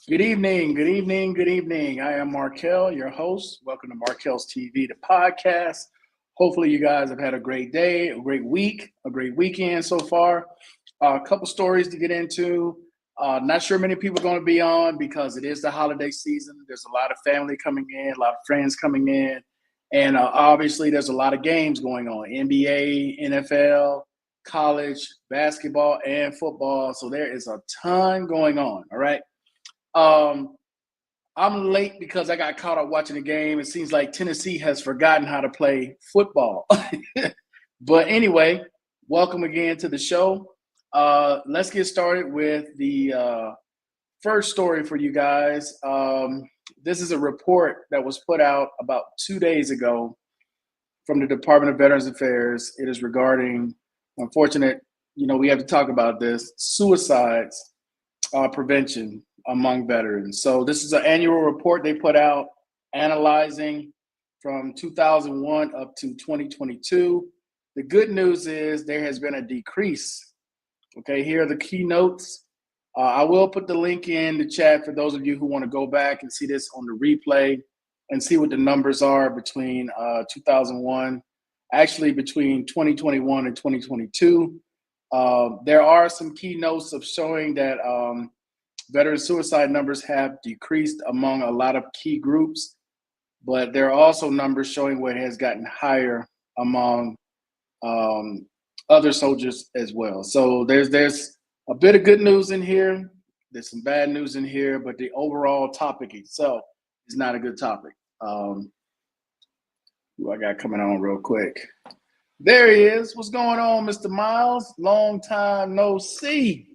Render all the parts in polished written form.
Good evening, good evening, good evening. I am Markel, your host. Welcome to Markel's TV, the podcast. Hopefully, you guys have had a great day, a great week, a great weekend so far. A couple stories to get into. Not sure many people are going to be on because it is the holiday season. There's a lot of family coming in, a lot of friends coming in, and obviously, there's a lot of games going on: NBA, NFL, college, basketball, and football. So there is a ton going on. All right. Um, I'm late because I got caught up watching the game. It seems like Tennessee has forgotten how to play football. But anyway, welcome again to the show. Let's get started with the first story for you guys. This is a report that was put out about 2 days ago from the Department of Veterans Affairs. It is regarding, unfortunate, we have to talk about this, suicides prevention among veterans. So this is an annual report they put out analyzing from 2001 up to 2022. The good news is there has been a decrease. Okay, here are the key notes. I will put the link in the chat for those of you who want to go back and see this on the replay and see what the numbers are between 2001, actually between 2021 and 2022. There are some key notes of showing that veteran suicide numbers have decreased among a lot of key groups, but there are also numbers showing where it has gotten higher among other soldiers as well. So there's a bit of good news in here. There's some bad news in here, but the overall topic itself is not a good topic. Who I got coming on real quick? There he is. What's going on, Mr. Miles? Long time no see.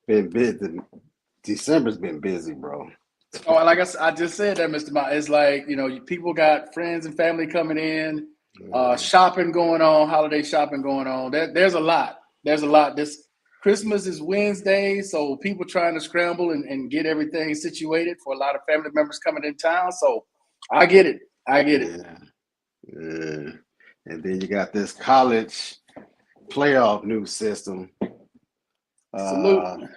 Been busy. December's been busy, bro. Oh, like I just said that, Mr. Miles. It's like, people got friends and family coming in, shopping going on, holiday shopping going on. There's a lot. There's a lot. This Christmas is Wednesday, so people trying to scramble and get everything situated for a lot of family members coming in town. So I get it. I get it. Yeah. And then you got this college playoff new system. Salute.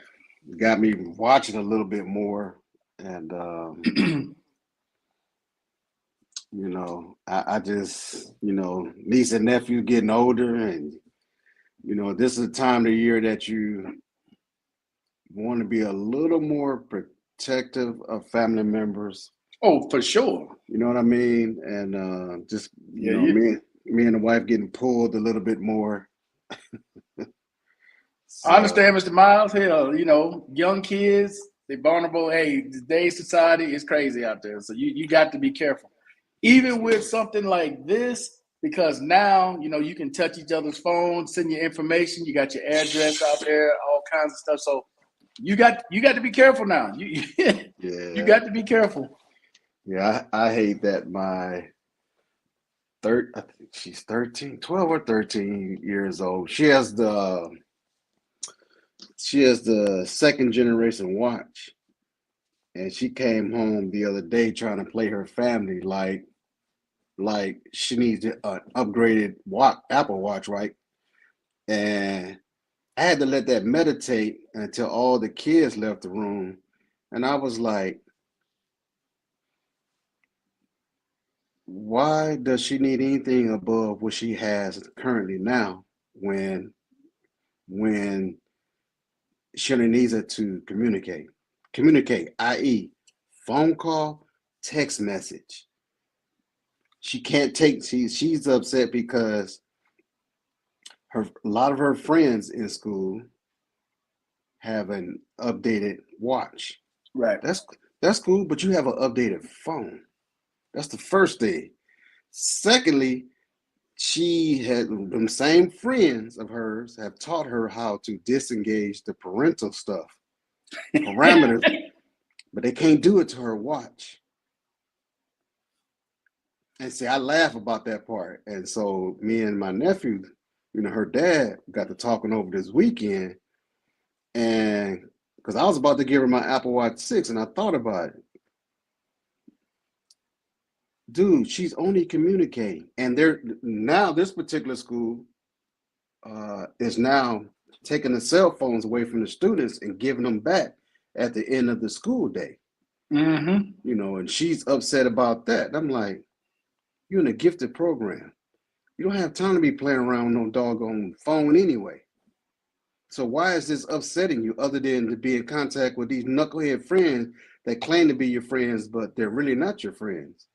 Got me watching a little bit more, and I just niece and nephew getting older, and this is a time of the year that you want to be a little more protective of family members. Oh, for sure. You know what I mean? And just Yeah, me and the wife getting pulled a little bit more. I So understand, Mr. Miles. Hell, young kids, they vulnerable. Hey, today's society is crazy out there. So you got to be careful. Even with something like this, because now, you can touch each other's phones, send your information, you got your address out there, all kinds of stuff. So you got to be careful now. You you yeah, got to be careful. yeah, I hate that my I think she's 13, 12 or 13 years old. She has the second generation watch, and she came home the other day trying to play her family like she needs an upgraded Apple Watch, right? And I had to let that meditate until all the kids left the room, and I was like, why does she need anything above what she has currently now when she only needs it to communicate, i.e., phone call, text message. She can't take. She's upset because a lot of her friends in school have an updated watch. Right. That's cool, but you have an updated phone. That's the first thing. Secondly, she had them same friends of hers have taught her how to disengage the parental stuff, parameters, but they can't do it to her watch. And see, I laugh about that part. And so me and my nephew, her dad got to talking over this weekend, and because I was about to give her my Apple Watch 6, and I thought about it. Dude, she's only communicating. And they're now this particular school is now taking the cell phones away from the students and giving them back. at the end of the school day. Mm-hmm. You know, and she's upset about that. And I'm like, you're in a gifted program. You don't have time to be playing around with no doggone phone anyway. So why is this upsetting you other than to be in contact with these knucklehead friends that claim to be your friends, but they're really not your friends?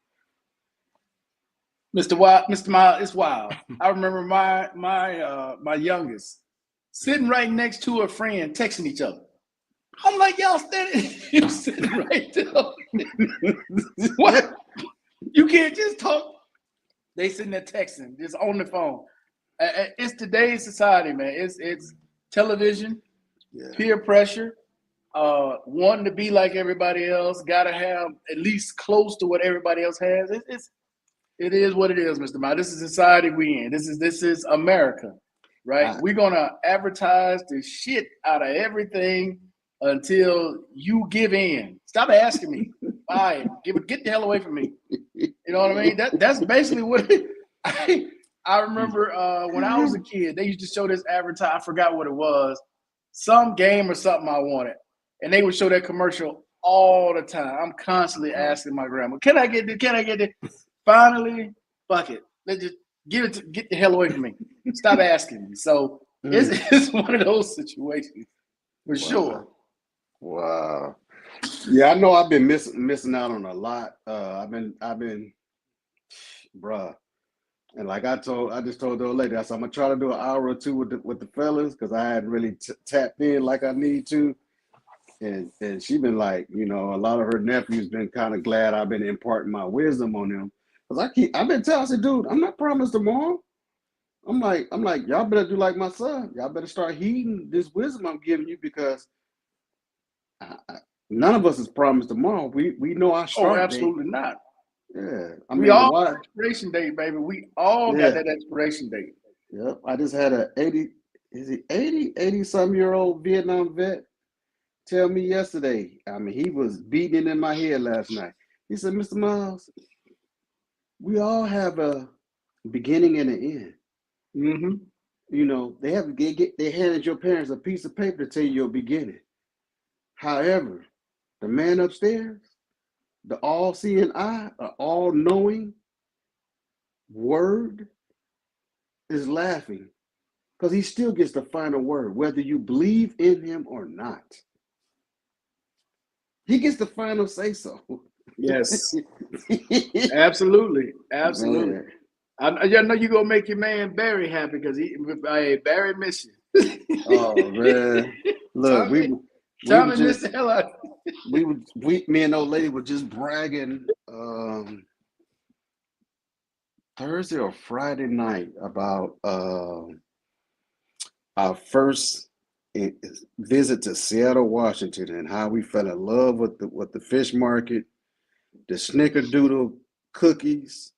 Mr. Miles, it's wild. I remember my youngest sitting right next to a friend texting each other. I'm like, y'all sitting right there. What? You can't just talk. They sitting there texting, just on the phone. It's today's society, man. It's television, peer pressure, wanting to be like everybody else, gotta have at least close to what everybody else has. It is what it is, Mr. Miles. This is the society we in. This is America, right? We're gonna advertise the shit out of everything until you give in. Stop asking me. Buy it. Get the hell away from me. You know what I mean? That's basically what I remember when I was a kid. They used to show this advertise. I forgot what it was. Some game or something I wanted, and they would show that commercial all the time. I'm constantly asking my grandma, "Can I get this? Can I get this?" Finally, fuck it. Let's just get the hell away from me. Stop asking me. So it's one of those situations for sure. Wow. Yeah, I know I've been missing out on a lot. I've been, bruh. And like I just told the old lady, I said I'm gonna try to do an hour or two with the fellas because I hadn't really tapped in like I need to. And she been like, you know, a lot of her nephews been kind of glad I've been imparting my wisdom on them. Cause I've been telling, I said, dude, I'm not promised tomorrow. I'm like, y'all better do like my son. Y'all better start heeding this wisdom I'm giving you because none of us is promised tomorrow. We know our start date. Absolutely not. Yeah, we all got expiration date, baby. We all got that expiration date. Yep. I just had a 80 some year old Vietnam vet tell me yesterday. I mean, he was beating it in my head last night. He said, Mr. Miles, we all have a beginning and an end. Mm-hmm. You know, they handed your parents a piece of paper to tell you your beginning. However, the man upstairs, the all-seeing eye, all-knowing word is laughing because he still gets the final word, whether you believe in him or not. He gets the final say so. Yes. Absolutely. Man. I know you're gonna make your man Barry happy because Barry miss you. Oh man. Look, Tommy missed the hell out. Me and old lady were just bragging Thursday or Friday night about our first visit to Seattle, Washington, and how we fell in love with the fish market, the snickerdoodle cookies,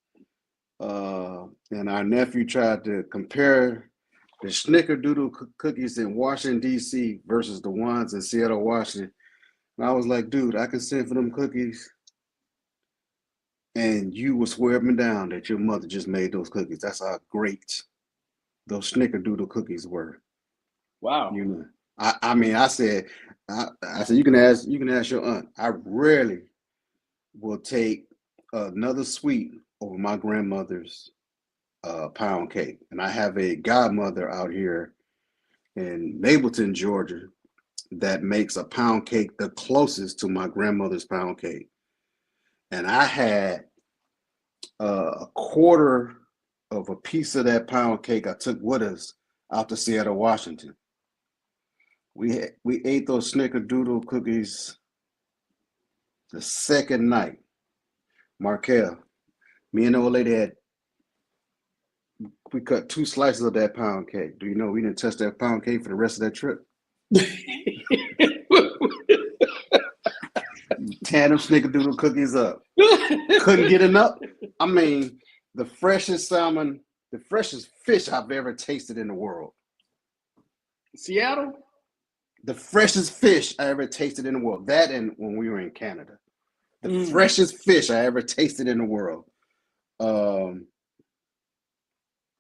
and our nephew tried to compare the snickerdoodle cookies in Washington D.C. versus the ones in Seattle, Washington. And I was like, dude, I can send for them cookies, and you will swear up and down that your mother just made those cookies. That's how great those snickerdoodle cookies were. Wow. You know, I said you can ask your aunt. I rarely will take another sweet over my grandmother's pound cake, and I have a godmother out here in Mableton, Georgia, that makes a pound cake the closest to my grandmother's pound cake, and I had a quarter of a piece of that pound cake I took with us out to Seattle, Washington. We ate those snickerdoodle cookies the second night. Markel, me and the old lady we cut 2 slices of that pound cake. Do you know we didn't touch that pound cake for the rest of that trip? Tearing them snickerdoodle cookies up. Couldn't get enough. I mean, the freshest salmon, the freshest fish I've ever tasted in the world. Seattle? The freshest fish I ever tasted in the world. That and when we were in Canada. The freshest fish I ever tasted in the world.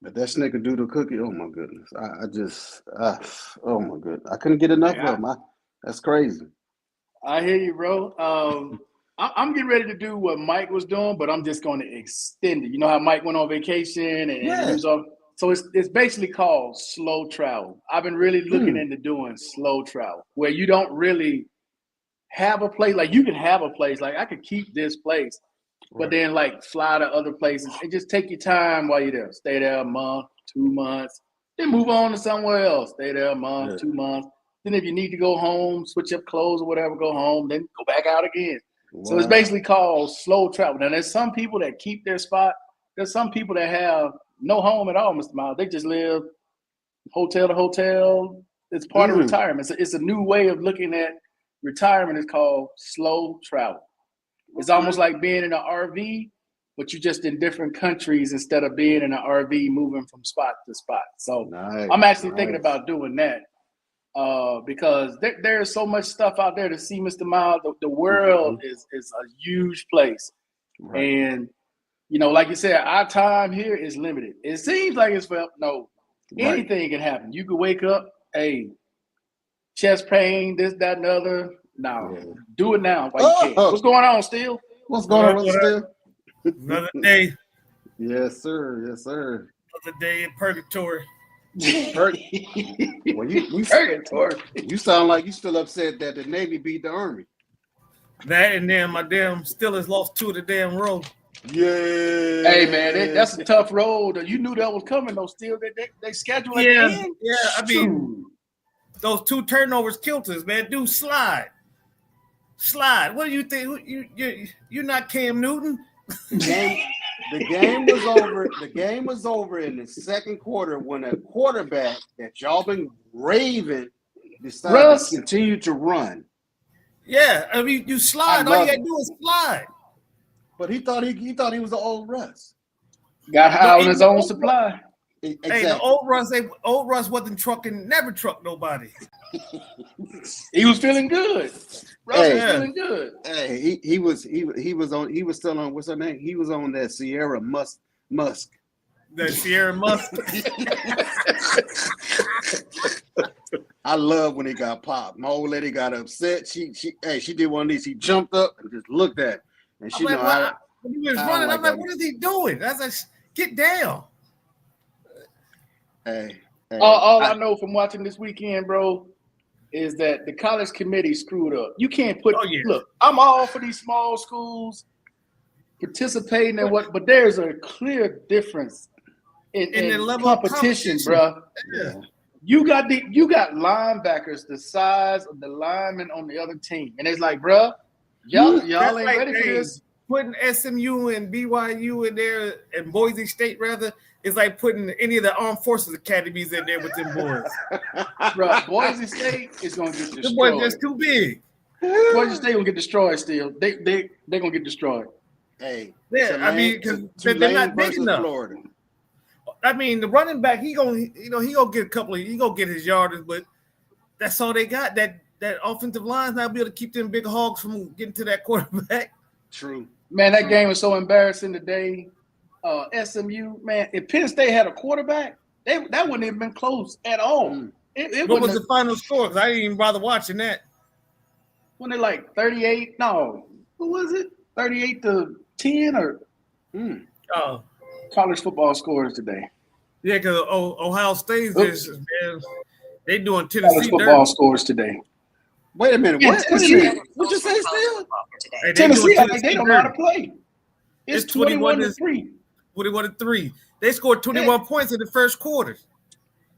But that snickerdoodle cookie, oh my goodness. I just, oh my goodness. I couldn't get enough of them. That's crazy. I hear you, bro. I'm getting ready to do what Mike was doing, but I'm just going to extend it. You know how Mike went on vacation and he was on. So it's basically called slow travel. I've been really looking into doing slow travel where you don't really have a place. Like you can have a place. Like I could keep this place, but then like fly to other places and just take your time while you're there. Stay there a month, 2 months, then move on to somewhere else. Stay there a month, 2 months. Then if you need to go home, switch up clothes or whatever, go home, then go back out again. Wow. So it's basically called slow travel. Now there's some people that keep their spot. There's some people that have no home at all, Mr. Miles. They just live hotel to hotel. It's part of retirement. It's a new way of looking at retirement. It's called slow travel. It's almost like being in an RV, but you're just in different countries instead of being in an RV moving from spot to spot. So I'm actually thinking about doing that because there's so much stuff out there to see, Mr. Miles. The world is a huge place. Right. And, you know, like you said, our time here is limited. It seems like it's anything can happen. You could wake up, chest pain, this, that, and the other. No, do it now while you can. What's going on, Steele? What's going on, Steele? Another day. Yes, sir. Yes, sir. Another day in purgatory. Well, you purgatory. You sound like you still upset that the Navy beat the Army. That and then my damn Steelers lost 2 of the damn road. Yeah. Hey man, that's a tough road. You knew that was coming though. Still, they scheduled it. Yeah. I mean, those 2 turnovers killed us, man. Dude, slide. What do you think? You're not Cam Newton. The game was over. The game was over in the second quarter when a quarterback that y'all been raving decided to continue to run. Yeah, I mean, you slide. All you gotta do is slide. But he thought he was an old Russ. Got high on his own supply. Exactly. Hey, the old Russ wasn't trucking, never trucked nobody. He was feeling good. Russ was feeling good. Hey, he was still on, what's her name? He was on that Sierra Musk. That Sierra Musk. I love when he got popped. My old lady got upset. She did one of these. She jumped up and just looked at it. And she when he was running, I'm like, what is he doing? I was like, get down. Hey, all I know from watching this weekend, bro, is that the college committee screwed up. You can't put look, I'm all for these small schools participating in but there's a clear difference in the level competition, bro. Yeah. You got linebackers the size of the linemen on the other team. And it's like, bro, y'all ain't ready for this. Putting SMU and BYU in there and Boise State rather is like putting any of the armed forces academies in there with them boys. Bro, Boise State is gonna get destroyed. The boys just too big. Boise State gonna get destroyed still. They gonna get destroyed. Hey, yeah, I mean, because they're not big enough. Florida. I mean, the running back, he gonna get his yardage, but that's all they got. That offensive line's not be able to keep them big hogs from getting to that quarterback. True. Man, that game was so embarrassing today. SMU, man, if Penn State had a quarterback, that wouldn't have been close at all. What was the final score? Because I didn't even bother watching that. When they like 38, no, what was it? 38-10 or college football scores today. Yeah, because Ohio State's they doing Tennessee college football scores today. Wait a minute. What you say, Steele? Hey, Tennessee, they don't know how to play. It's 21-3. 21-3. They scored 21 points in the first quarter.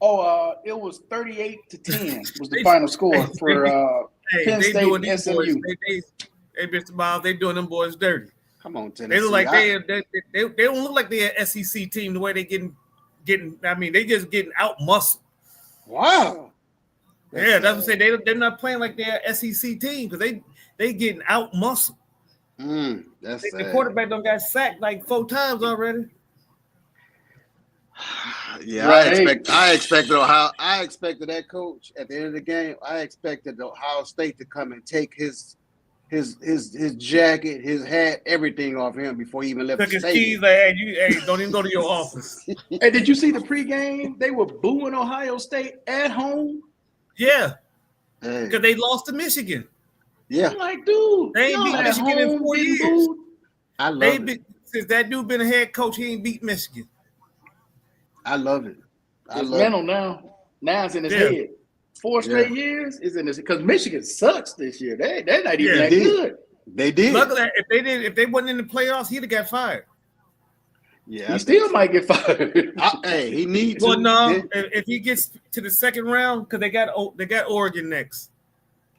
It was 38-10 was the final score for Penn State and SMU. Hey, Mr. Miles, they doing them boys dirty. Come on, Tennessee. They look like they don't look like they're an SEC team the way they getting. I mean, they just getting out muscled. Wow. Yeah, that's what I'm saying. They're not playing like they're an SEC team because they getting out muscled. That's the quarterback done got sacked like 4 times already. Yeah, right. I expected that coach at the end of the game. I expected Ohio State to come and take his jacket, his hat, everything off him before he even left the stadium. Took his keys, hey, don't even go to your office. Hey, did you see the pregame? They were booing Ohio State at home. Yeah, because they lost to Michigan. Yeah, I'm like, dude, They ain't y'all beat at Michigan in home 4 getting years. booed. I love it. Since that dude been a head coach, he ain't beat Michigan. I love it. I It's love mental it. now. Now it's in his Yeah. head. 4 straight years is in this because Michigan sucks this year. They're not even Yeah. that They did. good. They did. Luckily, if they wasn't in the playoffs, he'd have got fired. Yeah, He I still think so. might get fired. Hey, he needs to. Well, no, Yeah. if he gets to the second round, because they got Oregon next,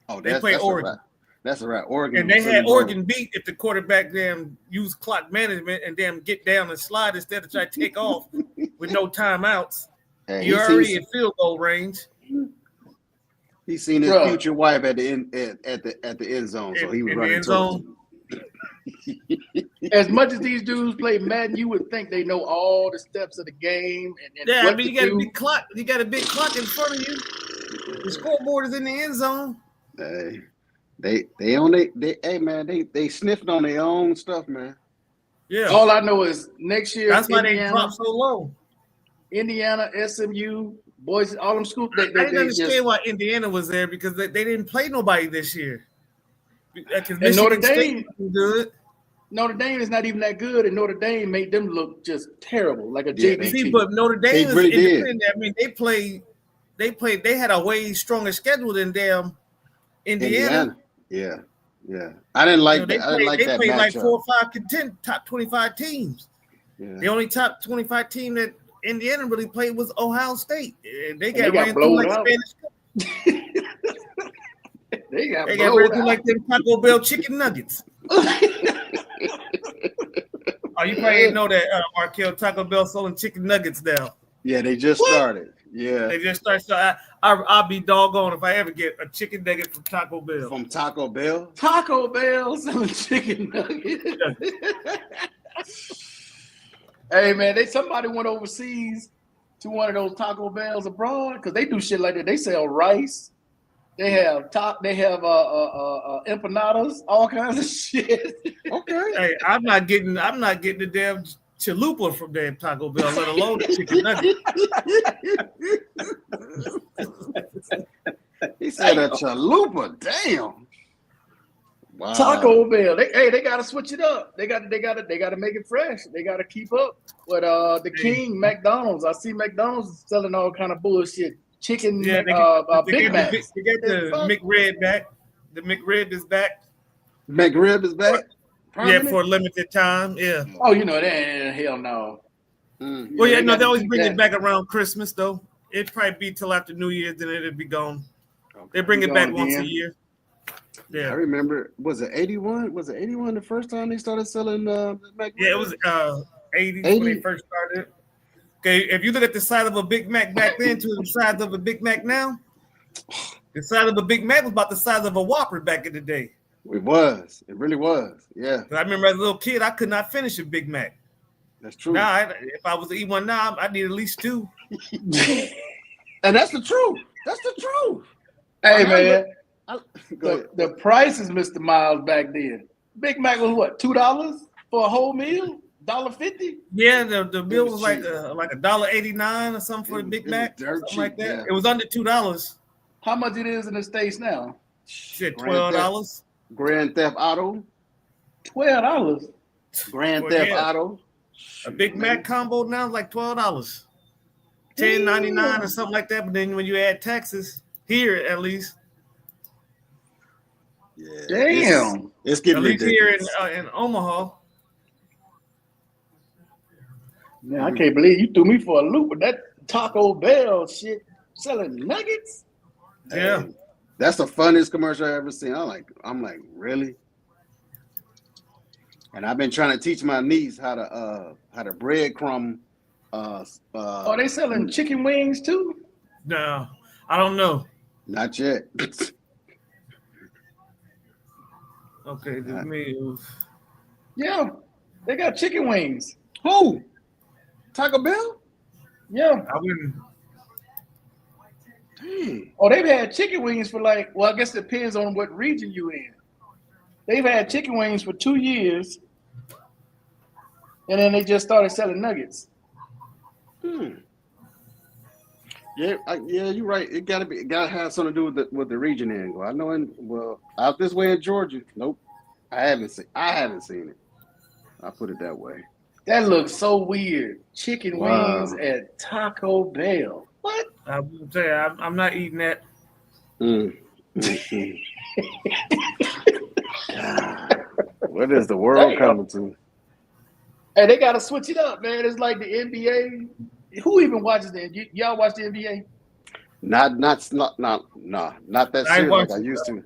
Oh, they play that's Oregon. a wrap. That's a wrap. Oregon. And they Pretty had low. Oregon beat if the quarterback damn use clock management and damn get down and slide instead of try to take off with no timeouts. Hey, You're already in field goal range. He's seen his Bruh. future wife at the end at the end zone, so he was In the running end towards zone. him. As much as these dudes play Madden, you would think they know all the steps of the game and Yeah, what I mean, to you got do. a big clock. You got a big clock in front of you. The scoreboard is in the end zone. Hey, they on they hey man, they sniffed on their own stuff, man. Yeah, All I know is next year, that's why they Indiana, dropped so low. SMU, boys, all them schools. I didn't understand why Indiana was there because they didn't play nobody this year. Because And Notre Michigan Dame- State was good. Notre Dame is not even that good, and Notre Dame made them look just terrible, like a Yeah, JV See, team. but Notre Dame They is really did. independent. I mean, they had a way stronger schedule than damn Indiana. Yeah. I didn't like They that. I didn't like that played like matchup. 4 or 5 top 25 teams. Yeah. The only top 25 team that Indiana really played was Ohio State. And they they got got ran through blown like out. Spanish. They got They got ran blown through out. like them Taco Bell chicken nuggets. Oh, you probably didn't know that, Markel. Taco Bell selling chicken nuggets now. Yeah, they just started. Yeah. They just started. So I'll be doggone if I ever get a chicken nugget from Taco Bell. From Taco Bell. Taco Bell selling chicken nuggets. Hey man, somebody went overseas to one of those Taco Bells abroad because they do shit like that. They sell rice. They have empanadas, all kinds of shit. Okay. Hey, I'm not getting the damn chalupa from damn Taco Bell, let alone the chicken nugget. He said a chalupa. Damn. Wow. Taco Bell. They gotta switch it up. They gotta make it fresh. They gotta keep up with the King McDonald's. I see McDonald's selling all kind of bullshit. Chicken, Yeah, Big Mac. They got the McRib back. The McRib is back. McRib is back. Yeah, for a limited time. Yeah. Oh, you know that? Hell no. Well, yeah, no, they always bring that. it back around Christmas though. It'd probably be till after New Year's, then it'd be gone. Okay. They bring it back Gone once a again. year. I Yeah. remember. Was it 81? Was it 81 the first time they started selling McRib? Yeah, it was 80s 80? when they first started. Okay, if you look at the size of a Big Mac back then to the size of a Big Mac now, the size of a Big Mac was about the size of a Whopper back in the day. It was. It really was. Yeah, 'Cause I remember as a little kid, I could not finish a Big Mac. that's true. Now, if I was to eat one now, I need at least 2. And that's the truth. That's the truth. Hey man, Go ahead. the prices, Mr. Miles, back then. Big Mac was what, $2 for a whole meal? $1.50? Yeah, the bill was was like cheap. $1.89 or something for a Big It was Mac, dirt something cheap, like that. yeah. It was under $2. How much it is in the States now? Shit, Grand $12. Grand Theft Auto. $12. Grand Well, Theft yeah. Auto. A Big Mac combo now is like $12. $10.99 or something like that. But then when you add taxes, here at least, Yeah. Damn. It's at getting least ridiculous. here in Omaha. Man, I can't believe you threw me for a loop with that Taco Bell shit selling nuggets. Yeah. Hey, that's the funniest commercial I ever seen. I'm like, really? And I've been trying to teach my niece how to breadcrumb. Oh, they selling chicken wings too? No, I don't know. Not yet. Okay, the meals. Yeah, they got chicken wings. Who? Taco Bell? Yeah. I wouldn't. Dang. Oh, they've had chicken wings for I guess it depends on what region you in. They've had chicken wings for 2 years, and then they just started selling nuggets. Yeah, you're right. It gotta have something to do with the region angle. I know out this way in Georgia. Nope, I haven't seen it. I'll put it that way. That looks so weird. Chicken wings Wow. at Taco Bell. What? I will tell you, I'm not eating that. God, what is the world coming to? Hey, they gotta switch it up, man. It's like the NBA. Who even watches the? Y'all watch the NBA? Not that serious like I used to.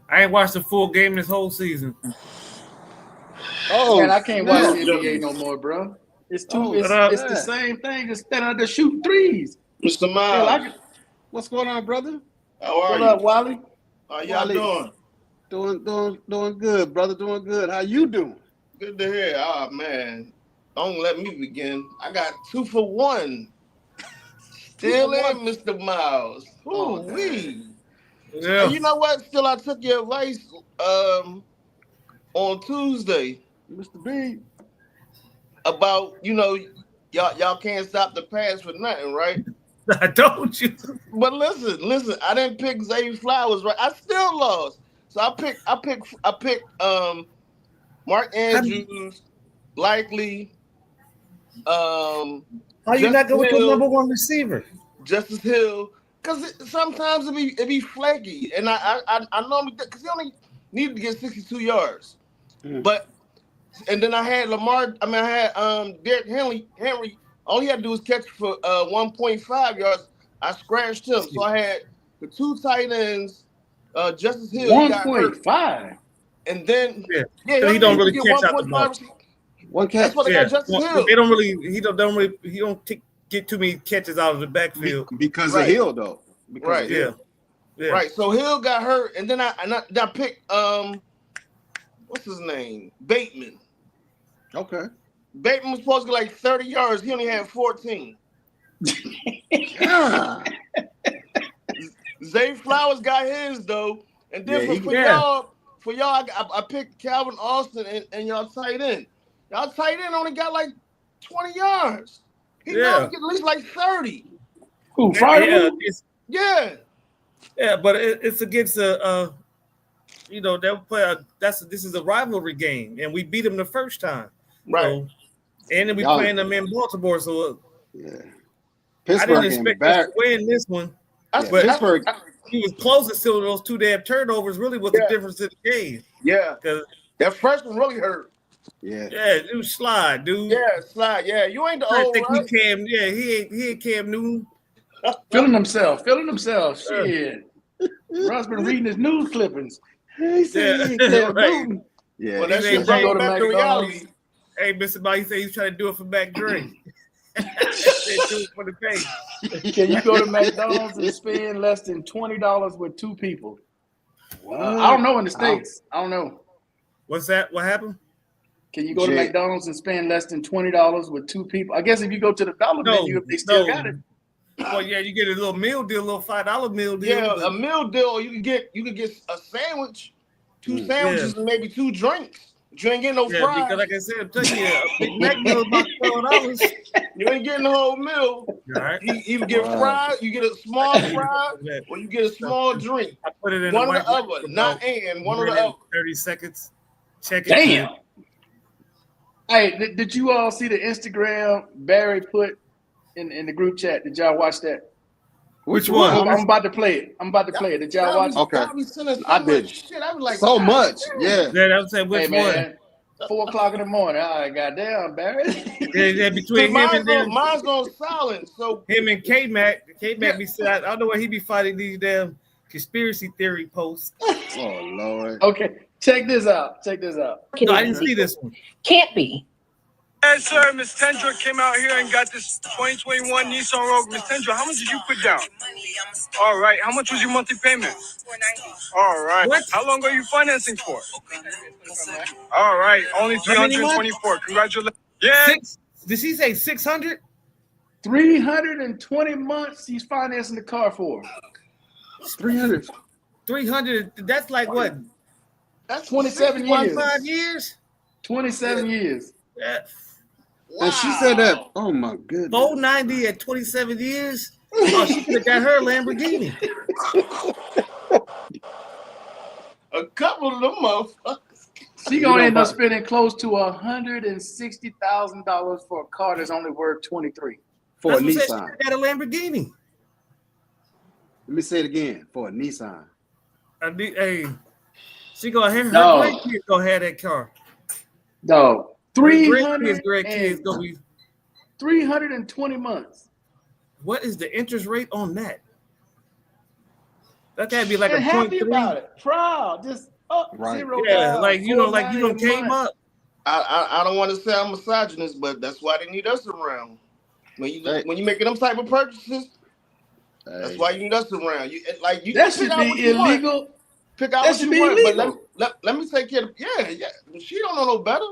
I ain't watched a full game this whole season. Oh, man, I can't watch the NBA no more, bro. It's the same thing. Just standing out there shooting threes. Mr. Miles, what's going on, brother? how are What you? up, Wally? How y'all doing? Doing good, brother. Doing good. How you doing? Good to hear. Oh man, don't let me begin. I got 2 for 1. Still in, Mr. Miles. Ooh wee. Yeah. And you know what? Still, I took your advice on Tuesday, Mr. B. about y'all can't stop the pass for nothing, right? I told you. But listen. I didn't pick Zay Flowers, right? I still lost. So I picked Mark Andrews, likely. How you not going with your number one receiver? Justice Hill, because sometimes it be flaky, and I normally, because he only needed to get 62 yards, but and then I had Derrick Henry. All he had to do was catch for 1.5 yards. I scratched him, so I had the 2 tight ends. Justice Hill 1.5, and then he don't really catch out the ball. One catch. That's what I got Justice Hill. They don't really. He don't get too many catches out of the backfield because of Hill, though. Right. Yeah. Right. So Hill got hurt, and then I picked what's his name? Bateman. Okay. Bateman was supposed to get like 30 yards. He only had 14. Zay Flowers got his though, and then for y'all, I picked Calvin Austin and y'all tight end. Y'all tight end only got like 20 yards. He got to get at least like 30. Who? Friday? Yeah. Yeah, but it's against they'll play. This is a rivalry game, and we beat them the first time, right? So, and then we playing them in Baltimore, so Pittsburgh, I didn't expect us to win this one. But Pittsburgh, he was close until those 2 damn turnovers. Really, was the difference in the game. Yeah, because that first one really hurt. Yeah, dude, slide, dude. Yeah, slide. Yeah, you ain't the old. I think he ain't Cam Newton. Feeling himself. Shit. Russ been reading his news clippings. He said right. Yeah. Well, that's just go back to reality. Hey, Mr. Ball, he said he's trying to do it for Mac Dre. Do it for the pay. Can you go to McDonald's and spend less than $20 with 2 people? I don't know in the States. I don't know. What's that? What happened? Can you go to McDonald's and spend less than $20 with 2 people? I guess if you go to the dollar menu, if they still got it. Well, yeah, you get a little meal deal, a little $5 meal deal. Yeah, a meal deal. You could get a sandwich, 2 sandwiches, and maybe 2 drinks. But you ain't getting no fries. Because like I said, I'm telling you, a Big Mac meal is about $12. You ain't getting the whole meal. Right. You either get fries, you get a small fry, or you get a small drink. I put it in one or the other, one or the other. 30 seconds. Check it. Damn. Hey, did you all see the Instagram Barry put in the group chat? Did y'all watch that? Which one? I'm about to play it. Did y'all watch it? Okay. I did. Shit, I was like, so much. Yeah. Yeah, I was saying which one? 4:00 in the morning. All right, goddamn, Barry. Yeah, between him and them. Mine's going silent. So him and K-Mac be saying, I don't know where he be fighting these damn conspiracy theory posts. Oh, Lord. Okay, check this out. No, I didn't see this one. Can't be. Yes, sir. Miss Tendra came out here and got this 2021 Nissan Rogue. Miss Tendra, how much did you put down? All right. How much was your monthly payment? $490. All right. What? How long are you financing for? All right. Only 324. Congratulations. Yeah. Did she say 600? 320 months he's financing the car for. 300. 300. That's like what? That's 27 years. 5 years? 27 years. Yeah. And she said that. Oh my goodness. 490 at 27 years. Oh, she could have got her a Lamborghini. A couple of them motherfuckers. She gonna end up spending close to $160,000 for a car that's only worth 23. For a That's what said she Nissan. got a Lamborghini. Let me say it again. For a Nissan. Hey, she gonna have her No. grandkids gonna have that car. No, Grandkids gonna be. 320 months. What is the interest rate on that? That gotta be like And a happy 0.3. about it. Proud. Just up Right. 0 Yeah, down, like you done came 490 a month. up. I don't want to say I'm misogynist, but that's why they need us around. When you making them type of purchases, that's why you need us around. You That pick should out what be you want. illegal. Pick out That what should you be want, illegal. but let me take care of yeah. She don't know no better.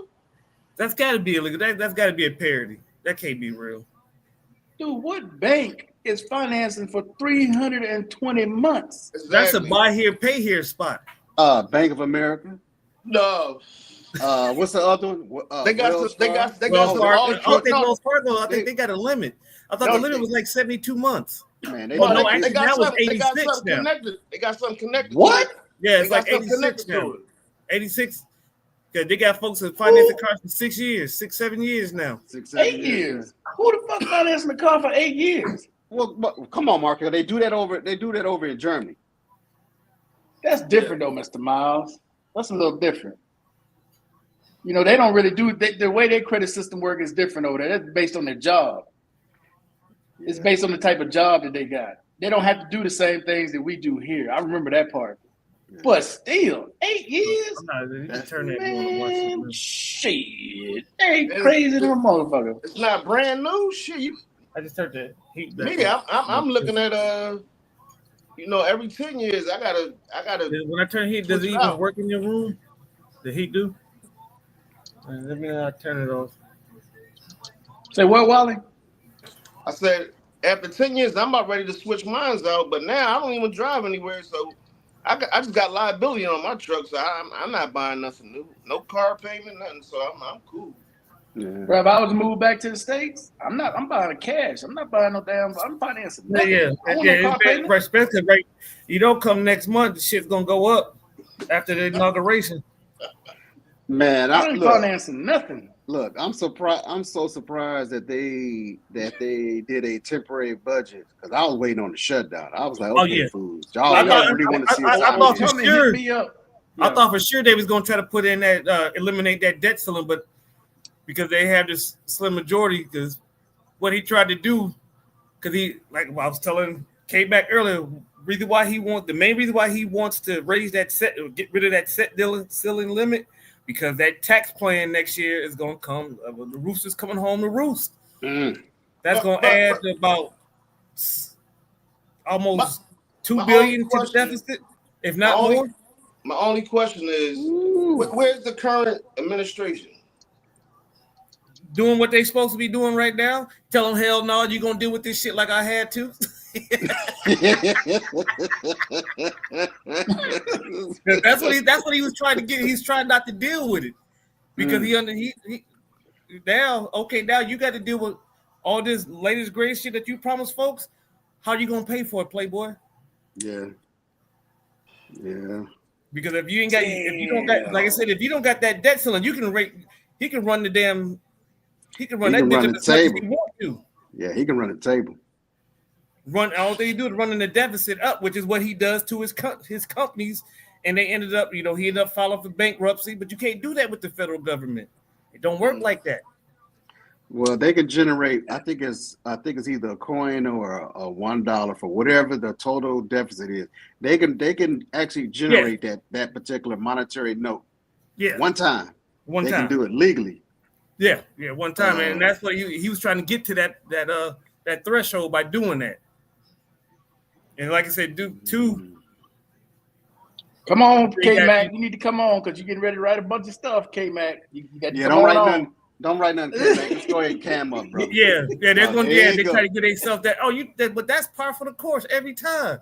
That's gotta be illegal. That's gotta be a parody. That can't be real. Dude, what bank is financing for 320 months? That's a Exactly. buy here, pay here spot. Bank of America. No. What's the other one? They got Wells some. They got Wells some. Fargo. all- I think no, Wells Fargo. I think they- they got a limit. I thought No, the limit they- was like 72 months. Man, no, Oh, no, they actually, got now it's something. They got 86 something now. connected. They got something connected. What? To it. Yeah, They it's got like something 86 connected now. to it. 86. Because they got folks that financing cars for 6 years, 7 years now. 6-7 8 years. Who the fuck financing the car for 8 years? Well, come on, Marco. They do that over in Germany. That's different though, Mr. Miles. That's a little different. You know, they don't really do the way their credit system work is different over there. That's based on their job. It's based on the type of job that they got. They don't have to do the same things that we do here. I remember that part. But still, 8 years? I'm not, you can turn that on and watch it. Man, shit. They ain't crazy than a motherfucker. It's not brand new shit. I just turned the heat back. Me, I'm looking at every 10 years I gotta. When I turn heat, does it Switch it even out. work in your room? The heat do? Let me turn it off. Say what, Wally? I said after 10 years I'm about ready to switch mines out, but now I don't even drive anywhere, so I just got liability on my truck, so I'm not buying nothing new, no car payment, nothing. So I'm cool. Yeah. Bro, if I was to move back to the States, I'm buying a cash. I'm not buying no damn, I'm financing nothing. Yeah. I want no car It's payment. very expensive, right? You don't come next month, the shit's gonna go up after the inauguration. Man, I ain't financing nothing. look, I'm surprised. I'm so surprised that they did a temporary budget because I was waiting on the shutdown. I was like, okay, yeah. fools, I y'all thought- really want to see I us thought out for here. Tell me, sure. hit me up. I Yeah. thought for sure they was gonna try to put in that eliminate that debt ceiling, but because they have this slim majority, because what he tried to do, because he I was telling K back earlier, the main reason why he wants to raise that get rid of that ceiling limit, because that tax plan next year is gonna come. The roosters coming home to roost. Mm. That's gonna add to about almost $2 billion to the question- deficit, if not my only- more. My only question is, where's the current administration? Doing what they supposed to be doing right now. Tell them, hell no, you gonna deal with this shit like I had to. That's what he was trying to get. He's trying not to deal with it because he now you got to deal with all this latest great shit that you promised folks. How you gonna pay for it, Playboy? Yeah. Because if you don't got, like I said, if you don't got that debt ceiling, he can run that bitch up as much as he want to. Yeah, he can run the table. All they do is running the deficit up, which is what he does to his companies, and they ended up, he ended up filing for bankruptcy. But you can't do that with the federal government. It don't work like that. Well, they can generate. I think it's either a coin or a $1 for whatever the total deficit is. They can actually generate that particular monetary note. Yeah, One time. One They time. can do it legally. Yeah, one time, and that's what he was trying to get to that threshold by doing that. And like I said, Come on, They got K-Mac. You need to come on because you're getting ready to write a bunch of stuff, K-Mac. You got to Yeah, come don't on write on. nothing. Don't write nothing. K-Mac. Let's go ahead and cam up, bro. they're going there you they go. try to get themselves that. But that's par for the course every time.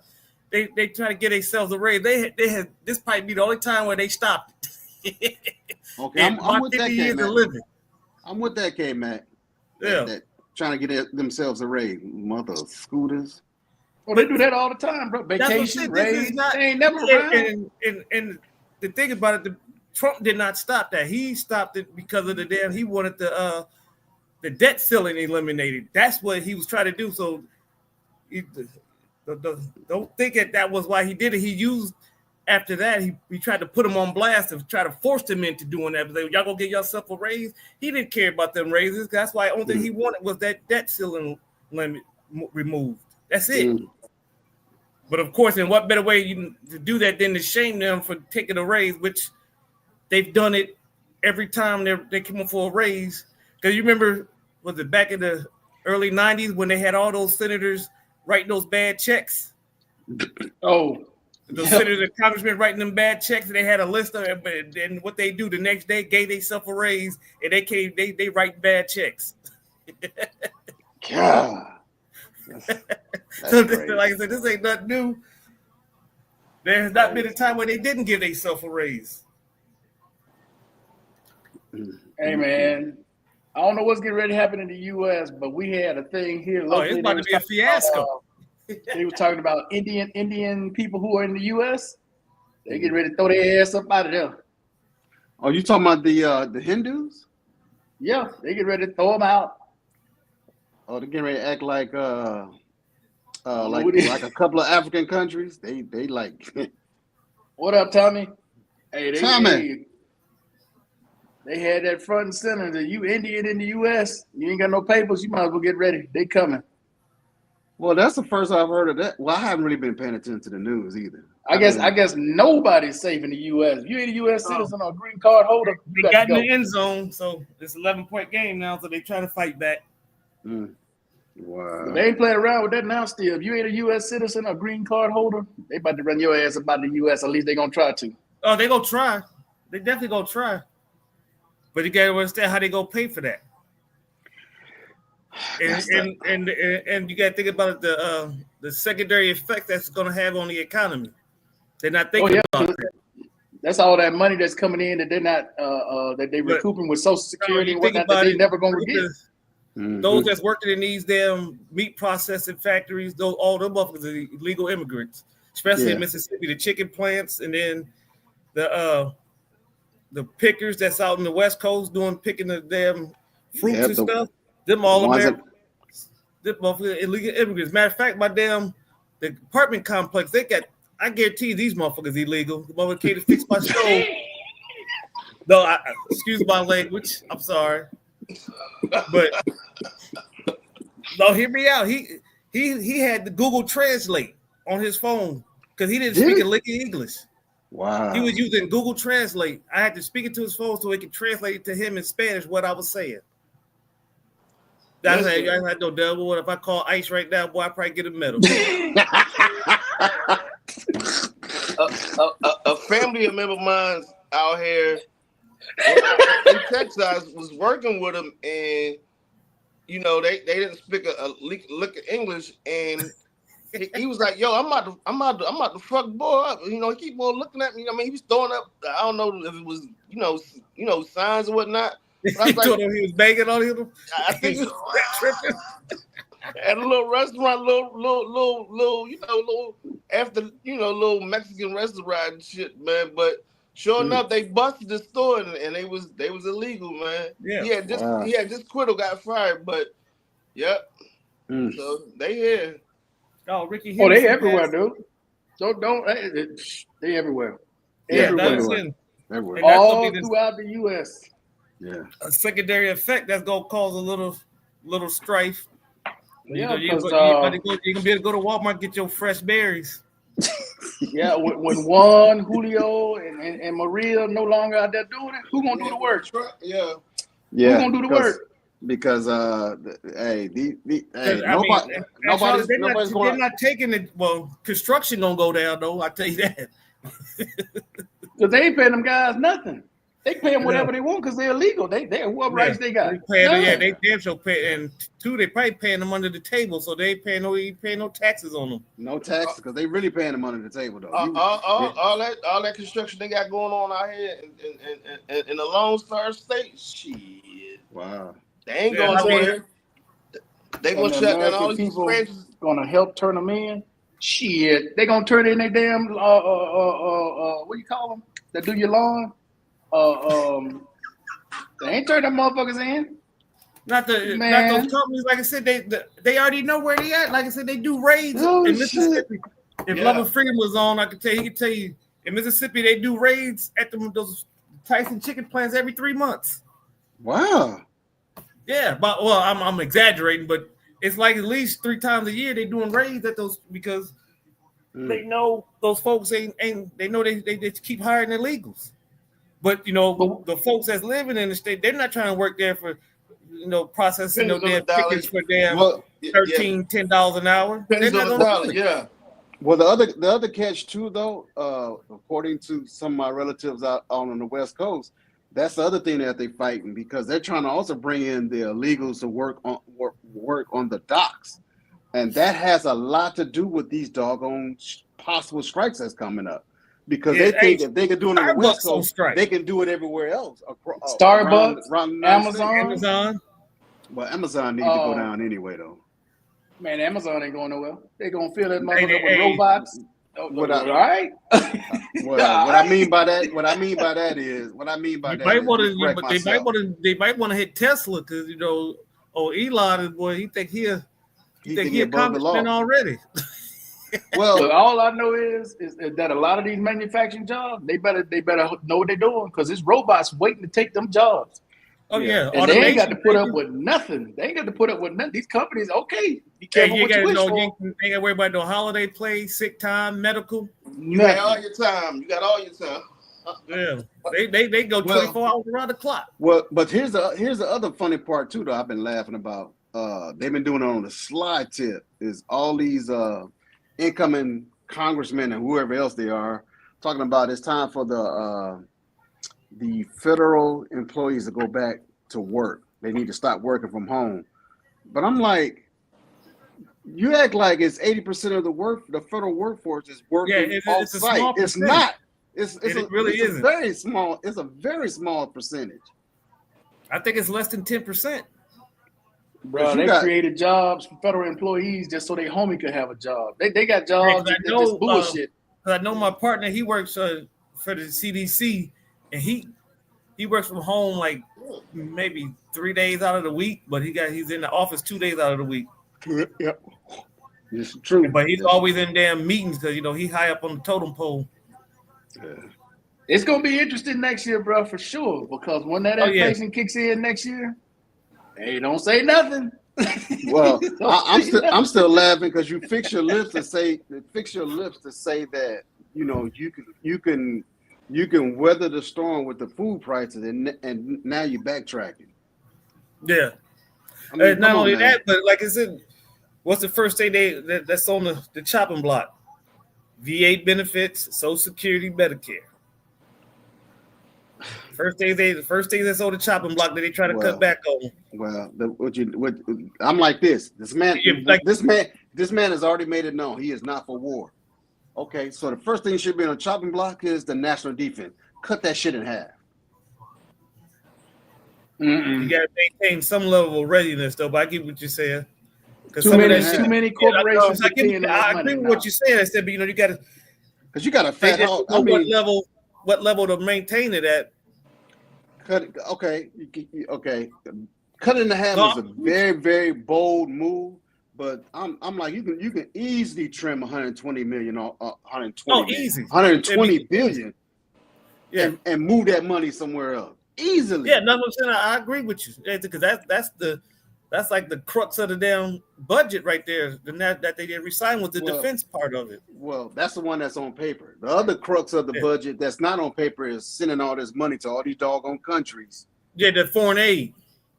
They try to get themselves a raise. They had this might be the only time where they stopped it. Okay, I'm with that, 50 years of K-Mac. living. I'm with that, K-Mac. Yeah. that trying to get themselves a raise. Mother scooters. Well, they do that all the time, bro. That's what I'm Vacation, saying. This is raise. not. They ain't never around. And the thing about it, Trump did not stop that. He stopped it because of he wanted the debt ceiling eliminated. That's what he was trying to do. So don't think that was why he did it. He used after that, he tried to put him on blast and try to force them into doing that. But y'all gonna get yourself a raise. He didn't care about them raises. That's why the only thing he wanted was that debt ceiling limit removed. That's it. But of course, in what better way to do that than to shame them for taking a raise, which they've done it every time they come up for a raise. Because you remember, was it back in the early 90s when they had all those senators writing those bad checks? Oh. Those senators and congressmen writing them bad checks, and they had a list of it, but then what they do the next day, gave themselves a raise, and they write bad checks. God. That's So like I said, this ain't nothing new. There has not been a time where they didn't give themselves a raise. Hey man, I don't know what's getting ready to happen in the U.S., but we had a thing here. It's about to be a fiasco. They were talking about Indian people who are in the U.S. They get ready to throw their ass up out of there. Oh, you talking about the Hindus? Yeah, they get ready to throw them out. Oh, they're getting ready to act like like a couple of African countries. They like. What up, Tommy? Hey, Tommy. They had that front and center. That you Indian in the U.S., you ain't got no papers. You might as well get ready. They coming. Well, that's the first I've heard of that. Well, I haven't really been paying attention to the news either. I guess nobody's safe in the U.S. If you ain't a U.S. citizen or a green card holder, They got in the end zone, so it's an 11-point game now, so they try to fight back. Wow. But they ain't playing around with that now still. If you ain't a U.S. citizen or green card holder, they about to run your ass about the U.S. At least they going to try to. Oh, they going to try. They definitely going to try. But you got to understand how they going to pay for that. And you got to think about the secondary effect that's going to have on the economy. They're not thinking about it. That's all that money that's coming in that they're not that they recouping with Social Security and whatnot that they never going to get. Those that's working in these damn meat processing factories, all them motherfuckers are illegal immigrants, especially in Mississippi. The chicken plants, and then the pickers that's out in the West Coast picking the damn fruits and stuff. Them all American, them motherfuckers illegal immigrants. Matter of fact, the apartment complex I guarantee these motherfuckers illegal. The motherfucker came to fix my stove. No, excuse my language. I'm sorry. But no, hear me out. He had the Google Translate on his phone because he didn't speak a lick of English. Wow. He was using Google Translate. I had to speak it to his phone so he could translate it to him in Spanish what I was saying. That's how you guys know devil. What if I call ICE right now, boy? I probably get a medal. A family member of mine out here in Texas was working with him, and they didn't speak a lick of English, and he was like, "Yo, I'm about to fuck boy up." He keep on looking at me. I mean, he was throwing up. I don't know if it was signs or whatnot. But I was like, he was banging on him. I think at a little restaurant, little after little Mexican restaurant and shit, man. But sure enough, they busted the store and they was illegal, man. Yeah, he had just quit or got fired, but yep. So they here. Oh, Ricky. Oh, they everywhere, dude. They everywhere. Everywhere. All throughout the U.S. Yeah. A secondary effect that's gonna cause a little strife. Yeah, you're gonna be able to go to Walmart and get your fresh berries. Yeah, when Juan, Julio, and Maria no longer out there doing it, who gonna do the work? Yeah. Who gonna do the work? Because nobody's they're not taking it. Well, construction don't go down though. I tell you that. Because they ain't paying them guys nothing. They pay them whatever they want because they're illegal. What rights they got? They damn sure pay, and two, they probably paying them under the table, so they ain't paying no taxes on them. No taxes because they really paying them under the table though. All that construction they got going on out here in the Lone Star State, shit. Wow. They ain't Yeah, going I mean, nowhere. They And gonna the shut down American all these people branches. gonna help turn them in. Shit, they gonna turn in their damn what do you call them? That do your lawn. They ain't turn them motherfuckers in, not those man. companies. Like I said, they already know where they at. Like I said, they do raids Oh, in shit. Mississippi. If Yeah. Lover Freedom was on, he could tell you in Mississippi they do raids at those Tyson chicken plants every 3 months. Wow. Yeah, but well, I'm exaggerating, but it's like at least 3 times a year they doing raids at those because they know those folks ain't they know they keep hiring illegals. But the folks that's living in the state, they're not trying to work there for processing no damn tickets for damn Well, $10 an hour. They're not gonna do it. Yeah. well, the other catch too, though, according to some of my relatives out on the West Coast, that's the other thing that they're fighting because they're trying to also bring in the illegals to work on the docks, and that has a lot to do with these doggone possible strikes that's coming up. Because they think if they can do it on the West Coast, they can do it everywhere else. Starbucks, around Amazon. Well, Amazon needs to go down anyway, though. Man, Amazon ain't going nowhere. They gonna fill that motherfucker with robots. All right. Well, what I mean by that is they might want to hit Tesla because Elon boy, he think he a congressman already. Well, look, all I know is that a lot of these manufacturing jobs, they better know what they're doing because it's robots waiting to take them jobs. Oh yeah, and they ain't got to put up with nothing. They ain't got to put up with nothing. These companies, okay, be careful what you wish for. You ain't got to worry about no holiday pay, sick time, medical. You got all your time. Yeah, they go 24 hours around the clock. Well, but here's the other funny part too that I've been laughing about. They've been doing it on the sly tip. Is all these incoming congressmen and whoever else they are talking about it's time for the federal employees to go back to work. They need to stop working from home. But I'm like, you act like it's 80% of the federal workforce is working off site. It's not. It really isn't. Very small. It's a very small percentage. I think it's less than 10%. Bro, they created jobs for federal employees just so their homie could have a job. They got jobs that just bullshit. I know my partner, he works for the CDC, and he works from home like maybe 3 days out of the week, but he's in the office 2 days out of the week. Yep. It's true. But he's always in damn meetings because he high up on the totem pole. Yeah. It's gonna be interesting next year, bro, for sure. Because when that inflation kicks in next year, hey, don't say nothing. Well, I'm still laughing because you fix your lips to say that you can weather the storm with the food prices and now you're backtracking. Yeah. I mean, not only that, but like I said, what's the first thing that's on the chopping block? VA benefits, Social Security, Medicare. First thing that's on the chopping block that they try to cut back on. Well, I'm like this. This man has already made it known he is not for war. Okay, so the first thing should be on the chopping block is the national defense. Cut that shit in half. You got to maintain some level of readiness, though. But I get what you're saying. Too many corporations. I agree with what you're saying. I said, but you got to, because you got a fat house. What level to maintain it at. Okay. Cut it in half is a very, very bold move, but I'm like you can easily trim 120 million or 120 billion, and move that money somewhere else easily. Yeah, no, I'm saying I agree with you because that's like the crux of the damn budget right there. That they didn't resign with the defense part of it. Well, that's the one that's on paper. The other crux of the budget that's not on paper is sending all this money to all these doggone countries. Yeah, the foreign aid.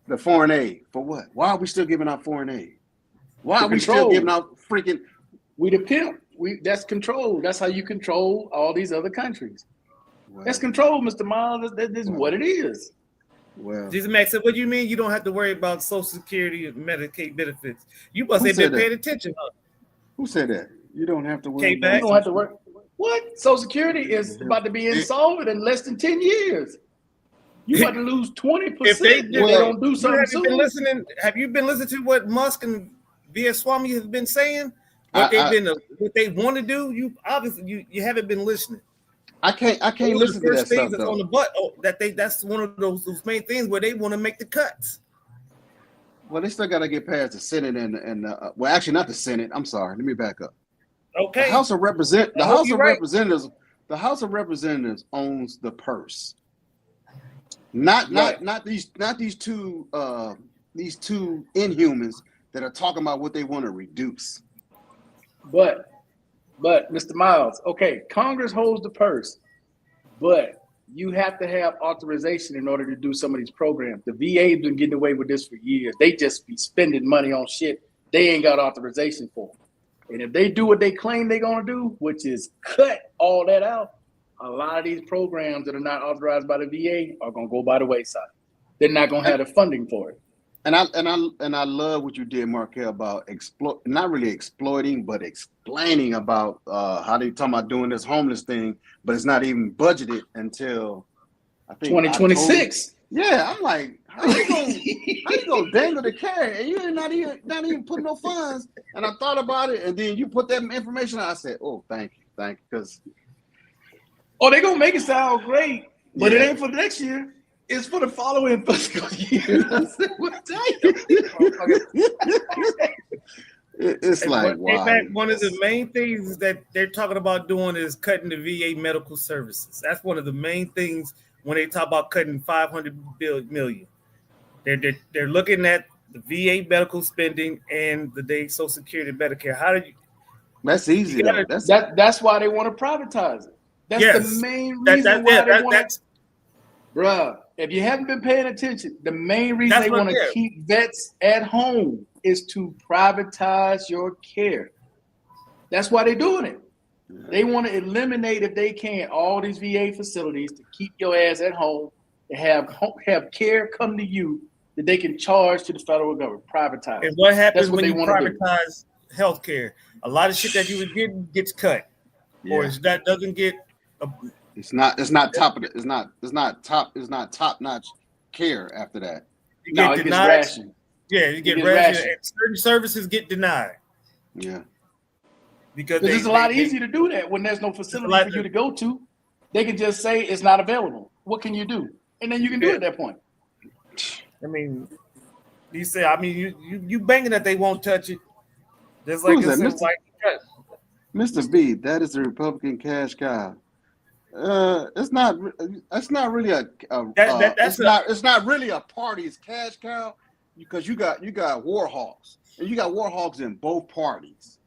The foreign aid for what? Why are we still giving out foreign aid? Why are we still giving out freaking? We the pimp. That's control. That's how you control all these other countries. Well, that's control, Mr. Miles. That is what it is. Well, Jesus Max said, "What do you mean you don't have to worry about Social Security and Medicaid benefits? You must have been paying attention." Huh? Who said that? You don't have to worry. You don't have to worry. What? Social Security is about to be insolvent in less than 10 years. You about to lose 20% If they if they don't do something have you been soon. listening? Have you been listening to what Musk and Swami have been saying? What they want to do? You obviously you haven't been listening. I can't listen to that stuff though. On the butt. Oh, that's one of those main things where they want to make the cuts. Well, they still got to get past the Senate and well, actually not the Senate. I'm sorry. Let me back up. Okay. The House of Representatives. The House of Representatives owns the purse. Not these two inhumans that are talking about what they want to reduce. But Mr. Miles, okay, Congress holds the purse, but you have to have authorization in order to do some of these programs. The VA's been getting away with this for years. They just be spending money on shit they ain't got authorization for. And if they do what they claim they're gonna do, which is cut all that out, a lot of these programs that are not authorized by the VA are gonna go by the wayside. They're not gonna have the funding for it. And I love what you did, Markel, about not really exploiting, but explaining about how they talking about doing this homeless thing, but it's not even budgeted until I think 2026. Yeah, I'm like, how you gonna dangle the carrot and you're not even putting no funds? And I thought about it, and then you put that information out. I said, oh, thank you, because they're gonna make it sound great, but it ain't for next year. It's for the following fiscal year. It's like, wow. One of the main things that they're talking about doing is cutting the VA medical services. That's one of the main things when they talk about cutting $500 million. They're looking at the VA medical spending and the Social Security and Medicare. How do you? That's easy. That's why they want to privatize it. That's the main reason why they want to. Bruh, if you haven't been paying attention, the main reason they want to keep vets at home is to privatize your care. That's why they're doing it. They want to eliminate, if they can, all these VA facilities to keep your ass at home and have care come to you that they can charge to the federal government. Privatize. And what happens when you privatize health care? A lot of shit that you would get gets cut, or that doesn't get. It's not top notch care after that. You get denied. Rationed. Yeah, you get rationed. And certain services get denied. Yeah. Because it's a lot easier to do that when there's no facility for you to go to. They can just say it's not available. What can you do? And then you can do it at that point. I mean, you banging that they won't touch it. Just like it's like Mr. B, that is the Republican cash cow. It's not really it's not really a party's cash cow, because you got war hawks, and you got war hawks in both parties.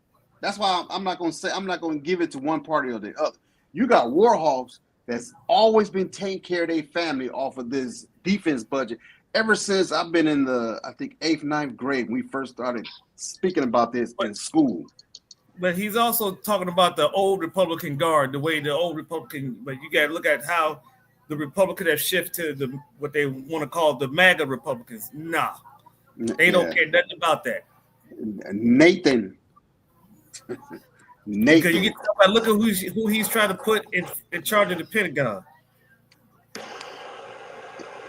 That's why I'm not going to give it to one party or the other. You got war hawks that's always been taking care of their family off of this defense budget ever since I've been in the 8th, 9th grade when we first started speaking about this in school. But he's also talking about the old Republican Guard, the way the old Republican. But you got to look at how the Republicans have shifted to what they want to call the MAGA Republicans. Nah, they don't care nothing about that. Nathan. Because you get to look at who he's trying to put in charge of the Pentagon.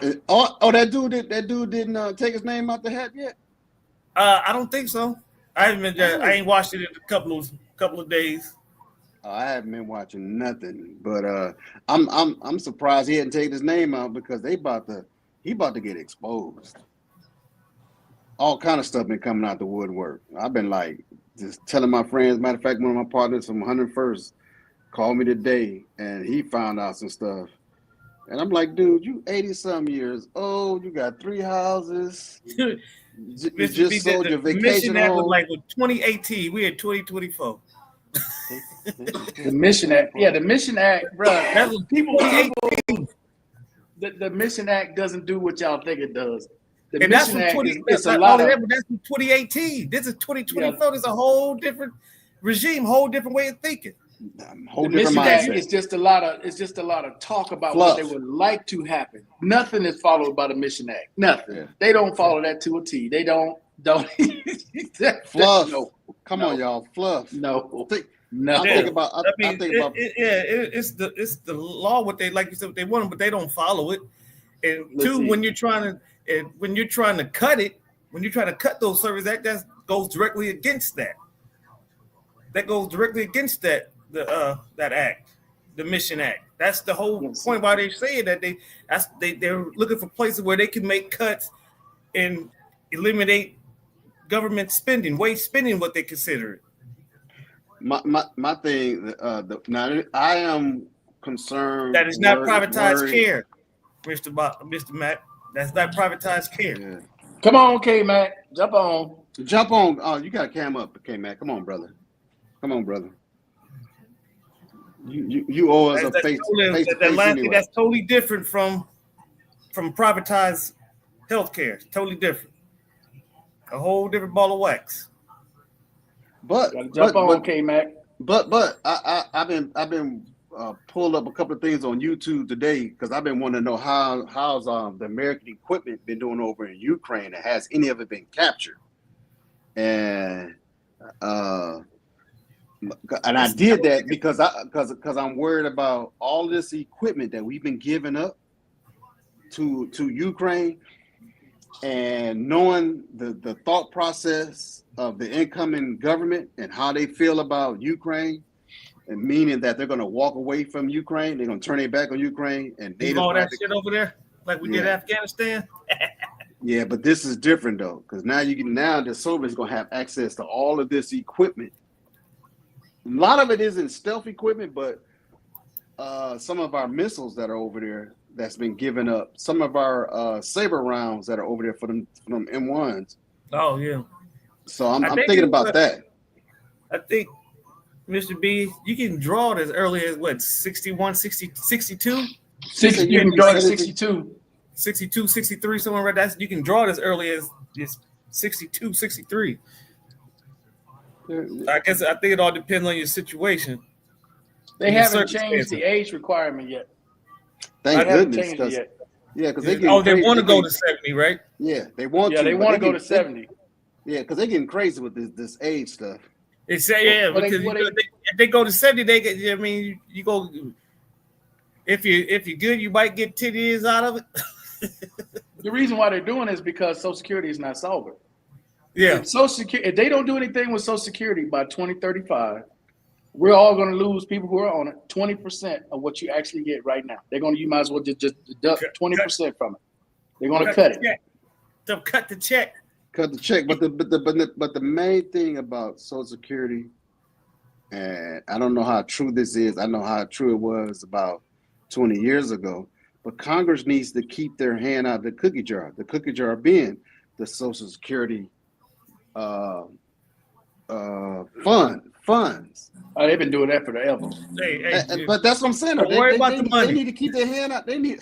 That dude didn't take his name out the hat yet. I don't think so. I ain't watched it in a couple of days. I haven't been watching nothing, but I'm surprised he hadn't taken his name out, because he about to get exposed. All kind of stuff been coming out the woodwork. I've been like just telling my friends. Matter of fact, one of my partners from 101st called me today, and he found out some stuff. And I'm like, dude, you 80-some years old. You got 3 houses. You just sold your vacation home. Was like 2018. We in 2024. The Mission Act. Yeah, the Mission Act, bro. That's what people. The Mission Act doesn't do what y'all think it does. The Mission Act is a lot of. That's 2018. This is 2024. Yeah. There's a whole different regime, whole different way of thinking. The Mission Act is just a lot of talk about what they would like to happen. Nothing is followed by the Mission Act. Nothing. Yeah. They don't follow that to a T. They don't fluff. No. Come on, y'all. Fluff. No. It's the law. What they, like you said, what they want, but they don't follow it. And Let's two, see. when you're trying to cut it, when you're trying to cut those services, that goes directly against that. That goes directly against that act, the Mission Act. That's the whole point why they say that they're looking for places where they can make cuts and eliminate government spending, waste spending, what they consider it. My thing. Now I am concerned That is not privatized worried. care, Mr. Matt. That's not privatized care. Yeah. Come on, K-Mac. Jump on. Jump on. Oh, you got a cam up, K-Mac. Come on, brother. Come on, brother. You owe us a face. That's totally different from privatized healthcare. It's totally different. A whole different ball of wax. But Jump on, K-Mac. But I've been pulled up a couple of things on YouTube today because I've been wanting to know how's the American equipment been doing over in Ukraine, and has any of it been captured? And I did that because I'm worried about all this equipment that we've been giving up to Ukraine, and knowing the thought process of the incoming government and how they feel about Ukraine, and meaning that they're going to walk away from Ukraine, they're going to turn their back on Ukraine, and all that shit over there, like we did Afghanistan. Yeah, but this is different though, because now the Soviets going to have access to all of this equipment. A lot of it isn't stealth equipment, but some of our missiles that are over there that's been given up, some of our saber rounds that are over there from M1s. Oh yeah. So I'm thinking about that. I think, Mr. B, you can draw it as early as what, 61, 60, 62? 60, you can draw it 62. 62, 63, somewhere right there. You can draw it as early as 62, 63. I think it all depends on your situation. They haven't changed the age requirement yet. Thank goodness. Because they want to go to 70, right? Yeah, they want to. Yeah, they want to go to 70. Yeah, because they're getting crazy with this age stuff. They say because if they go to 70, they get. I mean, you go. If you're good, you might get 10 years out of it. The reason why they're doing it is because Social Security is not solvent. Yeah. If they don't do anything with Social Security by 2035, we're all going to lose people who are on it 20% of what you actually get right now. You might as well just deduct 20% from it. They're going to cut it. They'll cut the check. Cut the check. But the main thing about Social Security, and I don't know how true this is. I know how true it was about 20 years ago. But Congress needs to keep their hand out of the cookie jar. The cookie jar being the Social Security funds. Oh, they've been doing that forever. But that's what I'm saying. Don't worry about the money. They need to keep their hand out. They need.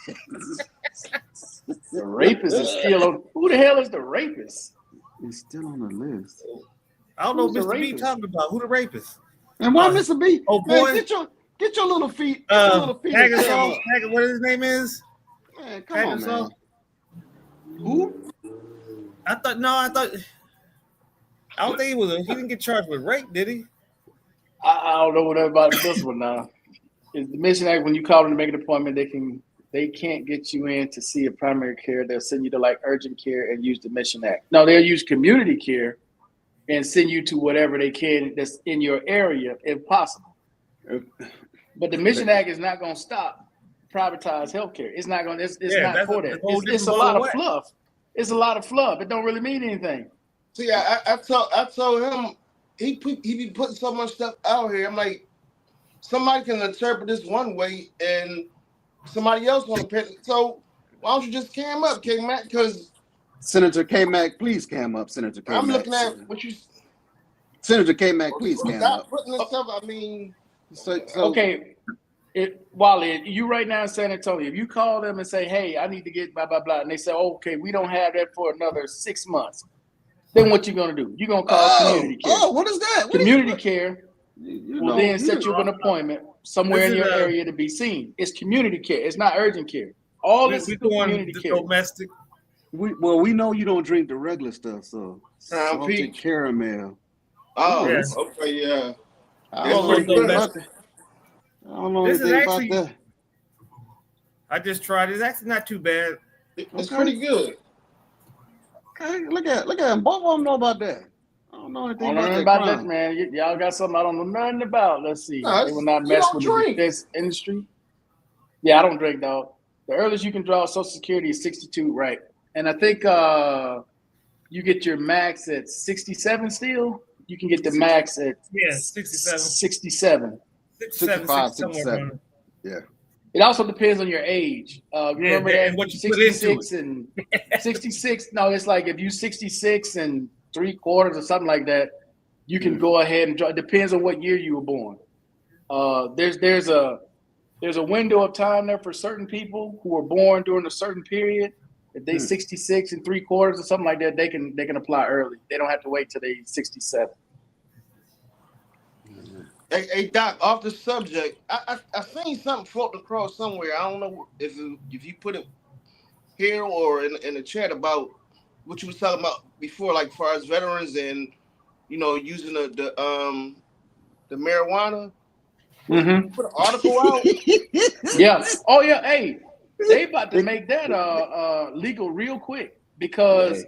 The rapist is still on. Who the hell is the rapist? He's still on the list. I don't know what Mr. B talking about. Who the rapist? And why Mr. B? Oh boy, man, get your little feet. What his name is? Man, come on, man. Who? I don't think he didn't get charged with rape, did he? I don't know whatever about this one now. It's the Mission Act. When you call them to make an appointment, they can't get you in to see a primary care. They'll send you to like urgent care and use the Mission Act. No, they'll use community care and send you to whatever they can that's in your area if possible. But the Mission Act is not going to stop privatized healthcare. It's not going. It's not for that. It's a lot of fluff. It's a lot of fluff. It don't really mean anything. See, I told him he be putting so much stuff out here. I'm like, somebody can interpret this one way and somebody else want to pay. So why don't you just cam up, K-Mac? Because Senator K-Mac, please cam up, Senator K-Mac. I'm looking at what you. Senator K-Mac, please cam up. Putting this stuff. I mean, okay. Wally, you right now in San Antonio, if you call them and say, hey, I need to get blah, blah, blah, and they say, okay, we don't have that for another 6 months, then what you going to do? You're going to call community care. Oh, what is that? Community care will then set you up an appointment somewhere in your area to be seen. It's community care. It's not urgent care. All this is community care. Domestic. We know you don't drink the regular stuff, so salted caramel. Oh, yes. Okay, yeah. I don't know anything about that. I just tried it. It's actually not too bad. It's pretty good. Okay, look at them. Both of them know about that. I don't know anything I don't know about about that. that, man. Y'all got something I don't know nothing about. Let's see. No, They will not you mess don't with drink. the defense industry. Yeah, I don't drink, dog. The earliest you can draw Social Security is 62, right? And I think you get your max at 67 still. You can get the max at 67. 67. 65, somewhere 67. around there. It also depends on your age. Remember that and what you put into 66 and 66. No, it's like if you 66 and 3/4 or something like that, you can go ahead and draw. It depends on what year you were born. There's a window of time there for certain people who were born during a certain period. If they 66 and 3/4 or something like that, they can apply early. They don't have to wait till they 67. Hey, Doc, off the subject, I seen something floating across somewhere. I don't know if you put it here or in the chat about what you was talking about before, like as far as veterans and using the marijuana. Mm-hmm. Put an article out. Yeah. Oh yeah. Hey, they about to make that legal real quick because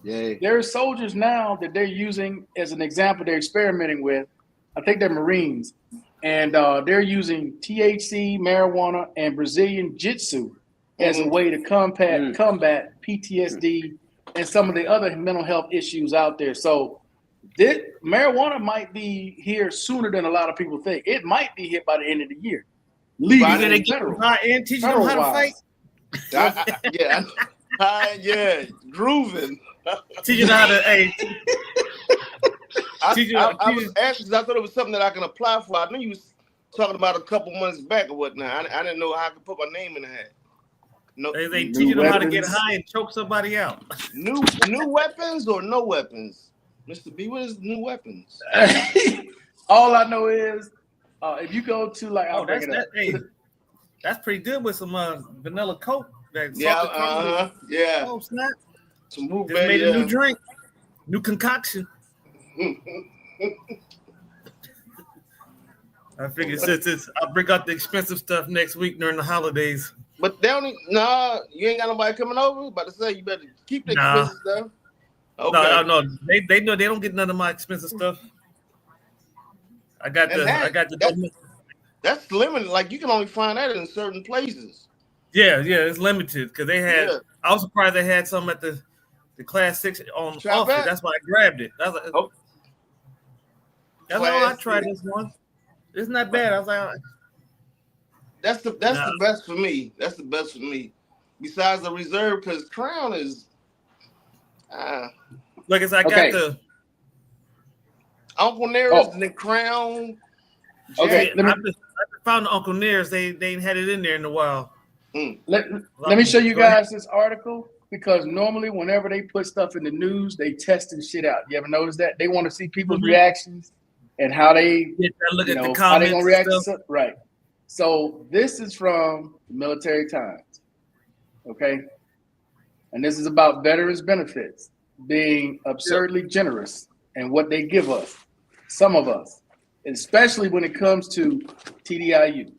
there are soldiers now that they're using as an example. They're experimenting with. I think they're Marines, and they're using THC, marijuana, and Brazilian Jiu-Jitsu as a way to combat PTSD and some of the other mental health issues out there. So marijuana might be here sooner than a lot of people think. It might be here by the end of the year. Legal and federal. And teaching them how to fight. Yeah, grooving. Teaching them how to. I was asking because I thought it was something that I can apply for. I knew you was talking about a couple months back or whatnot. I didn't know how I could put my name in the hat. No, they teaching them how to get high and choke somebody out. New weapons or no weapons, Mr. B? What is new weapons? All I know is if you go to like, that's pretty good with some vanilla Coke. Yeah. Oh snap! Some just made a new drink, new concoction. I figured since I'll bring out the expensive stuff next week during the holidays. But they don't. You ain't got nobody coming over. About to say you better keep the expensive stuff. Okay. No. They know they don't get none of my expensive stuff. I got the. That's limited. Like you can only find that in certain places. Yeah, it's limited because they had. Yeah. I was surprised they had some at the Class 6 on offer. That's why I grabbed it. I was like, I tried this one. It's not bad. I was like, that's the best for me. That's the best for me. Besides the reserve, because Crown is. Like I said, I got the Uncle Nearest and the Crown. Okay, I found the Uncle Nearest. They ain't had it in there in a while. Let me show you guys this article. Because normally, whenever they put stuff in the news, they testing shit out. You ever notice that? They want to see people's reactions and how they look at the comments. How they gonna react to stuff. Right. So this is from Military Times. Okay. And this is about veterans benefits being absurdly generous and what they give us, some of us, especially when it comes to TDIU.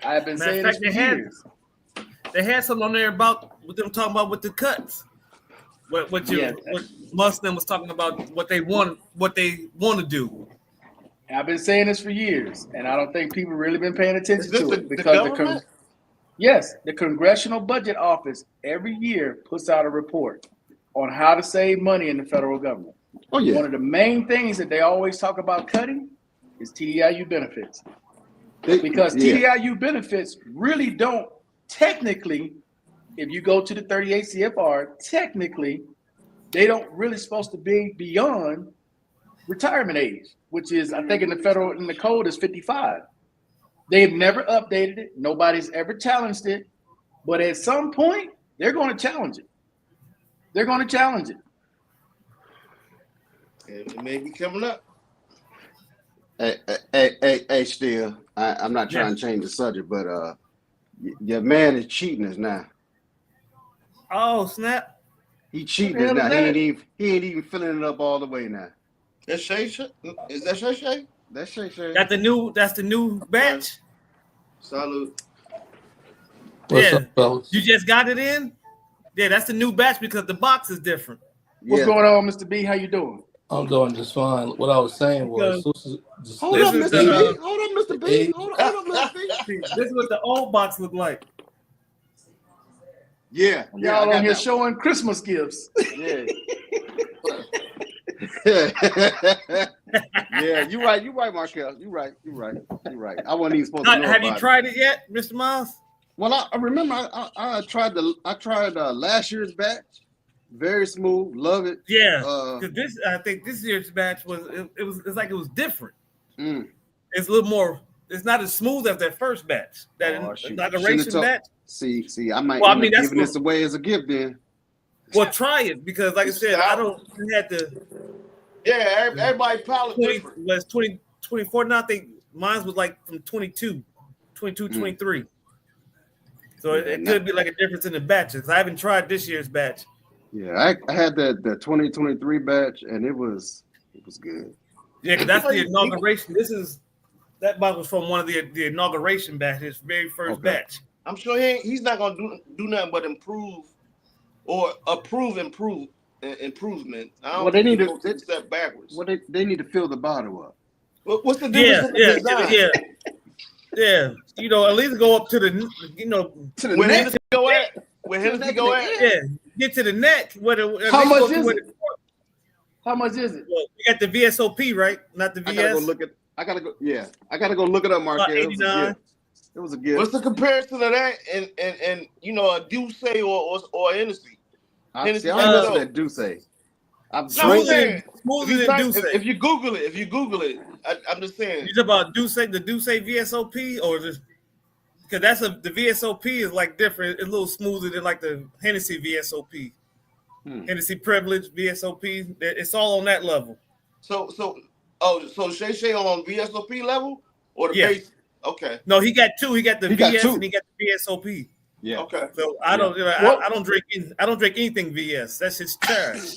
I've been saying this for years. They had something on there about what them talking about with the cuts. What Muslim was talking about what they want to do. I've been saying this for years, and I don't think people really been paying attention to it because the Congressional Budget Office every year puts out a report on how to save money in the federal government. Oh, yeah. One of the main things that they always talk about cutting is TDIU benefits. Because TDIU benefits really don't technically, if you go to the 38 CFR, technically, they don't really supposed to be beyond retirement age, which is, I think in the code is 55. They've never updated it. Nobody's ever challenged it. But at some point, they're going to challenge it. They're going to challenge it. It may be coming up. Hey, still, I'm not trying to change the subject, but your man is cheating us now. Oh, snap. He cheating us now. He ain't even filling it up all the way now. That's Shay Shay? Is that Shay Shay? That's Shay Shay. That's the new batch. Salute. What's Yeah. up, fellas? You just got it in? Yeah, that's the new batch because the box is different. What's Yeah. going on, Mr. B? How you doing? I'm doing just fine. What I was saying was, Hold This up, is Mr. the, B. Hold up, Mr. B. eight- Hold up, Mr. B. See, this is what the old box looked like. Yeah. Yeah. I Y'all got on here that showing Christmas gifts. one. Yeah. Yeah, you're right, Markel. You're right. I wasn't even supposed to know Have you about it. tried it yet, Mr. Miles? Well, I remember I tried last year's batch. Very smooth, love it. Yeah, Uh, because I think this year's batch it's like it was different. mm. It's a little more. It's not as smooth as that first batch. That Oh, shoot. inauguration Shouldn't have batch. See, I might Well, I end mean, up that's giving what- this away as a gift then. Well, try it because, like I said, I don't. You had to Yeah, everybody palate 20. different. Was 20, 24 now. I think mine was like from 22, 23. So it could be like a difference in the batches. I haven't tried this year's batch. Yeah, I had the 2023 batch and it was good. Yeah, because that's the inauguration. That box was from one of the inauguration batch, his very first Okay. batch. I'm sure he's not gonna do nothing but improve or approve improvement. I don't Well, they think need he's to- gonna step backwards. Well, they need to fill the bottle up. What's the Yeah, difference in the design? yeah. You know, at least go up to the, To the Where next, Hennessy go at? Where Hennessy go at? yeah, get to the neck. How much is it? How much is it? You got the VSOP, right? Not the I gotta go VS. look at. I gotta go look it up, Mark. It was a 89. gift. It was a gift. What's the comparison of that and a Douce or Hennessy? I Hennessy don't know Hennessy. that do say. I'm No, I'm Smoother saying, smoother than Douce. if you Google it, I'm just saying. You talk about the Douce VSOP, or just because the VSOP is like different. It's a little smoother than like the Hennessy VSOP, Hennessy Privilege VSOP. It's all on that level. So Shay on VSOP level or the Yeah. base? Okay. No, he got two. He got the He got VS two. and he got the VSOP. Yeah. Okay. So I don't. What? I don't drink. I don't drink anything VS. That's his trash.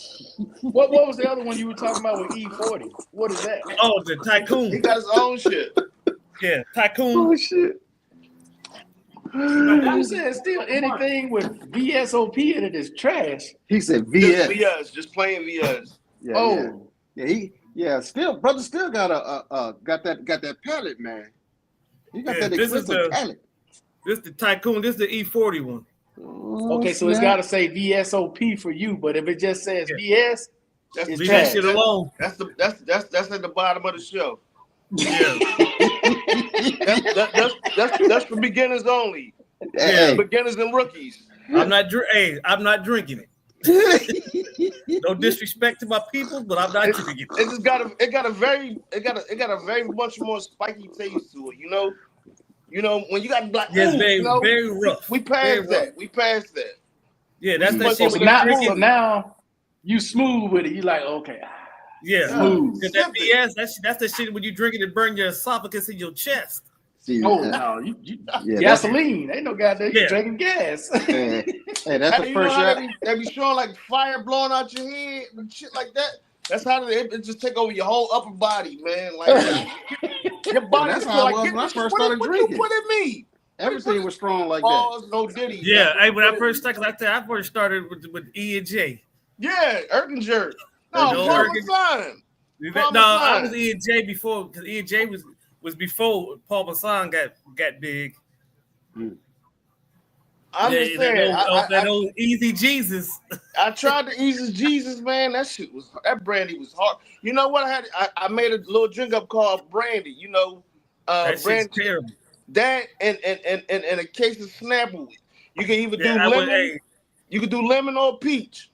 What was the other one you were talking about with E40? What is that? Oh, the He Tycoon. got his own shit. Yeah, Tycoon. Oh shit. I'm saying still anything with VSOP in it is trash. He said Just VS. VS, just plain VS. Yeah, Oh, yeah. Brother still got got that palate, man. He got Yeah, that this is expensive palate. This the Tycoon. This the E40 one. okay. So it's got to say VSOP for you, but if it just says VS, That's It's Leave trash. that shit alone. that's at the bottom of the show. Yeah. That's for beginners only. Hey, Beginners and rookies. I'm not drinking it. No disrespect to my people, but I'm not drinking it. It just got a very much more spiky taste to it. You know when you got black. Yeah, it's ooh, very, you know, very rough. We Very passed rough. that. We passed that. Yeah, that's that So shit. When you so drinking, now you smooth with it. You like okay. yeah. Smooth. 'Cause that BS, that's the shit when you drink it, it burn your esophagus in your chest. see, Oh no, you yeah, gasoline. Ain't no goddamn Yeah. drinking gas. hey, that's Hey, the you first know how shot. they be showing like fire blowing out your head and shit like that. That's how it just take over your whole upper body, man. Like your body. That's feel how it like, was get when I this- first what- started what drinking. You put in me? Everything was strong like that. Balls, no Diddy. Yeah, hey, when I first started, I first started with E and J. Yeah, Erkinger. No, No, Parmesan. No, I was E and J before because E and J was before Paul Masson got big. I'm just saying. That old Easy Jesus. I tried the Easy Jesus, man. That brandy was hard. You know what? I made a little drink up called brandy. You know, That shit's brandy. terrible. That and a case of Snapple. You can either do Yeah, lemon. You can do lemon or peach.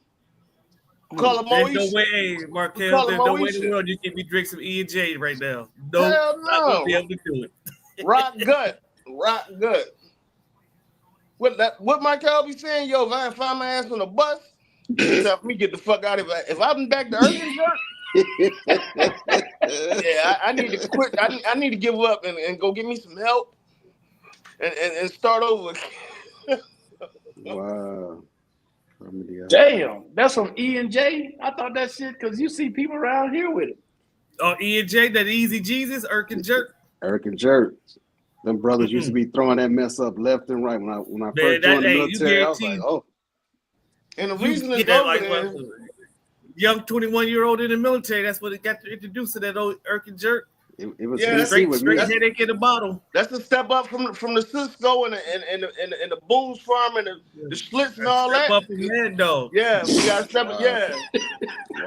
Call it There's no Moesha. way, hey, Markel, Call it there's no way in the Moesha. world you can be drink some E and J right now. No, Hell not gonna no. be able to do it. Rock gut. What Michael be saying, yo, if I find my ass on a bus, tell me get the fuck out of it. If I'm back to Erkinger, yeah, I need to quit. I need to give up and go get me some help and start over. Wow. Damn, that's from E and J. I thought that shit because you see people around here with it. Oh, E and J, that Easy Jesus, Erkin Jerk. Eric and Jerk. Them brothers used to be throwing that mess up left and right. When I first joined the military, I was like, oh. And the You reason get it's that, over like, there, young 21-year-old in the military. That's what it got to introduce to that old Erkin jerk. It was Yeah, straight with me. Straight headache in the bottle. that's a step up from the Cisco and the Boone's Farm and the Schlitz and all Step that. up in Mad Dog. Yeah, we got to step up. Wow. Yeah.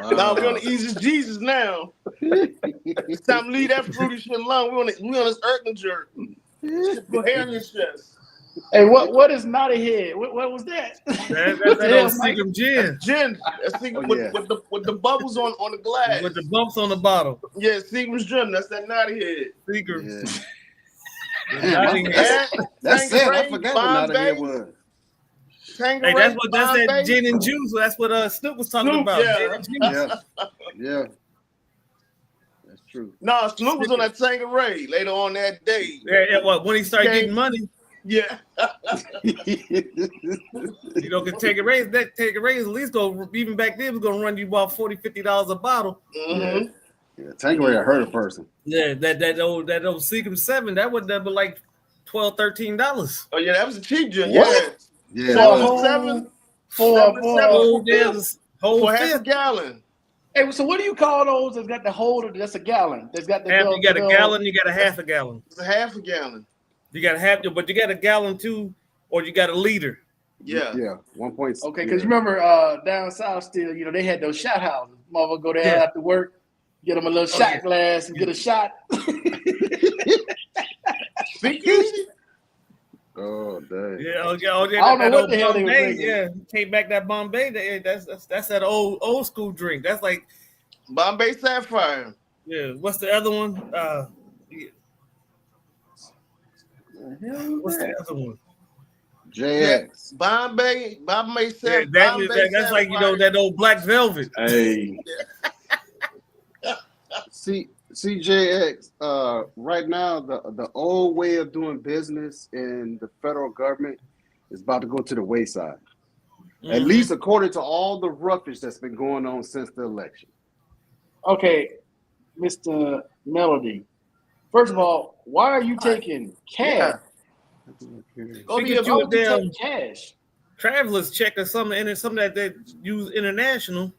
Wow. Now we're on the Easy Jesus now. It's time to leave that fruity shit alone. We on this Erkin jerk. Put hair in your chest. Hey, what is not a head? What was that? That's What the that hell, old Mike? Seagram gin Gin. That's Oh, with, yeah. with the bubbles on the glass. with the bumps on the bottle. Yeah, Seagram's gin. That's that naughty head. Seagram. Yeah. Naughty Man, head. that's sad. I Tanqueray, forgot what Nada Bombay. Head was. Hey, Tanqueray, that's that Bombay. gin and juice. That's what Snoop was talking Snoop, about. yeah. Gin and juice. Yeah. Yeah. That's true. No, Snoop was on that Tanqueray later on that day. Yeah, well, when he started Okay. getting money, Yeah. you know, could take a raise. That take a raise at least go even back then was gonna run you about $40-$50 a bottle. Mhm. Yeah, Tanqueray hurt a person. Yeah, that old Seagram 7 that would have been like $12-$13. Oh yeah, that was a cheap gin. What? Yeah. Yeah. For a that was- whole- Seven for seven, Whole damn whole for half a fifth. gallon. Hey, so what do you call those that's got the holder? That's a gallon. That's got the. After you got a the- gallon, you got a half a gallon. It's a half a gallon. You got a half, but you got a gallon too, or you got a liter. Yeah. Yeah. 1.6. Okay, because you remember down south still, they had those shot houses. Motherfucker go there Yeah. after work, get them a little shot glass and get a shot. Speakeasy? Oh, dang. Yeah, oh, yeah, I don't know that what old the hell they was Bombay. drinking. Yeah, came back that Bombay. That's that old school drink. That's like, Bombay Sapphire. yeah. What's the other one? What's the other one? JX. Bombay Yeah, Sapphire. that's like that old Black Velvet. Hey. CJX, right now, the old way of doing business in the federal government is about to go to the wayside. At least according to all the rubbish that's been going on since the election. Okay, Mr. Melody. First of all, why are you taking cash? Go to Get your you a vote to damn- take cash. Traveler's check or something, and it's something that they use international.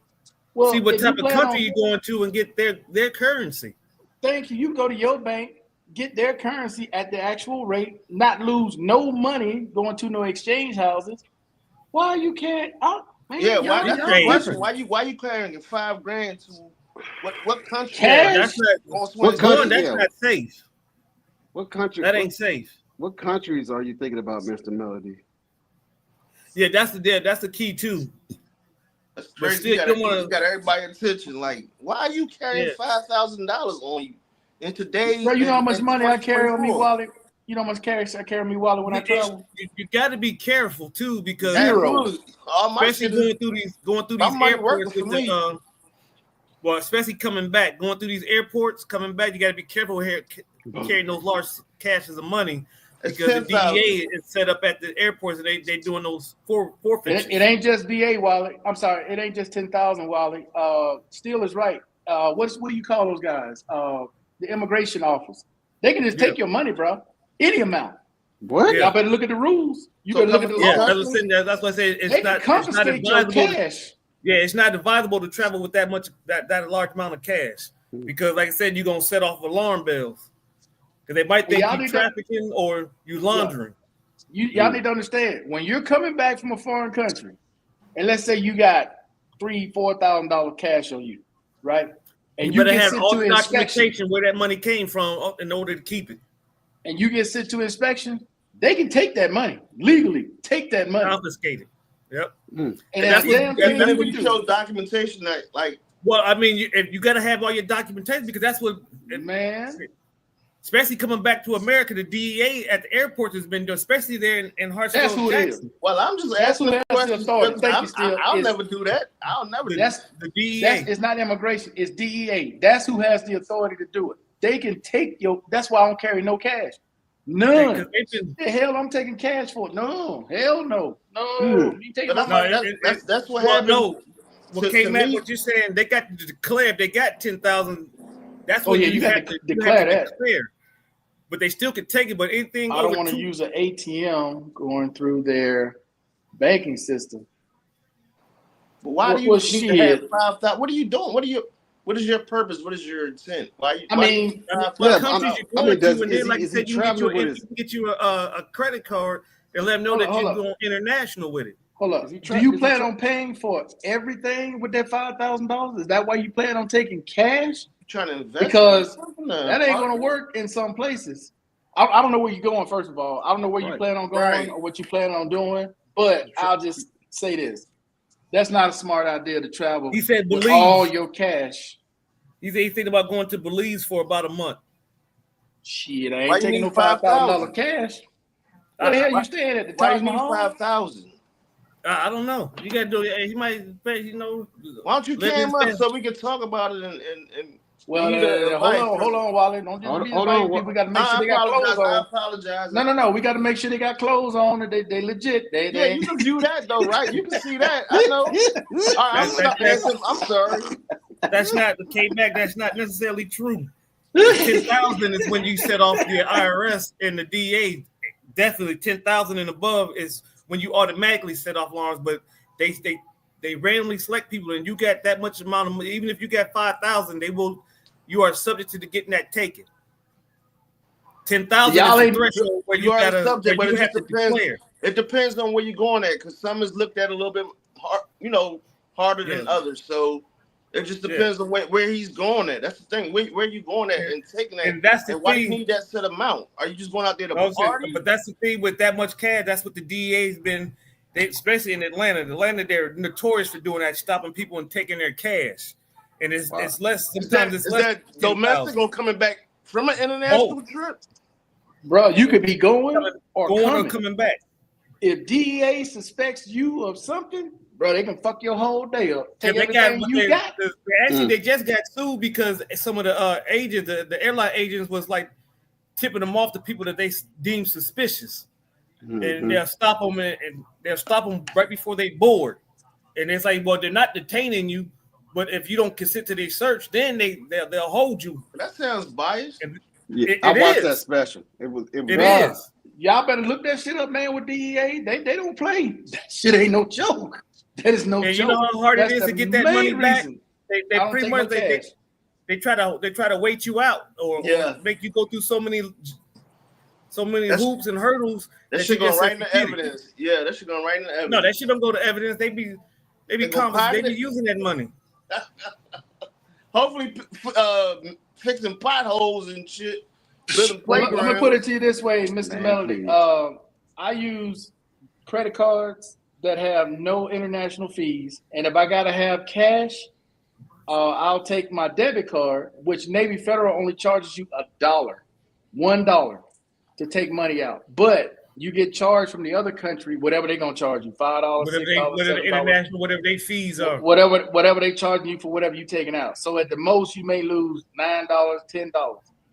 Well, See what if you type of plan country on- you're going to and get their currency. Thank you. You go to your bank, get their currency at the actual rate, not lose no money going to no exchange houses. Why you can't? Man, Yeah, why? y'all- That's y'all the question. different. Why you carrying $5,000 to what country? Cash? That's not. Gonna swing What it? country? One, that's Yeah. not safe. What country? That ain't safe. What countries are you thinking about, Mr. Melody? Yeah, that's the key too. That's But crazy. still, You got, you wanna- you got everybody's attention. Like, why are you carrying Yeah. $5,000 on you in today's? Bro, you know how much in money I carry on me 2024? wallet? You know how much I carry on me wallet when I travel? You got to be careful too, because Zero. Absolutely. All my especially shit going is, through my these money airports. working for with me. the, well, especially coming back, going through these airports, coming back, you got to be careful here carrying those large caches of money. it's Because the 10,000. DEA is set up at the airports and they doing those forfeitures. It ain't just DA wallet. I'm sorry, it ain't just 10,000 wallet. Steele is right. What do you call those guys? The immigration office. They can just take your money, bro. Any amount. What? Yeah. Y'all better look at the rules. You So better look at the come- Yeah, laws. that's what I'm saying. That's why I say They it's can not confiscate your advisable. cash. Yeah, it's not advisable to travel with that large amount of cash because, like I said, you're gonna set off alarm bells because they might think Y'all you need to- trafficking or you laundering. Y'all need to understand when you're coming back from a foreign country, and let's say you got $3,000-$4,000 cash on you, right? And You better get have sent all to the inspection, documentation where that money came from in order to keep it. and you get sent to inspection. They can take that money legally. Take that money, Confiscated. Yep. and that's that's what- damn that's thing Even you if can you do. show documentation that, like, Well, I mean, you got to have all your documentation because that's what, Man, especially coming back to America, the DEA at the airport has been doing, especially there in Hartsfield, that's who it is. Jackson. well, I'm just That's asking who the has the question. authority. Thank you, Steele. I'll Is- never do that. I'll never do that. That's The DEA. it's not immigration. It's DEA. That's who has the authority to do it. They can take your. That's why I don't carry no cash. None. 'Cause they've been- The hell I'm taking cash for? No, hell no, no. You take But my I'm money. like, that's what well, happened. no. What to came out? me. What you're saying? They got to declare. They got 10,000. That's Oh, what yeah, you got have to you declare have to that. declare. but they still could take it. But anything I don't want to use an ATM going through their banking system. But why do you Well, need to have 5,000? What are you doing? What is your purpose? What is your intent? What countries you're going to, and then like you said, you can get you a credit card and let them know that you're going international with it. Hold up. Do you plan on paying for everything with that $5,000? Is that why you plan on taking cash? Trying to invest? Because that ain't going to work in some places. I don't know where you're going, first of all. I don't know where you plan on going or what you plan on doing, but I'll just say this. That's not a smart idea to travel he said with all your cash. He said he's thinking about going to Belize for about a month. Shit, I ain't taking no $5,000 cash. Where the hell you staying at the Taj Mahal? 5,000. I don't know. You got to do it. He might pay, Why don't you came up so we can talk about it and well, hold on, Wally. Don't just be inviting people. We got to make sure they got clothes on. I apologize. No. We got to make sure they got clothes on. And they legit. Yeah, you can view that though, right? You can see that. I know. I'm sorry. That's not the K-Mac. That's not necessarily true. 10,000 is when you set off the IRS and the DA. Definitely 10,000 and above is when you automatically set off alarms. But they randomly select people, and you got that much amount of money. Even if you got 5,000, you are subject to getting that taken. 10,000 is the threshold where you got to. But it declare. It depends on where you're going at, because some is looked at a little bit hard, harder than others. So it just depends on where he's going at. That's the thing. Where you going at and taking that? And that's the thing. Why do you need that set amount? Are you just going out there to party? But that's the thing with that much cash. That's what the DA's been. Especially in Atlanta. They're notorious for doing that, stopping people and taking their cash. And it's less. Sometimes it's less. Is that domestic or coming back from an international trip? Bro, you could be going or coming back. If DEA suspects you of something, bro, they can fuck your whole day up. Take everything you got. Actually, they just got sued because some of the agents, the airline agents, was like tipping them off to people that they deem suspicious, and they'll stop them and they'll stop them right before they board. And it's like, well, they're not detaining you, but if you don't consent to their search, then they'll hold you. That sounds biased. I watched that special. It is. Y'all better look that shit up, man. With DEA, they don't play. That shit ain't no joke. That is no joke. You know how hard it is to get that money back. They pretty much they try to wait you out or make you go through so many hoops and hurdles. That shit going right in the evidence. Yeah, that shit going right in the evidence. No, that shit don't go to evidence. They be using that money. Hopefully, fixing potholes and shit. I'm gonna put it to you this way, Mr. Melody. I use credit cards that have no international fees, and if I gotta have cash, I'll take my debit card, which Navy Federal only charges you $1 to take money out, but you get charged from the other country whatever they're gonna charge you, $5, $6, whatever international, whatever their fees are, whatever they charging you for whatever you taking out. So at the most, you may lose $9, $10,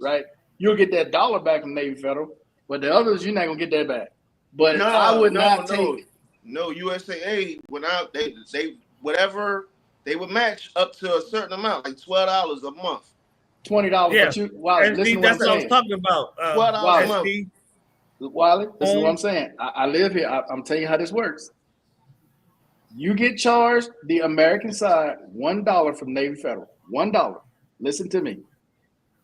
right? You'll get that $1 back from Navy Federal, but the others you're not gonna get that back. But I would not take. No, USAA went out. They whatever they would match up to a certain amount, like $12 a month, $20. Yeah, but listen that's what I was saying. talking about. $12 a month. Wally, this is what I'm saying. I live here. I'm telling you how this works. You get charged the American side $1 from Navy Federal. $1. Listen to me.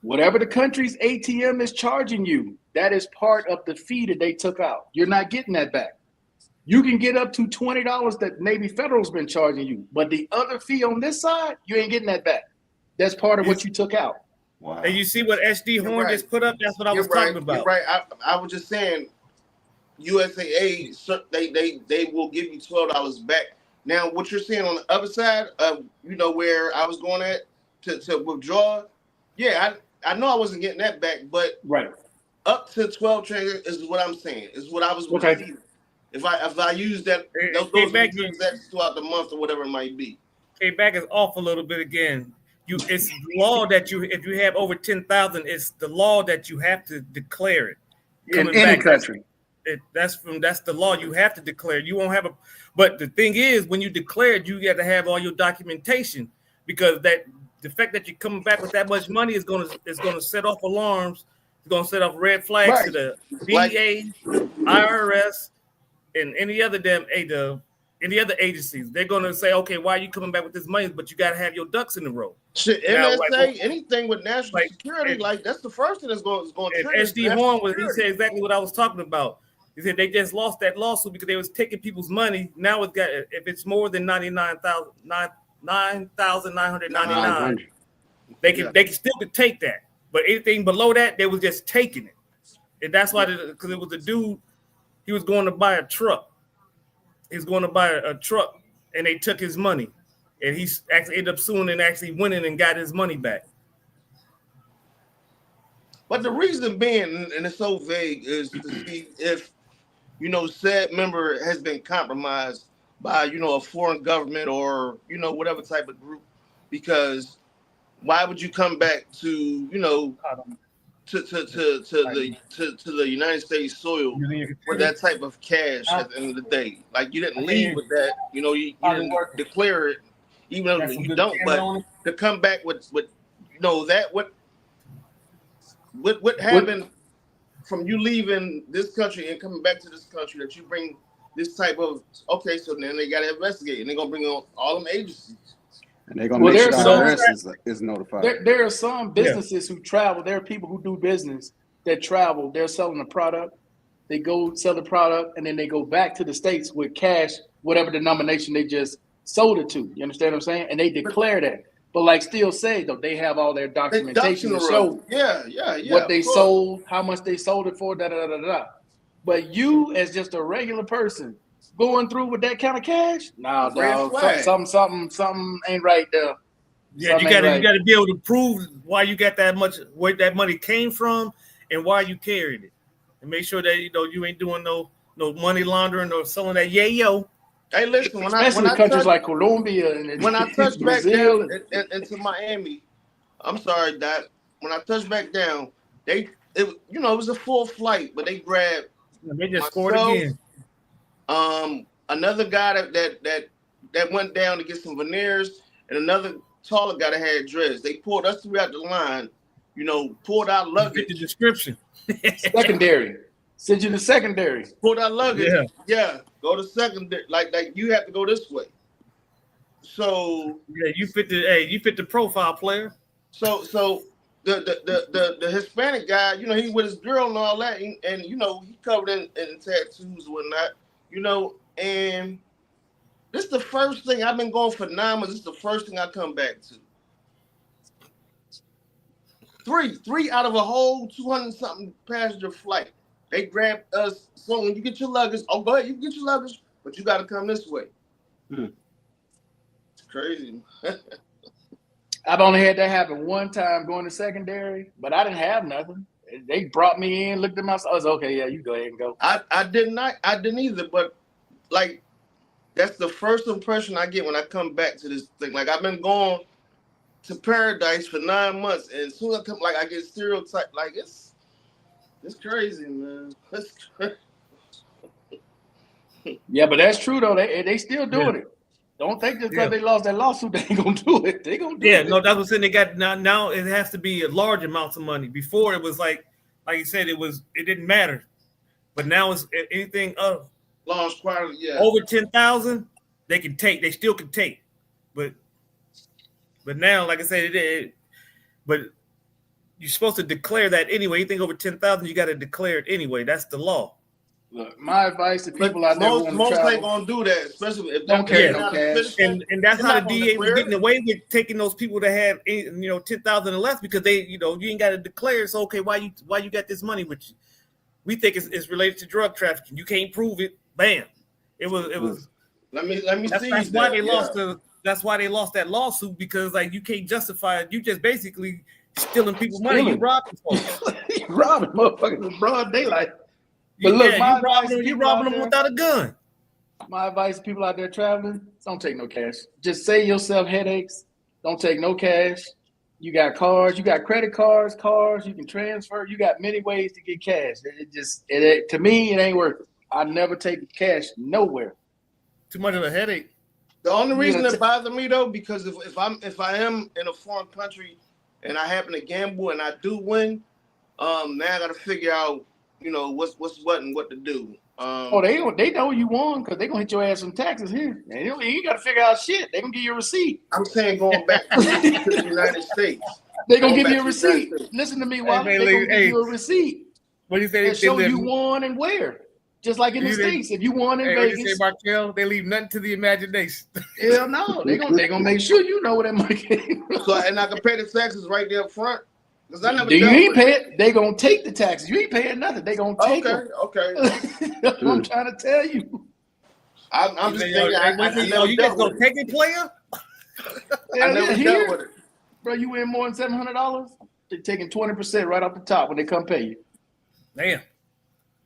Whatever the country's ATM is charging you, that is part of the fee that they took out. You're not getting that back. You can get up to $20 that Navy Federal's been charging you, but the other fee on this side, you ain't getting that back. That's part of what you took out. Wow. And you see what SD Horn just put up? That's what I was talking about. You're right. I was just saying, USAA, they will give you $12 back. Now, what you're saying on the other side of, where I was going at to withdraw, yeah, I know I wasn't getting that back, but up to 12 transactions is what I'm saying. Is what I was saying. If I use that those transactions throughout the month or whatever it might be. Back is off a little bit again. It's law that if you have over 10,000, it's the law that you have to declare it in any country. That's the law. You have to declare. You won't have but the thing is, when you declare it, you got to have all your documentation, because the fact that you're coming back with that much money is gonna set off alarms He's gonna set up red flags to the DEA, IRS, and any other any other agencies. They're gonna say, okay, why are you coming back with this money? But you gotta have your ducks in a row. Shit, NSA, anything with national security, that's the first thing that's going to trigger. SD Horn he said exactly what I was talking about. He said they just lost that lawsuit because they was taking people's money. Now if it's more than 9,999, they can still take that. But anything below that, they was just taking it, and that's why because it was a dude. He was going to buy a truck. He was going to buy a truck, and they took his money, and he actually ended up suing and actually winning and got his money back. But the reason being, and it's so vague, is to see if said member has been compromised by a foreign government or whatever type of group, because why would you come back to to the United States soil for that type of cash at the end of the day? Like, you didn't leave with that, you didn't declare it, even though you don't. But to come back with that, what happened from you leaving this country and coming back to this country that you bring this type of so then they got to investigate, and they're gonna bring on all them agencies. And they're gonna make sure the IRS is notified. There are some businesses who travel. There are people who do business that travel. They're selling a product. They go sell the product, and then they go back to the States with cash, whatever denomination they just sold it to. You understand what I'm saying? And they declare that. But like Steele said, though, they have all their documentation to show what they sold, how much they sold it for, da-da-da-da-da. But you, as just a regular person, going through with that kind of cash? Nah, dog. Something ain't right there. Yeah, you gotta be able to prove why you got that much, where that money came from, and why you carried it, and make sure that you ain't doing no money laundering or selling that yayo. Hey, listen, especially countries like Colombia and when I touched back down into Miami, I'm sorry, Doc. When I touched back down, it was a full flight, but they grabbed. They just scored again. Another guy that went down to get some veneers, and another taller guy that had dreads. They pulled us three out the line, pulled out luggage. Get the description. Secondary. Send you the secondary. Pulled out luggage. Yeah. Go to secondary. Like you have to go this way. So you fit the profile, player. So the Hispanic guy, he with his girl and all that, and he covered in tattoos and whatnot, and this is the first thing. I've been going for 9 months. This is the first thing I come back to. Three out of a whole 200-something passenger flight. They grabbed us. So when you get your luggage, go ahead, you can get your luggage, but you got to come this way. It's crazy. I've only had that happen one time going to secondary, but I didn't have nothing. They brought me in, looked at my. I was okay. Yeah, you go ahead and go. I didn't either, but like that's the first impression I get when I come back to this thing. Like, I've been going to Paradise for 9 months, and as soon as I come, like, I get stereotyped. Like, it's crazy, man. That's crazy. Yeah, but that's true though. They still doing it. Don't think just because they lost that lawsuit, they ain't gonna do it. They gonna do it. Yeah, no, that's what I'm saying. They got now. It has to be a large amounts of money. Before it was like you said, it didn't matter, but now it's anything large quantity. Yeah, over 10,000, they can take. They still can take, but now, like I said, but you're supposed to declare that anyway. Anything over 10,000, you got to declare it anyway. That's the law. Look, my advice to people out there most ain't gonna do that, especially if don't carry no cash. And that's how the DA was getting away with taking those people that had 10,000 or less, because they you ain't got to declare. So okay, why you got this money with you? We think it's related to drug trafficking. You can't prove it. Bam. It was. Let me see. That's why they lost That's why they lost that lawsuit, because like you can't justify it. You just basically stealing people's money. You robbing folks. You robbing motherfuckers in broad daylight. But look, you robbing them without a gun. My advice to people out there traveling: don't take no cash. Just save yourself headaches. Don't take no cash. You got cards. You got credit cards. You can transfer. You got many ways to get cash. To me, it ain't worth it. I never take cash nowhere. Too much of a headache. The only reason it bothers me though, because if I am in a foreign country and I happen to gamble and I do win, Now I got to figure out, what's what and what to do. They know you won because they gonna hit your ass some taxes here. And you ain't got to figure out shit. They gonna give you a receipt. I'm saying going back to the United States. They gonna give you a receipt. Listen to me, Wally. Hey, They gonna give you a receipt What do you say? and show you won and where. Just like in the States, if you won in Hey, Vegas, what you say, Markel? They leave nothing to the imagination. hell no, they gonna make sure you know where that money came from. So and I can pay the taxes right there up front. Because I never. You ain't pay it. They gonna take the taxes. You ain't paying nothing. They gonna take it. Okay. That's what I'm trying to tell you. I'm just thinking. I never you just dealt gonna with take it, player? I never dealt with it. Bro, you win more than $700. They're taking 20% right off the top when they come pay you. Damn.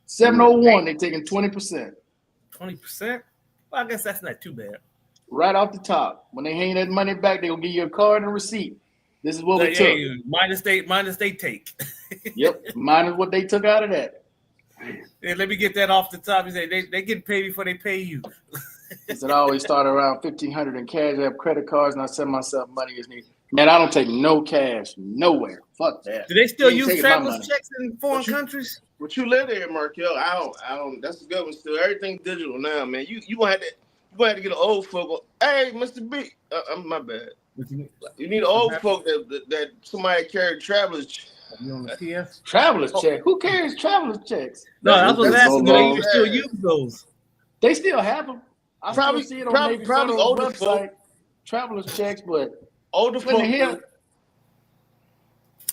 701, they're taking 20%. 20%? Well, I guess that's not too bad. Right off the top. When they hand that money back, they'll give you a card and a receipt. This is what we took. Minus they take. Yep. Minus what they took out of that. Yeah, let me get that off the top. You say they get paid before they pay you. He said I always start around $1,500 in cash. I have credit cards and I send myself money as needed. Man, I don't take no cash nowhere. Fuck that. Do they still You ain't use taking my traveler's money. checks in foreign countries? But you live there, Markel. I don't. That's a good one. Still, everything's digital now, man. You gonna have to get an old folk. Hey, Mr. B, my bad. You need an old folk that somebody carry travelers. You on the PS? Traveler's check. Who carries traveler's checks? No, I was That's asking. so Do they long. even still use those? They still have them. I Probably- still see it on probably- Navy probably Federal's older folk. website. Traveler's checks, but Older when the folk. hell?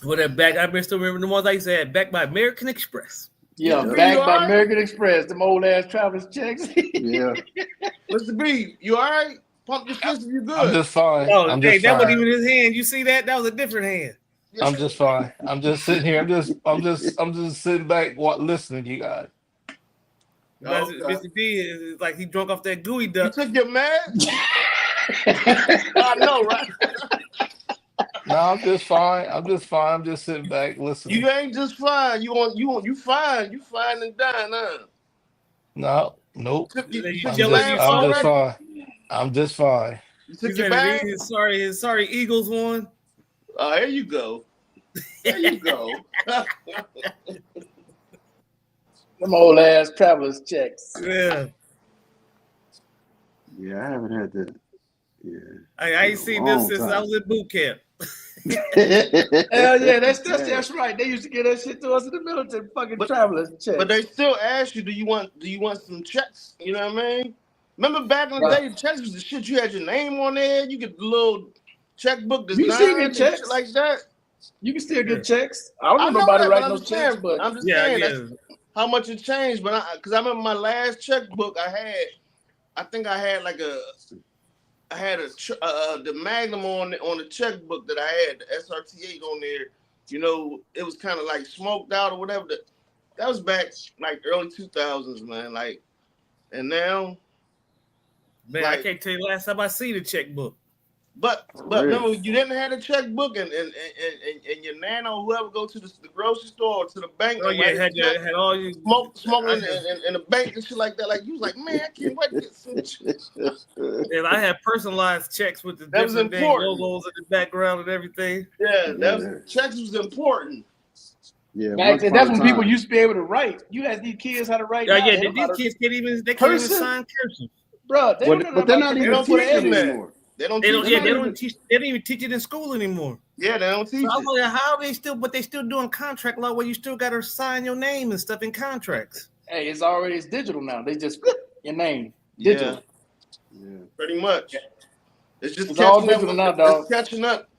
Well, that back. I still remember the ones I used to have backed by American Express. Yeah, You backed all by right? American Express, them old ass traveler's checks. Yeah. Mr. B, you all right? Pump your fist if you good. I'm just fine. Oh, I'm hey, just that wasn't fine. even his hand. You see that? That was a different hand. I'm just fine. I'm just sitting here. I'm just sitting back, listening to you guys. Okay. Mr. D is like he drunk off that gooey You duck. took your mask? I know, right? No, I'm just fine. I'm just sitting back, listening. You ain't just fine. You fine. You fine and done, huh? No, nope. You You took I'm your just- last I'm just already? fine. I'm just fine. You He took your said bag? his sorry Eagles won. Oh, here you go. There you go. Them old ass traveler's checks. Yeah. Yeah, I haven't had that. Yeah. I ain't seen Long this since I time. was in boot camp. Hell yeah, that's right. They used to get that shit to us in the military, fucking traveler's checks. But they still ask you, do you want some checks? You know what I mean? Remember back in the Right. day, checks was the shit. You had your name on there. You get the little checkbook You design still get and checks. shit like that. You can still get checks. I don't I know know nobody that, writing but those I'm checks, saying, but I'm just Yeah, saying yeah. that's how much it changed. But because I remember my last checkbook I think I had like the Magnum on the checkbook that I had, the SRT8 on there. You know, it was kind of like smoked out or whatever. That was back like early 2000s, man. Like, and now, Man, Like- I can't tell you the last time I see the checkbook. but Really? remember, you didn't have a checkbook, and your nana or whoever go to the grocery store or to the bank. Oh and yeah, write a check, had all you smoking in the bank and shit like that. Like you was like, man, I can't wait to get some shit. And I had personalized checks with the That was different dang important. logos in the background and everything. Yeah, checks was important. Yeah. back once then, upon that's a when time. people used to be able to write. You ask these kids how to write. Yeah, now, yeah. they don't know how These to- kids they can't even Person? sign cursive. Bro, they don't know But they're not about even don't that. put teaching an it M there. anymore. They don't They teach don't. it. Yeah, they don't teach. They don't even teach it in school anymore. Yeah, they don't teach So I it. wonder how they still, but they still doing contract law where you still got to sign your name and stuff in contracts. Hey, it's digital now. They just flip your name. Digital. Yeah, Yeah. pretty much. It's just It's all catching up. digital now, dog. It's catching up.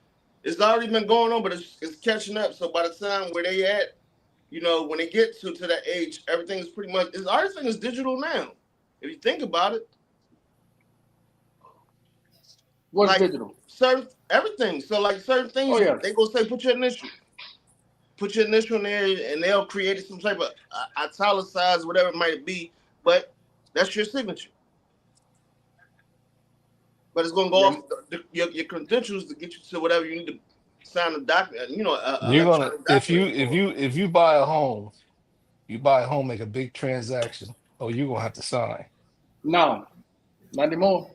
It's already been going on, but it's catching up. So by the time where they at, you know, when they get to that age, everything is pretty much. Everything is digital now. If you think about it, What's Like- digital? certain everything. So like certain things, Oh, yeah. they gonna say put your initial in there, and they'll create some type of italicized whatever it might be, but that's your signature. But it's gonna go off your credentials to get you to whatever you need to sign a document. You know, You're gonna electronic if document. you buy a home, make a big transaction. Oh, you're gonna have to sign. No, not anymore.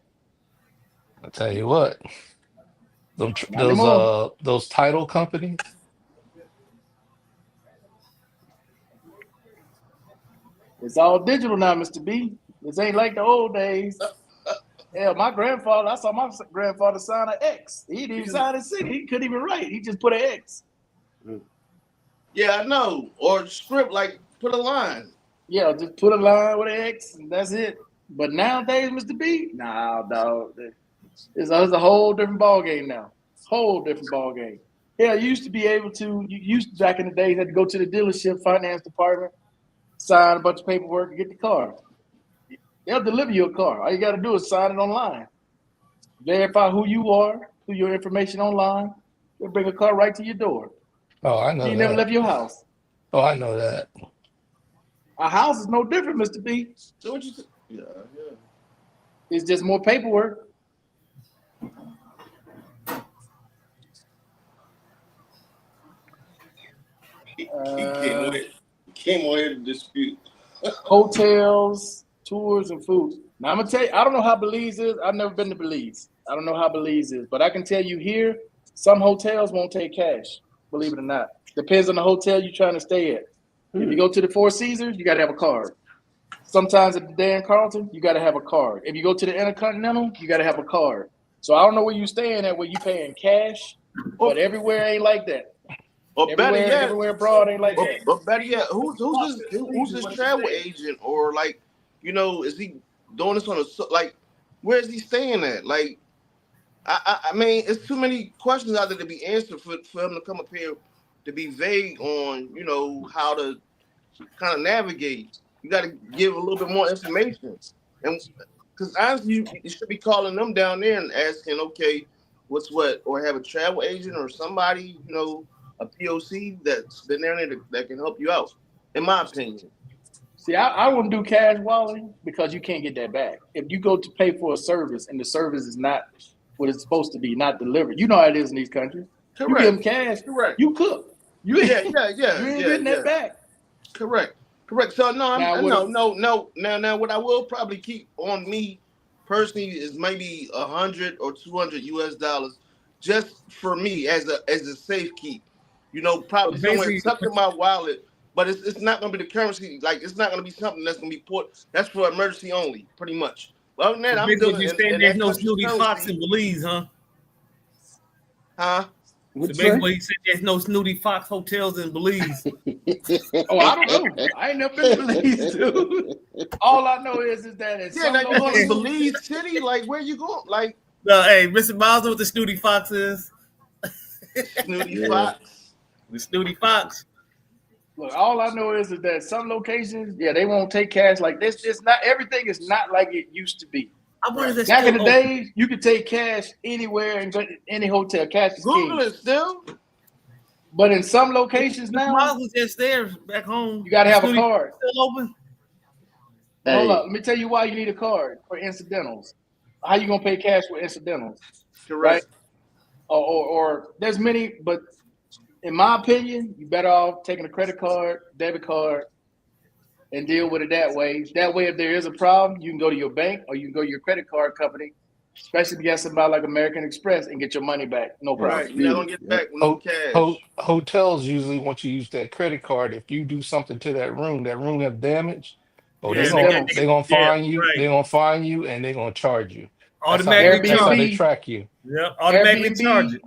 I tell you what, Not anymore. those title companies, It's all digital now, Mr. B. This ain't like the old days. Yeah, my grandfather, I saw my grandfather sign an X. He didn't even sign a C. He couldn't even write. He just put an X. Yeah, I know. Or script, like put a line. Yeah, just put a line with an X and that's it. But nowadays, Mr. B, nah, dog. It's a whole different ball game now. Whole different ball game. Yeah, you used to be able to. You used to, back in the day, you had to go to the dealership finance department, sign a bunch of paperwork, and get the car. They'll deliver you a car. All you got to do is sign it online. Verify who you are, who your information online. They'll bring a car right to your door. Oh, I know You never that. left your house. Oh, I know that. A house is no different, Mr. B. So what you think? Yeah. It's just more paperwork. He came on here to dispute. Hotels, tours, and food. Now I'm gonna tell you, I don't know how Belize is. I've never been to Belize. I don't know how Belize is, but I can tell you here, some hotels won't take cash. Believe it or not, depends on the hotel you're trying to stay at. If you go to the Four Seasons, you got to have a card. Sometimes at the Dan Carlton, you got to have a card. If you go to the Intercontinental, you got to have a card. So I don't know where you staying at, where you paying cash, but everywhere ain't like that. Or better yet, everywhere abroad ain't like that. But better yet, who's his travel agent, or like, you know, is he doing this on a like, where's he staying at? Like, I mean, it's too many questions out there to be answered for him to come up here to be vague on, you know, how to kind of navigate. You got to give a little bit more information, and because honestly, you should be calling them down there and asking, okay, what's what, or have a travel agent or somebody, you know, a POC that's been there that can help you out, in my opinion. See, I wouldn't do cash walleting because you can't get that back. If you go to pay for a service and the service is not what it's supposed to be, not delivered, you know how it is in these countries. Correct. You give them cash, Correct. you cook. You Yeah. ain't getting that back. Correct. So no, Now, what I will probably keep on me personally is maybe 100 or 200 US dollars, just for me as a safe keep. You know, probably somewhere tucked in my wallet. But it's not going to be the currency. Like, it's not going to be something that's going to be put. That's for emergency only, pretty much. Well, other than that, I'm doing it. There's no Snooty Fox in Belize, huh? Huh? So basically, he said there's no Snooty Fox hotels in Belize. Oh, I don't know. I ain't never been to Belize, dude. All I know is that it's now you going to Belize City? Like, where you going? Like, hey, Mr. Miles, know what the Snooty Fox is? Snooty Fox. The Snooty Fox. Look, all I know is that some locations, they won't take cash like this. It's not, everything is not like it used to be. Back in the days, you could take cash anywhere and go to any hotel. Cash is Google king. it still. But in some locations now, Miles was just there back home. You got to have a card. Still open. Hold up. Let me tell you why you need a card for incidentals. How you gonna pay cash with incidentals? Correct. Right? Or there's many, but in my opinion, you better off taking a credit card, debit card, and deal with it that way. That way, if there is a problem, you can go to your bank or you can go to your credit card company, especially if you got somebody like American Express, and get your money back. No problem. Right. You're not gonna get back no cash. Hotels usually want you to use that credit card. If you do something to that room have damage, they're gonna fine you. Right. They're gonna fine you and they're gonna charge you. Automatically that's how they track you. Yeah, automatically charge it.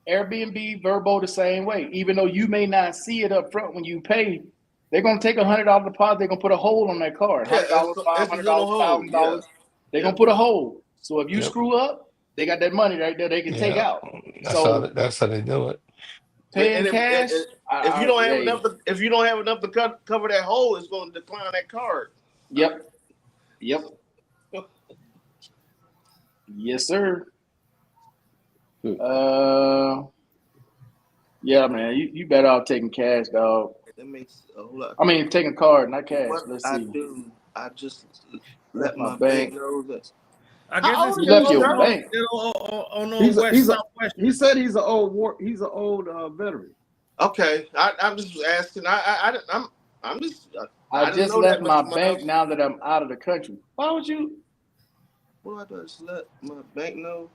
Airbnb, Vrbo, the same way. Even though you may not see it up front when you pay, they're gonna take $100 deposit. They're gonna put a hold on that card. $100, $500, $1,000. They're gonna put a hold. So if you screw up, they got that money right there. They can take out. That's how they do it. Paying cash. If you don't have enough to cover that hole, it's gonna decline that card. Yep. Yes, sir. Yeah, man. You better off taking cash, dog. That makes a whole lot. I mean, taking card, not cash. Let's see. I just let my bank know that. I guess you left your bank. He said he's an old veteran. Okay, I'm just asking. I just left my bank now that I'm out of the country. Why would you? What do I just let my bank know?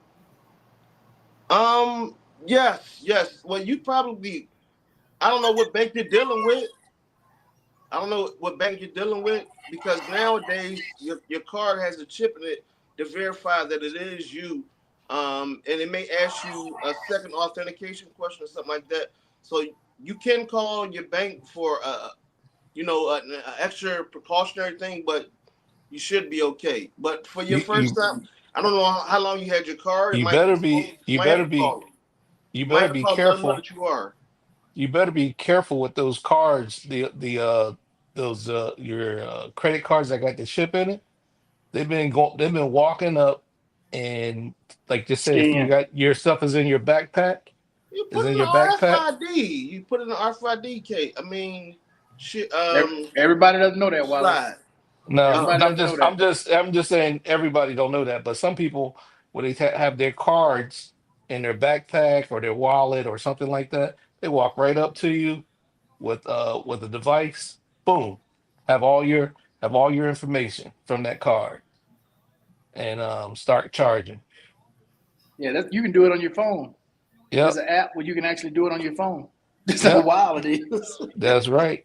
Yes. Well, you probably, I don't know what bank you're dealing with. I don't know what bank you're dealing with, because nowadays your card has a chip in it to verify that it is you. And it may ask you a second authentication question or something like that. So you can call your bank for an extra precautionary thing, but you should be okay. But for your first time, I don't know how long you had your card. You better be Call careful. that you are. You better be careful with those cards. Those your credit cards that got the chip in it. They've been walking up and like just said, if you Scan. got your stuff is in your backpack, You is put in in your an backpack. RFID. You put in an RFID case. I mean, shit. Everybody doesn't know that, Wallace. Slide. No, Everybody I'm doesn't just, know I'm just, I'm just saying everybody don't know that, but some people, when they have their cards in their backpack or their wallet or something like that, they walk right up to you with a device, boom, have all your information from that card and start charging. Yeah, you can do it on your phone. There's Yep, an app where you can actually do it on your phone. That's how yep, wild it is. that's right,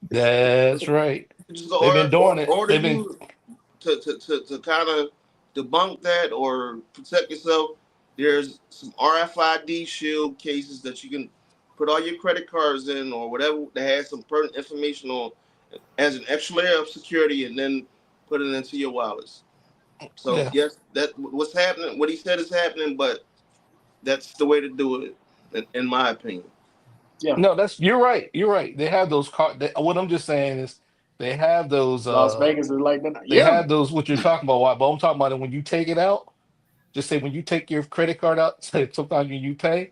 that's right. Just They've been doing it. order They've been you to kind of debunk that or protect yourself. There's some RFID shield cases that you can put all your credit cards in or whatever that has some pertinent information on as an extra layer of security, and then put it into your wallets. So yeah. yes, that what's happening. What he said is happening, but that's the way to do it, in my opinion. Yeah, No, you're right. You're right. They have those cards. What I'm just saying is they have those. Las Vegas is like that. They Yeah, have those. What you're talking about? Why? But I'm talking about it when you take it out. Just say when you take your credit card out. Say sometimes when you pay,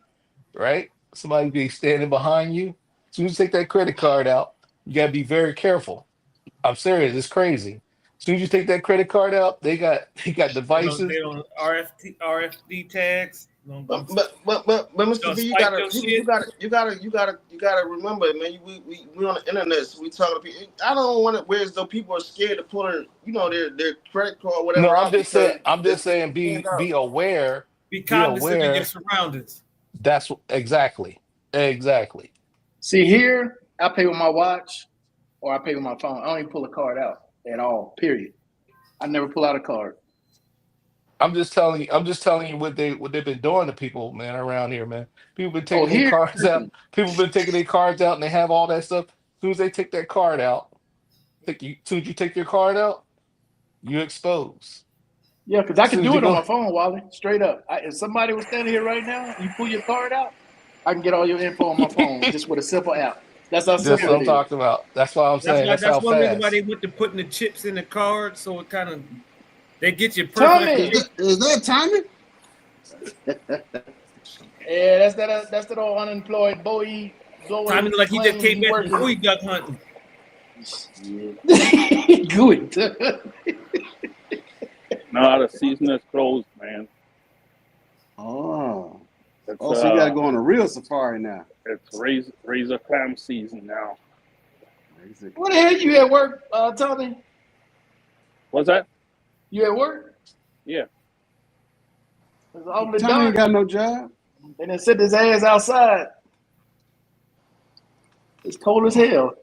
right? Somebody be standing behind you. As soon as you take that credit card out, you gotta be very careful. I'm serious. It's crazy. As soon as you take that credit card out, they got devices. They don't RFD tags. But Mr. V, you gotta remember, man. We on the internet, so we talking to people. I don't want it where as though people are scared to pull their credit card or whatever. No, out I'm just saying be aware. Be cognizant of aware. your surroundings. That's exactly. see here, I pay with my watch or I pay with my phone. I don't even pull a card out at all. Period. I never pull out a card. I'm just telling you what they've been doing to people, man, around here, man. People been Oh, taking their here, cards out. People been taking their cards out and they have all that stuff. As soon as they take that card out, as soon as you take your card out, you expose. yeah, because I As can soon as do you it on go, my phone, Wally. Straight up. If somebody was standing here right now, you pull your card out, I can get all your info on my phone just with a simple app. That's how that's simple what it I'm is. talking about. That's why I'm saying that's how one reason why fast. they went to putting the chips in the card, so it kind of they get you Tommy! perfect. Is that timing? Yeah, that's that old unemployed boy. Timing like he just came back from Bowie duck hunting. Good. No, the season is closed, man. Oh, It's, so you gotta go on a real safari now. It's razor clam season now. What the hell you at work, Tommy? What's that? You at work? Yeah. It's awfully Tommy ain't dark. got no job. And then sit his ass outside. It's cold as hell.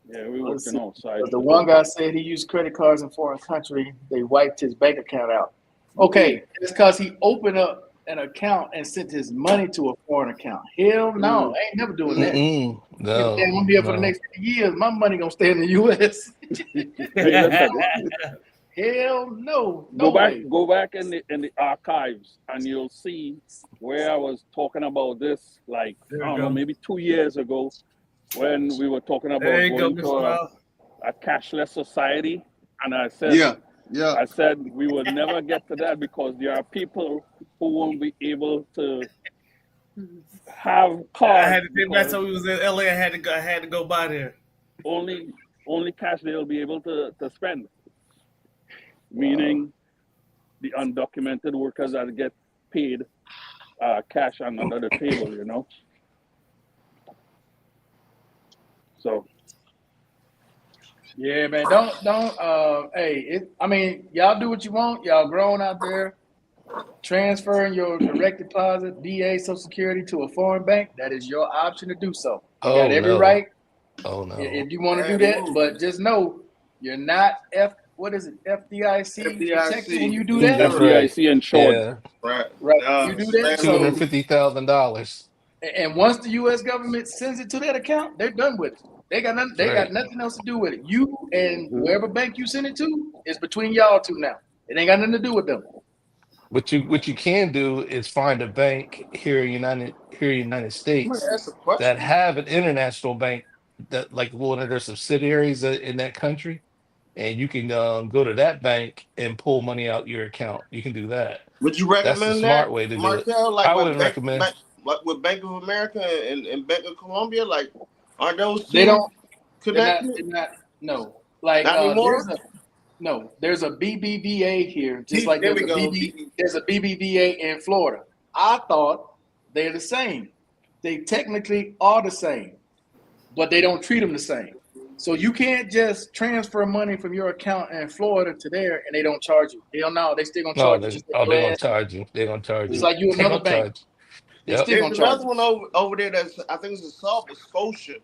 Yeah, we working outside. But the one guy said he used credit cards in foreign country. They wiped his bank account out. Okay, it's because he opened up an account and sent his money to a foreign account. Hell no, I ain't never doing that. Mm-mm. I'm No, gonna be here for the no. next 50 years. My money gonna stay in the U.S. Hey, listen, Hell no. No way. go back in the archives, and you'll see where I was talking about this. Like There I we don't know, go. maybe 2 years ago, when we were talking about There you go, going to Mr. Miles. a cashless society, and I said, Yeah. I said we will never get to that because there are people who won't be able to have I cards. had to think because that's how we was in LA. I had to go by there. only cash they'll be able to spend. Meaning the undocumented workers that get paid cash under the table, you know. So Yeah, man. Don't. Hey, I mean, y'all do what you want. Y'all grown out there. Transferring your direct deposit, VA, Social Security to a foreign bank, that is your option to do so. You got Oh every no. right Oh no. if you want to do Bad that. move. But just know you're not what is it, FDIC protected when you do That's that. right. FDIC insured. Yeah, Right. Right. No, You do it's that. bad two hundred So move. $50,000. and once the US government sends it to that account, they're done with it. They got Right. nothing else to do with it. You and Mhm. whoever bank you send it to is between y'all two now. It ain't got nothing to do with them. What you can do is find a bank here in United I'm gonna States ask a that question. have an international bank that like one of their subsidiaries in that country, and you can go to that bank and pull money out your account. You can do that. Would you That's the recommend that, smart way to do it. Markel? Like I with wouldn't recommend. like with Bank of America and Bank of Colombia, like are those They two don't. connected? They're not. No. Like Not anymore. there's a BBVA here, just like There we go. there's a BBVA in Florida. I thought they're the same. They technically are the same, but they don't treat them the same. So you can't just transfer money from your account in Florida to there and they don't charge you. Hell no, they still gonna No, charge you just like they're your gonna ass. charge you. They're gonna charge Just you. like you They're another gonna bank. charge. They Yep. still There's gonna charge another you. one over there that's I think it's a soft, it's Scotia.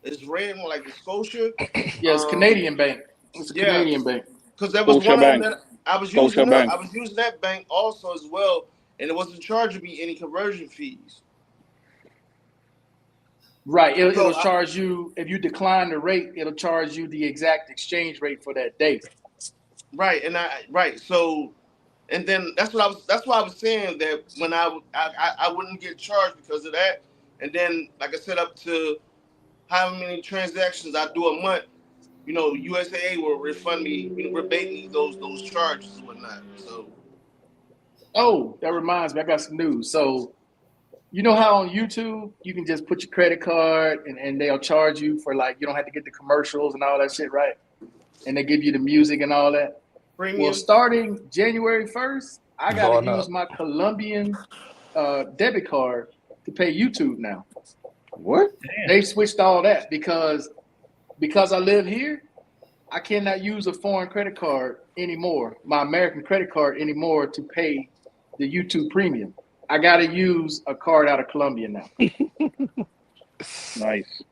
It's red one like the Scotia. Yeah, it's Canadian bank. It's a Yeah, Canadian bank. because there was Scotia one of them Bank. that I was Scotia using. Bank. I was using that bank also as well, and it wasn't charging me any conversion fees. Right. So It'll charge you if you decline the rate, it'll charge you the exact exchange rate for that day. Right. So, and then that's why I was saying that when I wouldn't get charged because of that, and then like I said, up to how many transactions I do a month, USAA will refund me, rebate me those charges and whatnot. So, Oh, that reminds me, I got some news. So you know how on YouTube you can just put your credit card and they'll charge you for like you don't have to get the commercials and all that shit, right? And they give you the music and all that. premium. Well, starting January 1st, I got Going to use up. my Colombian debit card to pay YouTube now. What? They switched all that because I live here, I cannot use a foreign credit card anymore, my American credit card anymore to pay the YouTube premium. I got to use a card out of Colombia now. Nice.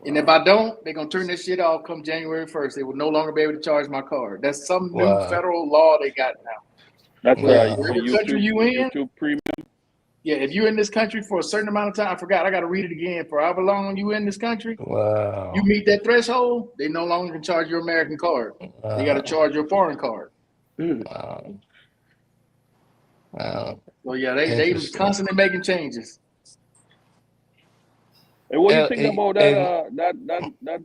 And if I don't, they're going to turn this shit off come January 1st. They will no longer be able to charge my card. That's some new Wow. federal law they got now. That's Wow. right. Whatever country you in, YouTube Premium. yeah, if you're in this country for a certain amount of time, I forgot, I got to read it again. For however long you in this country, Wow. you meet that threshold, they no longer can charge your American card. They got to charge your foreign card. Wow. Wow. So yeah, they Interesting. constantly making changes. Hey, what do you And- think about that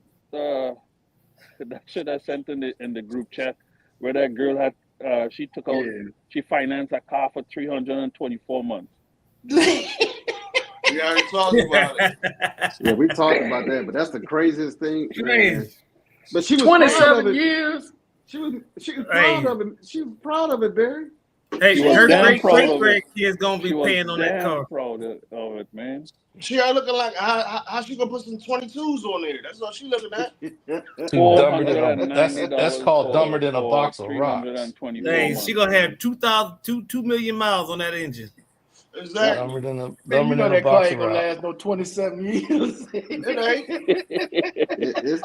shit I sent in the group chat where that girl had she took out she financed a car for 324 months. We already talked about it. Yeah, we talked about that, but that's the craziest thing. Man. Man, But she was proud of 27 it. years. She was proud of it. She was proud of it, Barry. hey, She was her damn proud of great it. kids gonna be She was paying on that damn car. proud of it, man. She are looking like how she gonna put some 22s on there. That's all she looking at. Dumber than that's $490 called for- dumber than a for box of rocks. 324 Hey, months. she gonna have 2 million miles on that engine. Exactly. Dumber than a Man, you know dumber than a that car box ain't of gonna rocks. last no 27 years. It's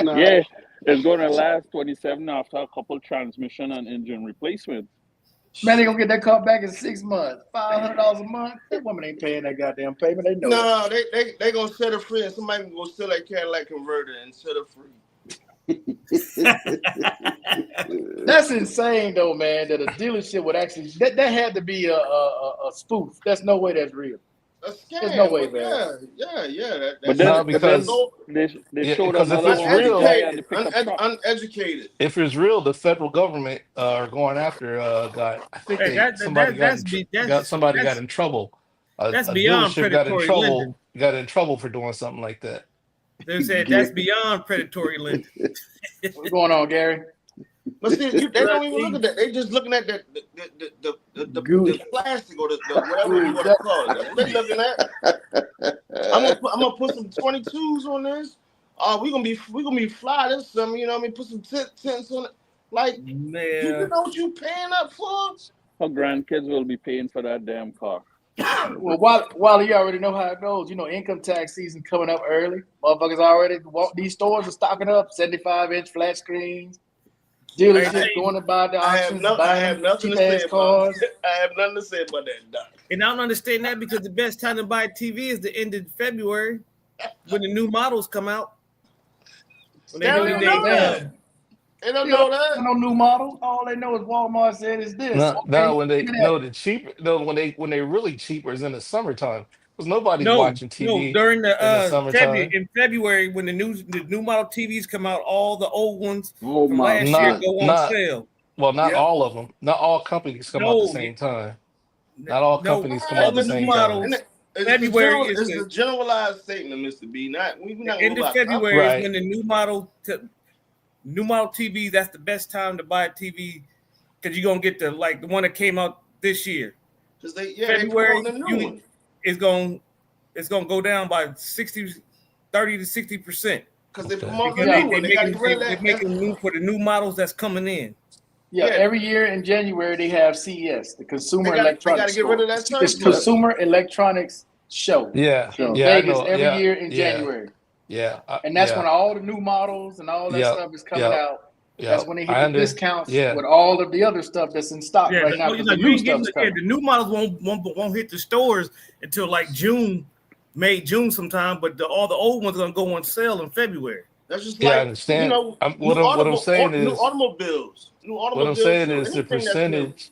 not. Yeah, it's going to last 27 after a couple transmission and engine replacement. Man, they gonna get that car back in 6 months. $500 a month. That woman ain't paying that goddamn payment. They know it. No, they gonna set her free, and somebody can go steal that Cadillac converter and set her free. That's insane though, man. That a dealership would actually that had to be a spoof. There's no way that's real. A scam. There's no way, but man. yeah. But No, then, because- they showed because if another it's one where the real- guy had to pick up truck. Uneducated. If it's real, the federal government are going after guy. I think Hey, somebody got that's in trouble. that's A beyond dealership got in predatory trouble. lending. Got in trouble for doing something like that. They said that's beyond predatory lending. What's going on, Gary? But see, they don't even look at that. They just looking at the plastic or the whatever you want to call it. That's what they looking at. I'm gonna put some 22s on this. We gonna be fly this summer. You know what I mean? Put some tents on it. Like you Man, know what you paying up for? Her grandkids will be paying for that damn car. Well, while you already know how it goes, income tax season coming up early. Motherfuckers already these stores are stocking up 75-inch flat screens. Dealerships going to buy the auctions, I have nothing to say cheap-ass about cars. I have nothing to say about that, Doc. And I don't understand that because the best time to buy a TV is the end of February when the new models come out. When They don't know that. They don't know that. No new models. All they know is Walmart said is this. No, when they when they're really cheaper is in the summertime because nobody's watching TV. No, during the summertime. in February when the new model TVs come out, all the old ones Oh from my last year go on sale. Well, not all of them. Not all companies come out at the same time. Not all companies come out at the same time. February is a generalized statement, Mr. B. We're not end of February is when the new model TV. That's the best time to buy a TV because you're gonna get the one that came out this year. Because February is going to go down by 30 to 60%. Because they promote the new one. They're making room for the new models that's coming in. Yeah, every year in January they have CES, the Consumer Electronics. They got to get rid of that stuff. It's Consumer Electronics Show. Yeah, Vegas every year in January. Yeah, and that's when all the new models and all that stuff is coming out. That's when they hit the discounts with all of the other stuff that's in stock right now. The new models won't hit the stores until June, sometime. But all the old ones are gonna go on sale in February. That's just I understand. What I'm saying is new automobiles. What I'm saying is the percentage.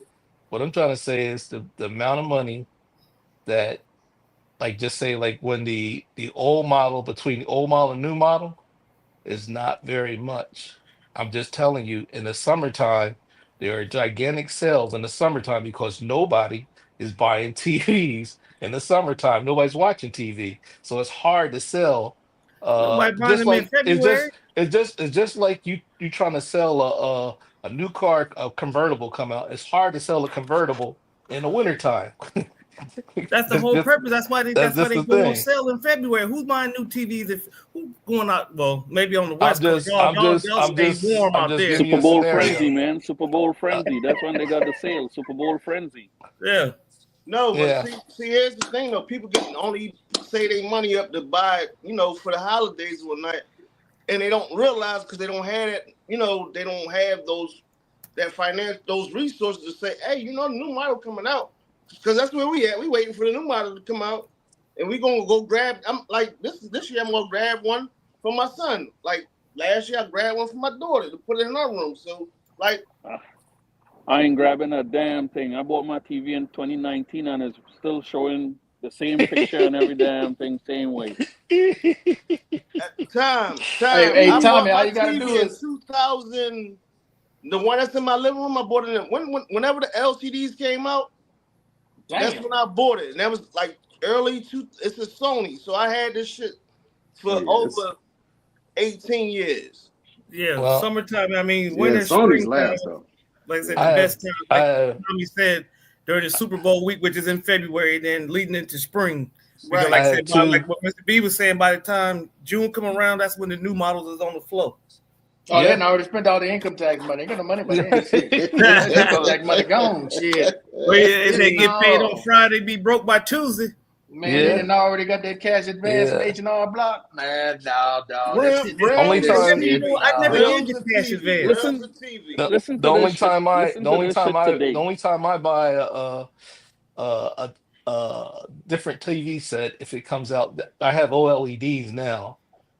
What I'm trying to say is the amount of money that, just say when the old model between the old model and new model is not very much. I'm just telling you, in the summertime, there are gigantic sales in the summertime because nobody is buying TVs in the summertime. Nobody's watching TV, so it's hard to sell. It's just like you trying to sell a new car, a convertible come out. It's hard to sell a convertible in the wintertime. That's the whole purpose. That's why they go on sale in February. Who's buying new TVs? Who's going out? Well, maybe on the West Coast. I'm just Super Bowl frenzy, man. Super Bowl frenzy. That's when they got the sale. Super Bowl frenzy. Yeah. No, but see, here's the thing though. People can only say their money up to buy, for the holidays or night, and they don't realize because they don't have it. They don't have those resources to say, hey, the new model coming out. Because that's where we at. We waiting for the new model to come out, and we gonna go grab. I'm this year I'm gonna grab one for my son. Last year I grabbed one for my daughter to put it in our room. So I ain't grabbing a damn thing. I bought my TV in 2019 and it's still showing the same picture and every damn thing same way. At the time. Hey, Tommy, all you gotta do is 2000. The one that's in my living room, I bought it whenever the LCDs came out. Damn. That's when I bought it, and that was it's a Sony, so I had this shit for over 18 years. Yeah, summertime. I mean, winter, Sony's last though. Like I said, the best time. Like Tommy said during the Super Bowl week, which is in February, then leading into spring. Right. Like what Mr. B was saying, by the time June come around, that's when the new models is on the floor. Oh, they already spent all the income tax money. They got no money, but income tax money gone. Shit. Well, if they get paid on Friday, be broke by Tuesday. Man, they done already got that cash advance from H&R Block. Man, no. Only time I never did get cash advance. Listen. The only time I buy a different TV set if it comes out, I have OLEDs now.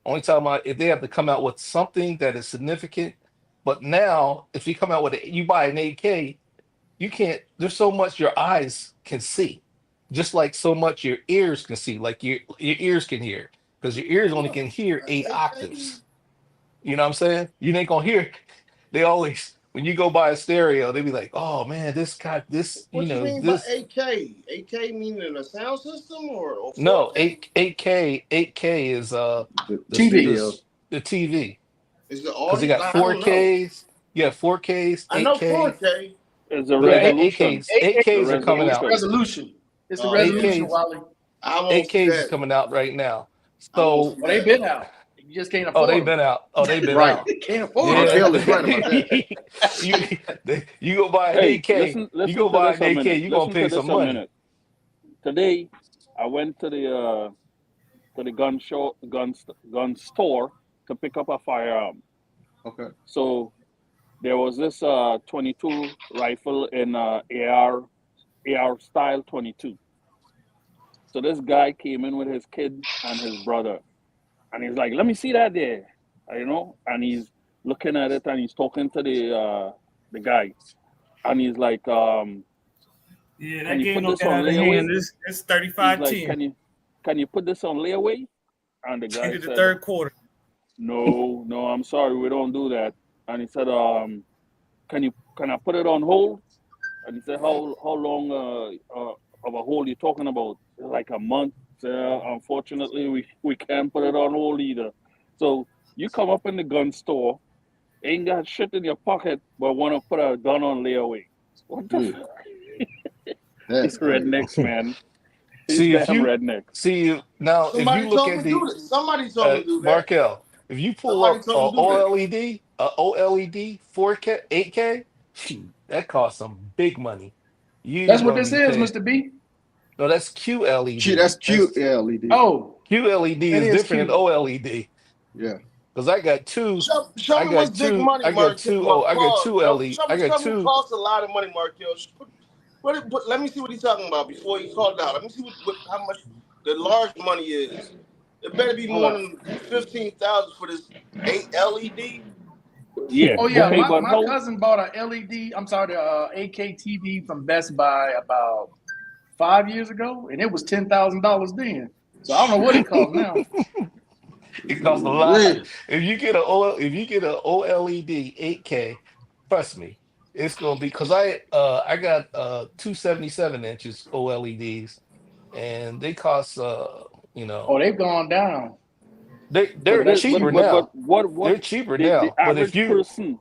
Only time if they have to come out with something that is significant, but now if you come out with you buy an 8K, you can't. There's so much your eyes can see, just like so much your ears can see, like your ears can hear, because your ears only can hear 8 octaves. You know what I'm saying? You ain't gonna hear. They always when you go buy a stereo, they be like, "Oh man, this got this." What you mean this by 8K? 8K meaning a sound system or no? 8K is the TV. The TV. Is the audio? Because they got 4Ks. Yeah, 4Ks. 8K. I know 4K. It's a resolution. 8Ks are coming out. Resolution. It's the resolution, Wally. 8Ks is coming out right now. So they've been out. You just can't afford. They've been out. Out. Can't afford. You go buy an 8K. You go buy an 8K. You gonna pay some money. today I went to the gun store to pick up a firearm. Okay. So there was this 22 rifle in AR style 22. So this guy came in with his kid and his brother, and he's like, "Let me see that there," and he's looking at it and he's talking to the guy, and he's like, Yeah, "Can that you game put don't this get on out of layaway?" hand. It's He's 35-10. like, "Can you put this on layaway?" And the guy Into the said, third quarter. No, I'm sorry, we don't do that. And he said, can I put it on hold? And he said, how long of a hold you talking about? Like a month. Unfortunately, we can't put it on hold either. So you come up in the gun store, ain't got shit in your pocket, but want to put a gun on layaway. What the fuck? That's These rednecks, man. These See if damn you rednecks. see now if Somebody you look told me at to the do this. Somebody told me to do that. Markel, if you pull Somebody up told me to do that. a OLED 4K 8K, that costs some big money. You That's ain't what gonna this be is, paying. Mr. B. No, that's QLED. That's cute. Yeah, LED. Oh, QLED it is is different than cute. OLED. Yeah. Because I got two. Show me what's big money, I got Markel. two. Oh, I got two LED. Show I me got something that two. costs a lot of money, Markel. Let me see what he's talking about before he called out. Let me see how much the large money is. It better be Hold more up. than 15,000 for this 8 LED. Yeah. Oh yeah, Okay, but my cousin bought a LED. I'm sorry, the 8K TV from Best Buy about 5 years ago, and it was $10,000 then. So I don't know what it costs now. It costs a lot. Wait. If you get a OLED 8K, trust me, it's gonna be because I got 277 inches OLEDs, and they cost Oh, they've gone down. they're cheaper now. what They're cheaper the now. But if average you person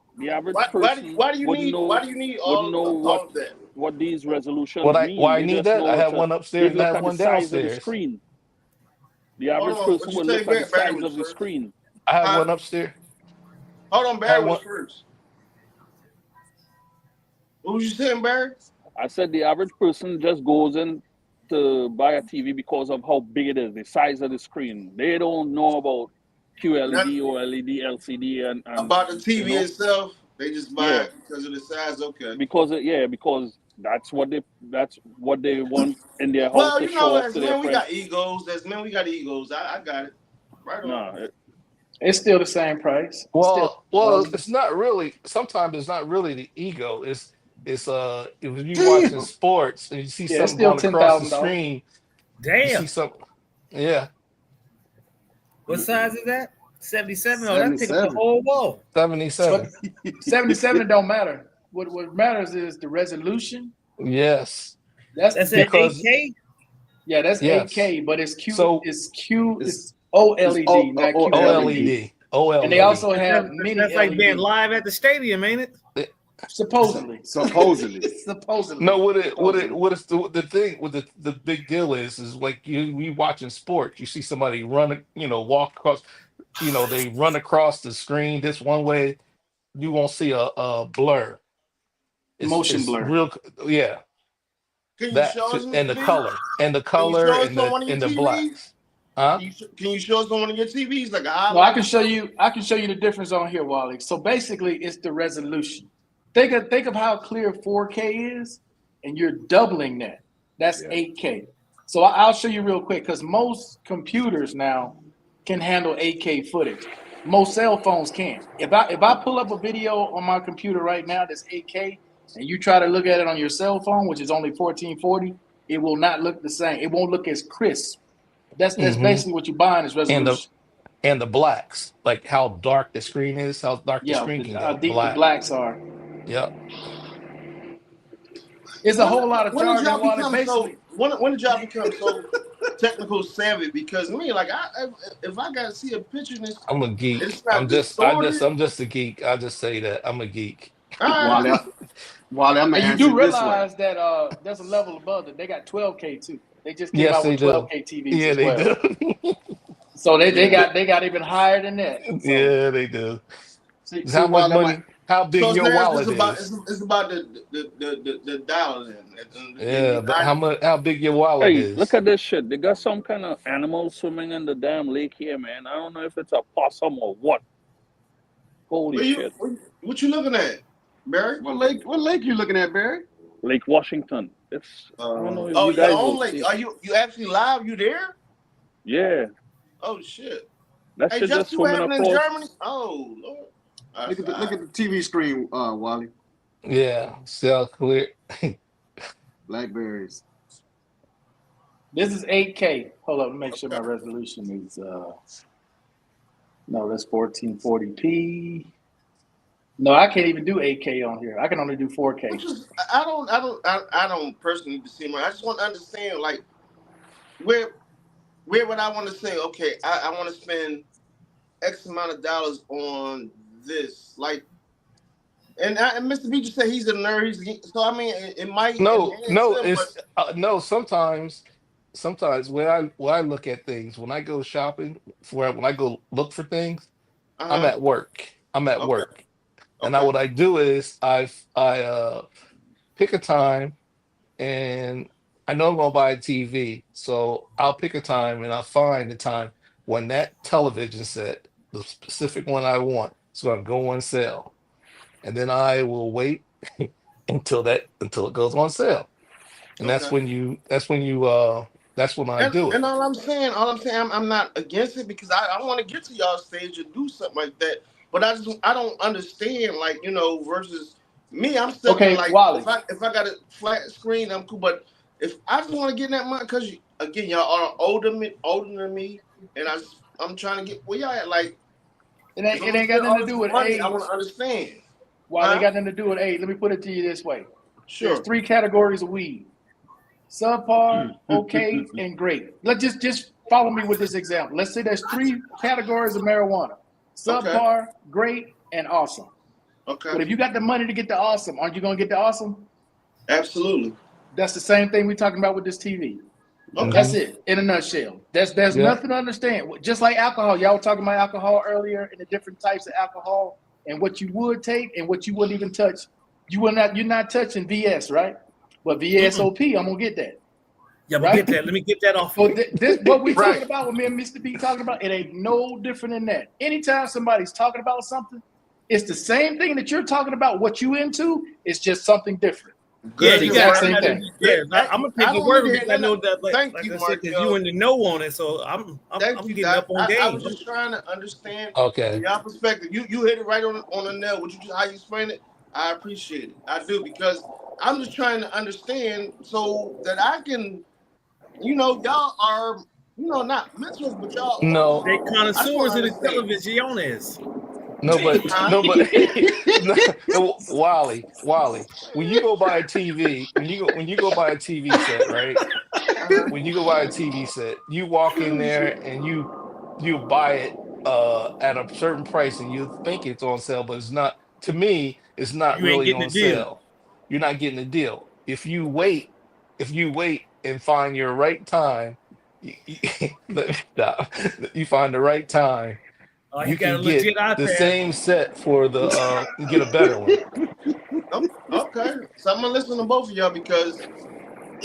Why do you wouldn't need know all of that? what these resolutions mean. why I They need just that, I know have one they upstairs and I look have at the one size of the downstairs. screen. The Hold average on. person What you will say, look at the Barry size was of the first? screen. I have Huh? one upstairs. Hold on, I Barry have was one. first. What was you saying, Barry? I said the average person just goes in to buy a TV because of how big it is, the size of the screen. They don't know about Not QLED, OLED, LCD, and about the you TV know, itself. They just buy yeah, it because of the size. Okay. because that's what they want in their house Well, to you know, show off as to their men, we friends. got egos. As men, we got egos. I got it. Right on. No, It's still the same price. Well, Well, it's not really. Sometimes it's not really the ego. It's if you watching Damn. sports and you see yeah, it's something still going across the $10,000. screen, you see Damn. something. Yeah, What size is that? 77? Oh, that take up the 77. whole wall. 77. But 77 don't matter. What matters is the resolution. Yes, That's That's at because 8K? yeah, that's yes. 8K, but it's So It's OLED, not QLED. OLED, And they OLED. also have mini That's like being LED. live at the stadium, ain't it? Supposedly. supposedly. Supposedly. No, Supposedly. what is the thing with the big deal is like we watching sports. You see somebody run, walk across, they run across the screen this one way. You won't see a blur. Motion It's blur. real, yeah. Can you That show us, and Mr. the B? Can you color show us and on one of your the TVs? blacks, huh? Can you show us on one of your TVs like a No, highlight? I can show you the difference on here, Wally. So basically it's the resolution. Think of how clear 4K is, and you're doubling that. That's Yeah. 8K. So I'll show you real quick because most computers now can handle 8K footage. Most cell phones can't. If I pull up a video on my computer right now that's 8K and you try to look at it on your cell phone, which is only 1440, it will not look the same. It won't look as crisp. That's Hmm. basically what you're buying is And resolution. the blacks, like how dark the screen is, how dark the Yeah, screen can how go. deep the Black. blacks are. Yep. It's a whole lot of When did charging y'all while it become basically. when did y'all become so technical savvy? Because me, like if I gotta see a picture and I'm a geek. it's not distorted. I'm just a geek. I just say that I'm a geek. All Wally, right. Wally, I'm gonna And you answer do this way. realize that there's a level above it. They got 12K too. They just came Yes, out they with do. 12K TVs Yeah, as they well. do. So they Yeah. got even higher than that. So Yeah, they do. See, How much Wally, money? how big So it's your now wallet it's is. about the dollars and Yeah, but how big your wallet Hey, look is. at this shit. They got some kind of animal swimming in the damn lake here, man. I don't know if it's a possum or what. Holy shit. What you looking at, Barry? What lake you looking at, Barry? Lake Washington. It's I don't know if Oh, you guys your own will lake. see. Are you actually live? You there? Yeah, Oh shit! that Hey, shit just just what swimming happened in across. Germany? Oh Lord! Look at the TV screen, Wally. Yeah, sell clear. Blackberries. This is 8K. Hold up, make sure my resolution is no, that's 1440p. No, I can't even do 8K on here. I can only do 4K. Which is I don't personally need to see more. I just want to understand like where would I want to say, okay, I want to spend X amount of dollars on this, like, and Mr. B just said he's a nerd. So I mean, it might No, enhance no, him, it's no. Sometimes when I look at things, when I go shopping, when I go look for things, but I'm at work. I'm at okay, work, and okay, what I do is I pick a time, and I know I'm gonna buy a TV, so I'll pick a time and I'll find the time when that television set, the specific one I want, is gonna go on sale, and then I will wait until it goes on sale. And okay. that's when I do it. And all I'm saying, I'm not against it because I want to get to y'all stage and do something like that. But I don't understand, like, versus me. I'm stuck in, Okay, like, Wally. if I got a flat screen, I'm cool. But if I just want to get in that money, because again, y'all are older than me, and I'm trying to get where y'all at. Like, It ain't got nothing to do with age. I want to understand. Wally, it got nothing to do with age. Let me put it to you this way. Sure. There's 3 categories of weed: subpar, okay, and great. Let's just follow me with this example. Let's say there's 3 categories of marijuana: subpar, great, and awesome. Okay. But if you got the money to get the awesome, aren't you gonna get the awesome? Absolutely. That's the same thing we're talking about with this TV. Okay. That's it in a nutshell. There's Yeah. nothing to understand. Just like alcohol, y'all were talking about alcohol earlier and the different types of alcohol and what you would take and what you wouldn't even touch. You're not touching VS, right? But VSOP, I'm gonna get that. Yeah, Right? get that. Let me get that off. So this what we Right. talking about, what me and Mr. B talking about, it ain't no different than that. Anytime somebody's talking about something, it's the same thing that you're talking about, what you into, it's just something different. Yeah, It's the you exact got same to. thing. Yeah, I'm gonna take I your don't word need to because I hear know that. that. Like Thank I you, said, because Markel. you in the know on it, so I'm Thank you, getting Doc. up on I game. was just trying to understand Okay. your perspective. You hit it right on the nail. How you explain it, I appreciate it. I do, because I'm just trying to understand so that I can, y'all are, not mentors, but y'all. No, They I just connoisseurs want to of the understand. televisiones. no, Wally. When you go buy a TV, when you go buy a TV set, right? When you go buy a TV set, you walk in there and you buy it at a certain price and you think it's on sale, but it's not. To me, it's not You ain't really getting on the deal. sale. You're not getting a deal. If you wait and find your right time, let me stop. You find the right time, Oh, you he got a can get legit the iPad. same set for the get a better one. Okay, so I'm gonna listen to both of y'all because.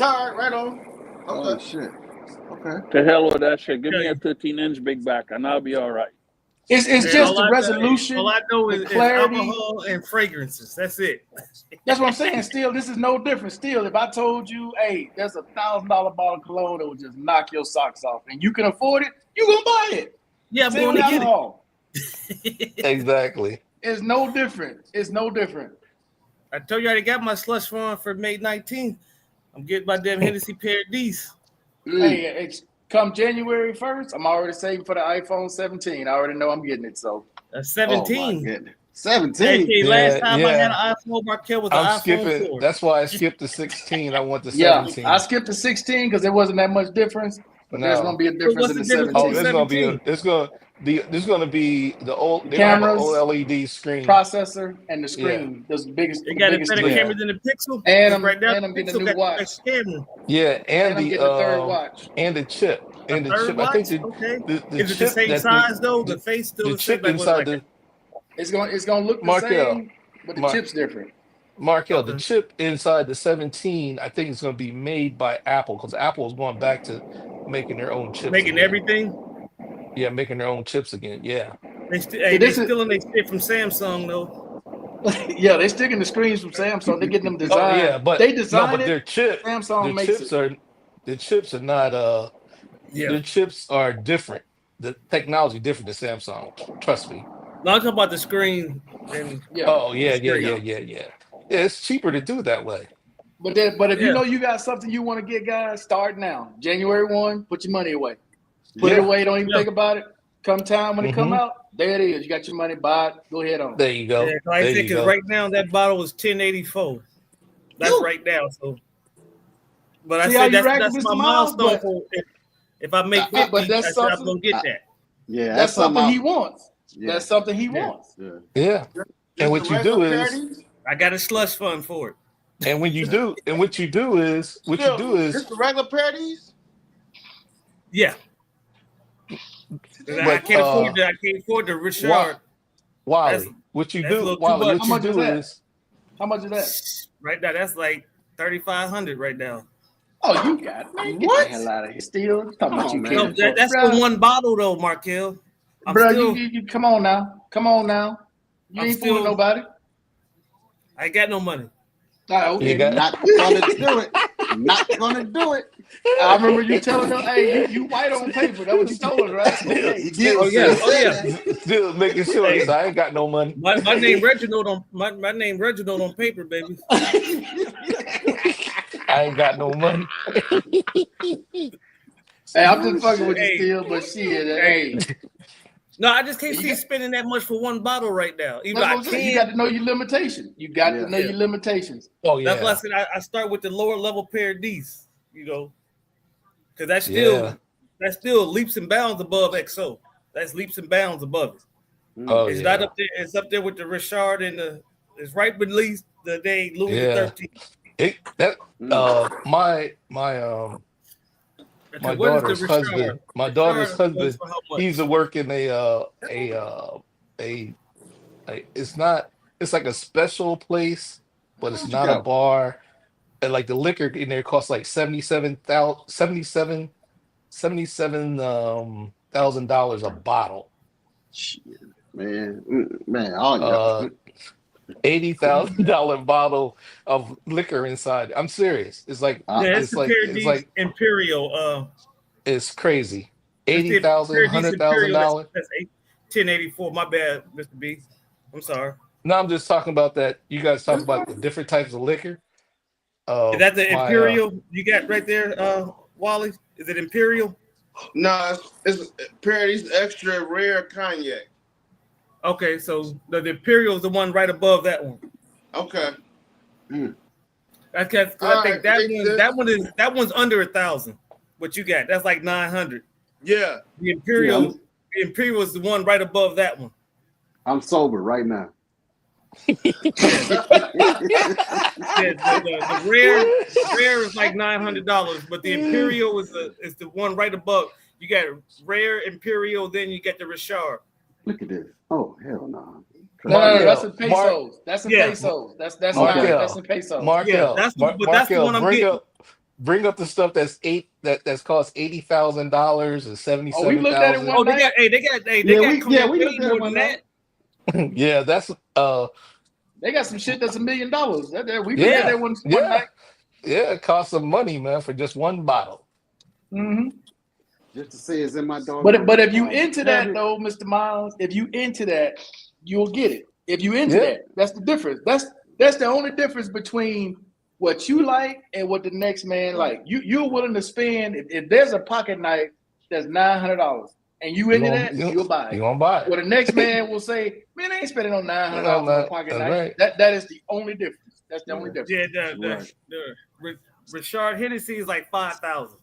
All right on. Oh Okay. shit. Okay. To hell with that shit. Give me a Okay. 13-inch big back and I'll be all right. It's And just the resolution, all I know the is clarity. alcohol and fragrances. That's it. That's what I'm saying. Still, this is no different. Still, if I told you, hey, there's $1,000 bottle of cologne that will just knock your socks off, and you can afford it, you gonna buy it. Yeah, I'm Same going with to get alcohol. it. Exactly. It's no different. It's no different. I told you I already got my slush fund for May 19th. I'm getting my damn Hennessy Paradise. Hey, it's come January 1st. I'm already saving for the iPhone 17. I already know I'm getting it. So 17. Oh my goodness. 17. Actually, last time I had Yeah. an iPhone, Markel was the I'm iPhone skipping. 4. That's why I skipped the 16. I want the yeah, 17. I skipped the 16 because there wasn't that much difference. But there's gonna No. be a difference what's in the the difference 17. Oh, there's gonna be 17? there's gonna be the old. They're gonna have an Cameras, OLED screen. processor, and the screen. Those biggest. They The got a biggest better three. Yeah. camera than the Pixel. And 'Cause right now, I'm the getting a Pixel new got watch. the camera. Yeah, And I'm getting a third watch. and the chip. A And the third chip. I watch? think Okay. the Is it the chip same that size though? The face still the the same? chip Like what? inside Like the It's gonna look the Markel. same. But the Mar- chip's different. Markel, the Okay. chip inside the 17, I think is going to be made by Apple because Apple is going back to making their own chips Making again. everything. Yeah, making their own chips again. Yeah. Hey, So they this is stealing their shit from Samsung though. yeah, they sticking the screens from Samsung. They getting them Oh designed. yeah, but They no, design but it. their Samsung makes chips it. the chips are not Yeah. their chips are different. The technology different than Samsung. Trust me. No, I'm talking about the screen and Yeah. Oh yeah, the yeah, screen. yeah, yeah, yeah. Yeah, it's cheaper to do it that way. But if you Yeah. know you got something you want to get, guys, start now. January 1, put your money away. Put it Yeah. away. Don't even Yeah. think about it. Come time when it come Mhm. out, there it is. You got your money. Buy it. Go ahead on. There you go. Yeah, like I There said, you because go. right now that bottle is 1084. That's Ooh. right now. So, but I See how said you rack that's Mr. my Miles, milestone but for if I make 50. but that's I said I'm something. gonna get that. Yeah, That's something he I- wants. yeah, That's something he Yeah. wants. yeah. Yeah. Just And what the you do regular is Purdy's? I got a slush fund for it. and when you do and what you do is Just the regular Purdy's? Yeah. 'Cause I But, can't afford I can't afford the Richard. Wally, what you that's a do, little too Wally, much. what How you much is do that? is How much is that? Right now, that's like 3,500 right now. Oh, you got it. Man, get What? the hell out of here. Still talking Come about on, you man. No, can't afford. that's Bruh, the one bottle though, Markel. I'm bruh, still, you come on now. Come on now. You I'm ain't fooling still- nobody. I ain't got no money. All right, okay. You got- Not gonna do it. Not gonna do it. I remember you telling them, hey, you white on paper. That's what you told us, right? Still- He still- did yeah, say oh, yeah. that. still making sure Hey. I ain't got no money. My name Reginald on my name Reginald on paper, baby. I ain't got no money. Hey, I'm just fucking with you Hey. still, but shit, hey. No, I just can't You see got- spending that much for one bottle right now. Even That's I what I'm saying. You got can. to know your limitations. You got Yeah. to know your limitations. Oh yeah. That's why I said I start with the lower level pair of these, because that's still leaps and bounds above XO. That's leaps and bounds above it. Oh It's yeah. not up there. It's up there with the Richard and it's right beneath the day Louis Yeah. XIII. My What is daughter's the husband. Richard? My daughter's Richard husband. goes for how much? He's working it's like a special place, but it's not a bar. And like the liquor in there costs like $77,000 a bottle. Shit, man, all Uh, $80,000 bottle of liquor inside. I'm serious. It's like Yeah, it's it's the like Paradise it's like Imperial. it's crazy. It's the $80,000, Paradise $100,000. Imperial. That's 1084. My bad, Mr. B. I'm sorry. No, I'm just talking about that. You guys talk about the different types of liquor. Is that the Imperial you got right there, Wally? Is it Imperial? No, it's Purdy's extra rare cognac. Okay, so the Imperial is the one right above that one. Okay. I think Alright, that one's under 1,000. What you got? That's like 900. Yeah. The Imperial is the one right above that one. I'm sober right now. Yeah, the rare is like $900, but the Imperial is the one right above. You got rare Imperial, then you get the Richard. Look at this. Oh, hell no. No, that's in Mark- pesos. That's in Yeah. pesos. That's Markel. not. That's in pesos. Markel, that's the one I'm bring getting. bring up the stuff that's cost $80,000 and Oh, we looked at it $77,000. one Oh, night. they got we way looked at it more one than that. Yeah, that's They got some shit that's $1 million. We looked at Yeah. that one Yeah. night. yeah, it costs some money, man, for just one bottle. Mm-hmm. Just to say it's in my dog. But if you into that though, Mr. Miles, if you into that, you'll get it. If you into Yeah. that, that's the difference. That's the only difference between what you like and what the next man like. You're willing to spend if there's a pocket knife that's $900 and you into that, you'll buy You it. gonna buy it? Well, the next man will say, "Man, I ain't spending on $900 on a pocket That's knife." right. That is the only difference. That's the only difference. Yeah, Right. the Richard Hennessy is like 5,000.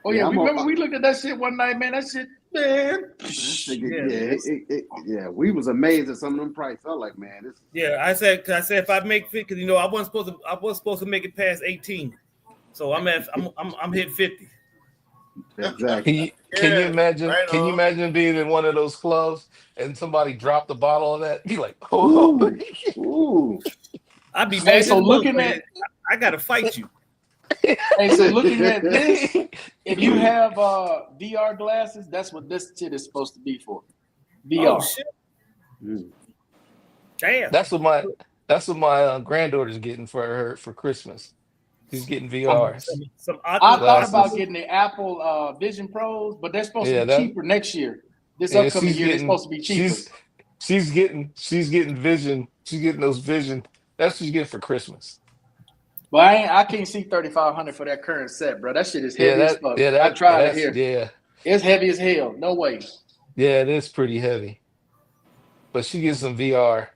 Oh yeah, Yeah, we I'm remember we looked at that shit one night, man. That shit, man. We was amazed at some of them prices. I was like, man, this. Yeah, I said if I make 50, because I wasn't supposed to make it past 18, so I'm hitting 50. Exactly. Can you imagine? right Can you on. imagine being in one of those clubs and somebody dropped a bottle of that? Be like, oh, Ooh, ooh. I'd be Hey, mad so as a looking motherfucker. at I gotta fight you. hey, so looking at this, if you have VR glasses, that's what this shit is supposed to be for. VR. Oh shit! Mm. Damn. that's what my granddaughter's getting for Christmas. She's getting VRs Some I Oculus. thought about glasses. getting the Apple Vision Pros, but they're supposed to Yeah, be that cheaper next year. This yeah. upcoming year, they're supposed to be cheaper. She's getting vision. She's getting those vision. That's what she's getting for Christmas. But I can't see 3,500 for that current set, bro. That shit is Yeah, heavy as fuck. I that tried it that's here. yeah. It's heavy as hell. No way. Yeah, it is pretty heavy. But she gets some VR.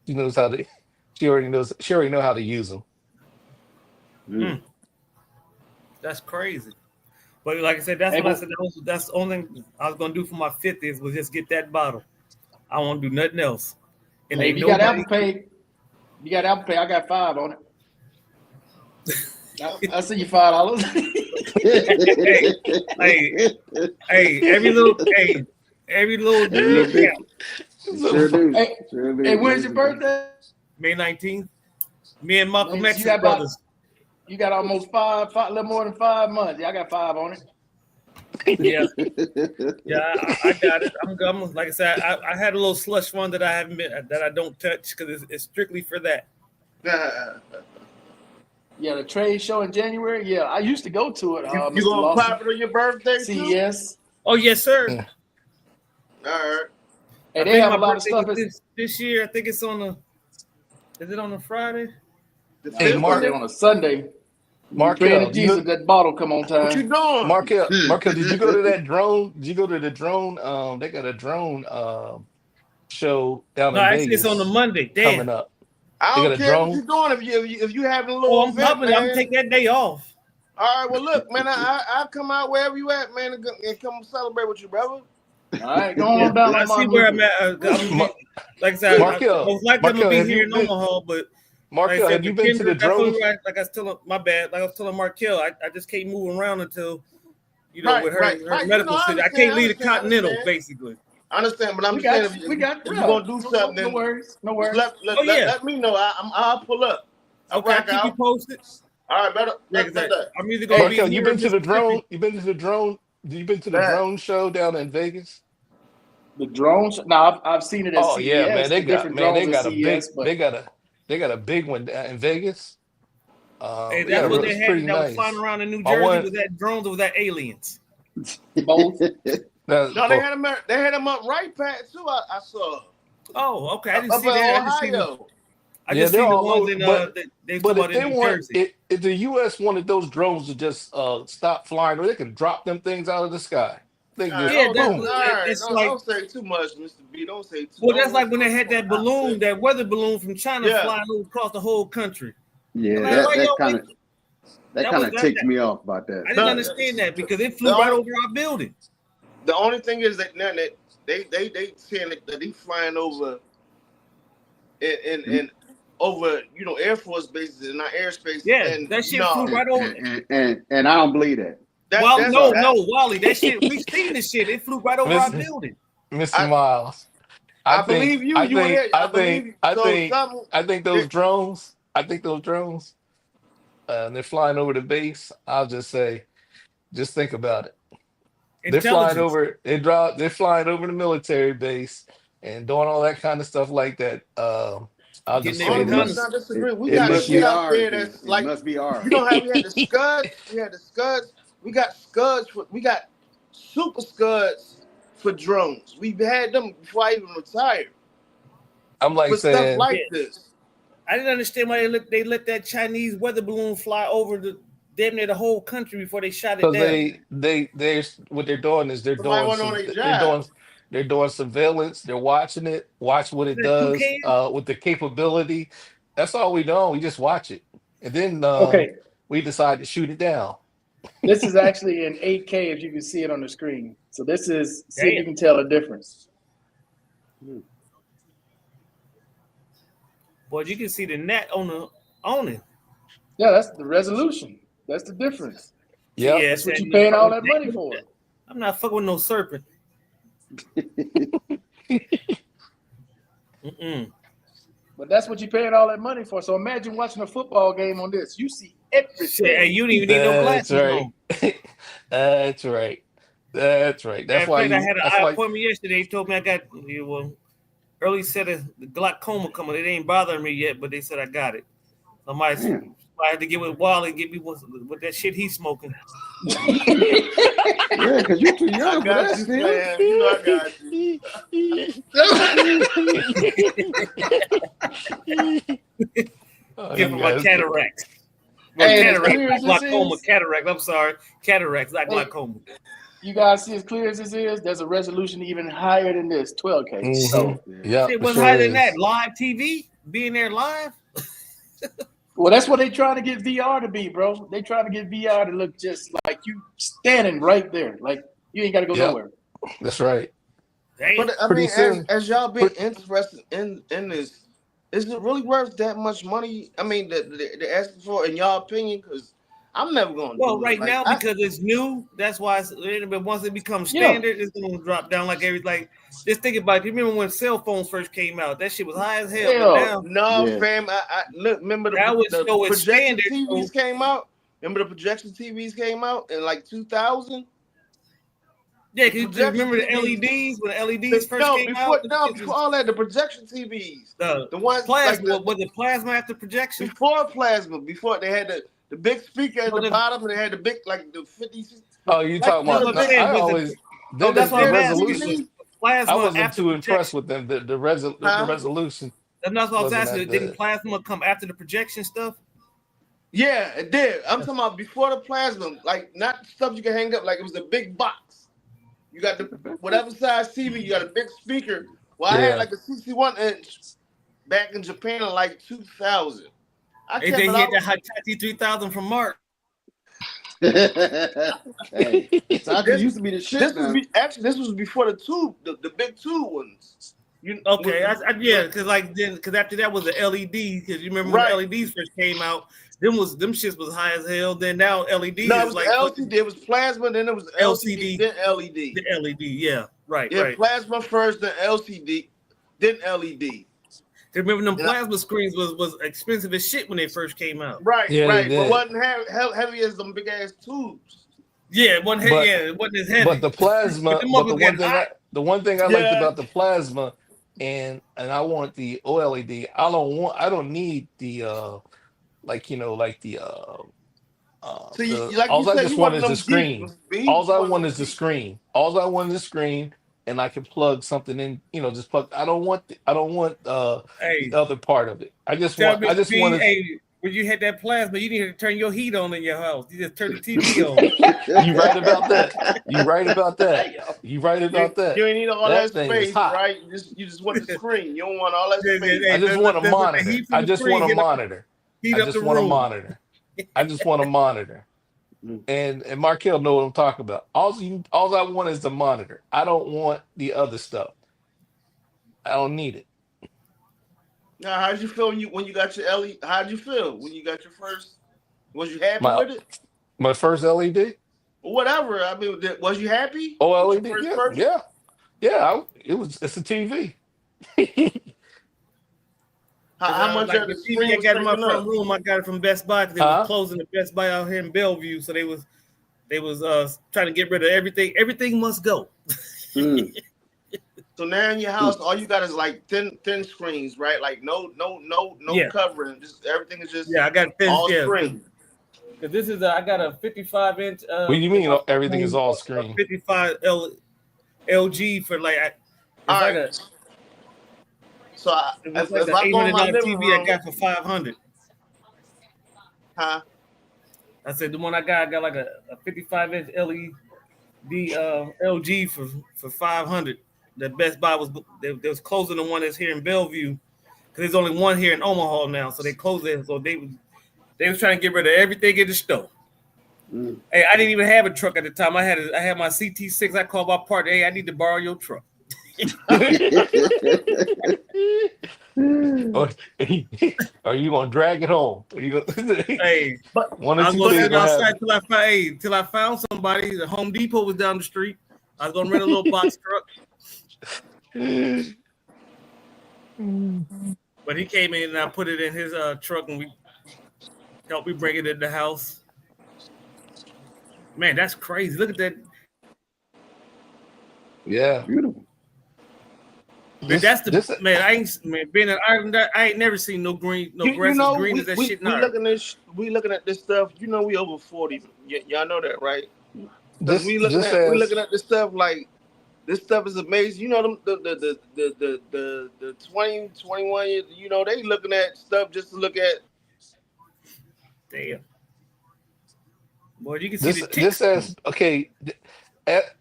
She knows how to. She already knows. She already know how to use them. Mm. That's crazy. But like I said, that's Hey, what I but- said. That's the only thing I was gonna do for my 50th was just get that bottle. I won't do nothing else. And Hey, ain't if you got nobody. Apple Pay, I got 5 on it. I see you $5. Hey, every little Every little drink bit. count. Sure do. Hey, Sure do. Hey, when's your birthday? May 19th. Me and Malcolm Man, X you got about- brothers. You got almost five, a little more than 5 months. Yeah, I got 5 on it. Yeah, I got it. I'm like I said, I had a little slush fund that I haven't been that I don't touch because it's strictly for that. Yeah, the trade show in January. Yeah, I used to go to it. You Mr. gonna Lawson. pop it on your birthday too? CES. Oh yes, sir. Yeah. All right. Hey, I they think have my a lot of birthday stuff. was this year. I think it's on a. Is it on a Friday? The Hey, fifth Mark- Birthday on a Sunday. Markel, Praying to Jesus that bottle come on What you time. doing? Markel, did you go to that drone? Did you go to the drone? They got a drone show down No, in actually, Vegas it's on the Monday. coming Damn. up. I They don't got a care what drone? you're doing if you having a Oh, little I'm event, helping. I'm man. gonna take that day off. All right, well look, man, I come out wherever you at, man, and come celebrate with you, brother. All right, go on down I on see Martin where I'm Luther. at. Like I said, Markel, I was likely I'm gonna Markel, be have here you in been- Omaha, but like I Markel, said, have you with been to the Kendrick, that's drone? only right. Like I was telling my bad. Like I was telling Markel, I just can't move around until with her, Right. her You medical know, I situation. I understand, can't leave the I Continental, understand. basically. I understand, but I'm We just saying, got if you. We got you're gonna do something, no then worries. No just worries. let me know. I'll pull up. I'll Okay, I'll rock keep you out. posted. All right, better. Yeah, Bet 'cause that. I'm either gonna be Markel, here you or been to the Mississippi. drone? You been to the drone? You been to the That. drone show down in Vegas? The drones. Now I've seen it at Oh CES. yeah, man, The different drones they at got a big, CES, but they got a big one in Vegas. Hey, Yeah, that's what it's they pretty had that was nice. flying around in New I Jersey. want- Was that drones or was that aliens? both. No, they had them up right past too. I saw Oh, okay. I didn't up see that. in Ohio. I Yeah, just they're seen the all ones over, in but- they But talking if about they in New want, Jersey. if the U.S. wanted those drones to just stop flying, or they can drop them things out of the sky. They can just Yeah, All that's- boom. right, it's don't, like- don't say too much, Mr. B. Don't say too. Well, that's don't- like when they had that balloon, that weather balloon from China Yeah. flying over across the whole country. Yeah, Like, that, why that y'all kind of that kind was of that- ticked that- me off about that. I didn't No, understand that because it flew no. right over our building. The only thing is that now that they saying that he flying over and over Air Force bases and not airspace. Yeah, and that shit no, flew right over. And I don't believe that. that's Wally, that shit. We seen this shit. It flew right over our Listen. building. Mr. Miles. I believe you. You were here. I believe you. I So think something- I think those drones. They're flying over the base. I'll just say, just think about it. They're flying Intelligence. over. They're flying over the military base and doing all that kind of stuff like that. I'll just Getting say their this. guns. not disagree. We It got must shit be out there ours. that's It like must be ours. we had the Scuds. We had the Scuds. We got Scuds. We got Super Scuds for drones. We've had them before I even retired. I'm like For stuff saying, like Yeah. this. I didn't understand why they let that Chinese weather balloon fly over damn near the whole country before they shot it because down. they what they're doing is they're Somebody doing went on some, their job. they're doing surveillance. They're watching it. Watch what it The does toucan? with the capability. That's all we do. We just watch it, and then Okay, we decide to shoot it down. this is actually in 8K if you can see it on the screen. So this is see if you Damn. can tell the difference. Boy, you can see the net on it. Yeah, that's the resolution. That's the difference. Yeah. Yeah, That's what you paying all that money for. I'm not fucking with no serpent. But that's what you paying all that money for. So imagine watching a football game on this. You see everything. Shit, hey, you don't even need no That's glasses right. on. That's right. That's right. That's why I had that's an eye why appointment yesterday. They told me I got early set of the glaucoma coming. It ain't bothering me yet, but they said I got it. I might had to get with Wally and get me with that shit he's smoking. Yeah, because you're too young for got that you, still. man. You know I got you. Give him my guys- cataracts. Hey, Well, as clear as this glaucoma, is- cataract. I'm sorry, cataracts, not Hey. glaucoma. You guys see as clear as this is, there's a resolution even higher than this, 12K. Mhm. So, Yeah, It it was sure higher than is. that. Live TV, being there live. well, that's what they trying to get VR to be, bro. They trying to get VR to look just like you standing right there. Like you ain't got to go Yep. nowhere. That's right. Damn. But I Pretty mean, soon- as y'all been interested in this, is it really worth that much money? I mean, they're asking for, in y'all opinion, because I'm never going to. Well, do it. right Like, now I- because it's new, that's why. But once it becomes Yeah. standard, it's gonna drop down like every like. Just think about it. You remember when cell phones first came out? That shit was high as hell. Hell. But now, no, Yeah. fam. I look. Remember That was the so it's projection standard, TVs came out. Remember the projection TVs came out in like 2000. yeah, because you projection remember the TVs. LEDs when the LEDs first came before, out. no, before all that, the projection TVs, the the ones plasma like was it plasma after projection? before plasma, before they had the big speaker at Oh, the the- bottom, and they had the big like the 50. Oh, you talking That's about? what I'm saying, I was it- always. Oh, that's the what I'm asking. resolution. Plasma I wasn't after too impressed projection. with them. The resolution. That's what I was wasn't asking. that Didn't good. plasma come after the projection stuff? Yeah, it did. I'm talking about before the plasma, like not stuff you can hang up. Like it was a big box. You got the whatever size TV. You got a big speaker. Well, I Yeah. had like a 61-inch back in Japan in like 2000. I They kept it hit out. that Hitachi 3000 from Mark. Hey, Soccer used to be the shit. This now. this was before the tube, the big tube ones. Okay, yeah, because after that was the LED. Because you remember Right. when the LEDs first came out, them shits was high as hell. Then now LED No, it is was like LCD. It was plasma, then it was LCD, LCD. then LED. the LED. Yeah, right, Yeah, right. plasma first, then LCD, then LED. Remember them Yeah. plasma screens was expensive as shit when they first came out. Right, Yeah, they right. But did. wasn't heavy as them big ass tubes. Yeah, it wasn't But- it wasn't as heavy. But the plasma, them but the motherfuckers one get thing, hot. the one thing I liked Yeah. about the plasma, and I want the OLED. I don't need the like the So you, the- like all you I said, just you want want is them the screen. geeks, B. All I You want them is the geeks. screen. All I want is the screen, and I can plug something in. Just plug. I don't want Hey, the other part of it. I just tell want. me, I just want to. hey, when you had that plasma, you need to turn your heat on in your house. You just turn the TV on. You right about that. You right about that. You right about that. You ain't need all That that thing is space, hot. right? You just want the screen. You don't want all that Yeah, space. yeah, I just that's- want a that's what the monitor. heat from I the just screen want a heat up- monitor. Heat I up just the want a room. monitor. I just want a monitor. And Markel know what I'm talking about. All I want is the monitor. I don't want the other stuff. I don't need it. Now, how'd you feel when you got your LED? How'd you feel when you got your first? Was you happy My- with it? My first LED? Or whatever. I mean, was you happy? OLED? First Yeah, purchase? yeah. It's a TV. How much like of the the TV screen I was got in my taking front up? room, I got it from Best Buy because they Huh? was closing the Best Buy out here in Bellevue. So they was trying to get rid of everything. Everything must go. Mm. So now in your house, all you got is like thin screens, right? Like no Yeah. covering. Just everything is just Yeah, I got thin. all Yeah, screen. 'cause this is I got a 55-inch. What do you mean everything is all screen? 55 LG for like it's All like right. So it's if like I an go in my $800 living TV I room, got for 500. huh? I said the one I got like a 55-inch LED LG for 500. The Best Buy they was closing the one that's here in Bellevue because there's only one here in Omaha now, so they closed it. So they was trying to get rid of everything in the store. Mm. Hey, I didn't even have a truck at the time. I had my CT6. I called my partner. Hey, I need to borrow your truck. or are you gonna drag it home? Are you gonna, Hey, But one I or was two gonna things sit gonna outside happen. till I found somebody. The Home Depot was down the street. I was gonna rent a little box truck, but he came in and I put it in his truck and we helped me bring it in the house. Man, that's crazy. Look at that. Yeah. Beautiful. Man, that's the This man. I ain't man being in Ireland. I ain't never seen no You grass as know, green as that we shit in we Ireland. looking at this stuff. You know, we over 40. Y'all know that, right? Because this this we says looking at this stuff like this stuff is amazing. You know, them the 20, 21 years. You know, they looking at stuff just to look at. Damn, boy, you can see this the this ticks. says okay.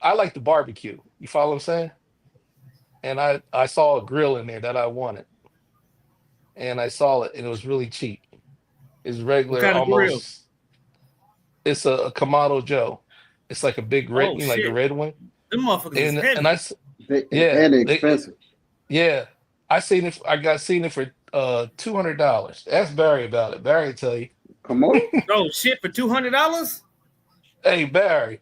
I like the barbecue. You follow what I'm saying? And I saw a grill in there that I wanted, and I saw it, and it was really cheap. It's What regular, kind of grill? almost. It's a Kamado Joe. It's like a big red, Oh like the shit, red one. them motherfuckers is And heavy. yeah, And they expensive. yeah. I seen it for $200. Ask Barry about it. Barry tell you. Come on. Oh shit, for $200? Hey Barry,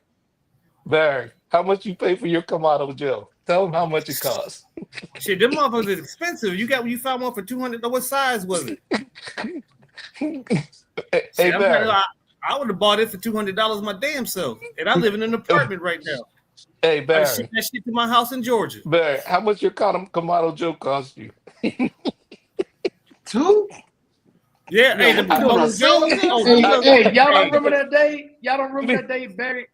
how much you pay for your Kamado Joe? Tell him how much it costs. Shit, them motherfuckers is expensive. You found one for $200. What size was it? Hey Shit, Barry. I would have bought it for $200 my damn self, and I live in an apartment right now. Hey I Barry. ship that shit to my house in Georgia. Barry, how much your Kamado Joe cost you? Two? Yeah, hey, the I don't know. Kamado Jones. Oh, hey, y'all don't hey, remember that day? Y'all don't remember that day Barry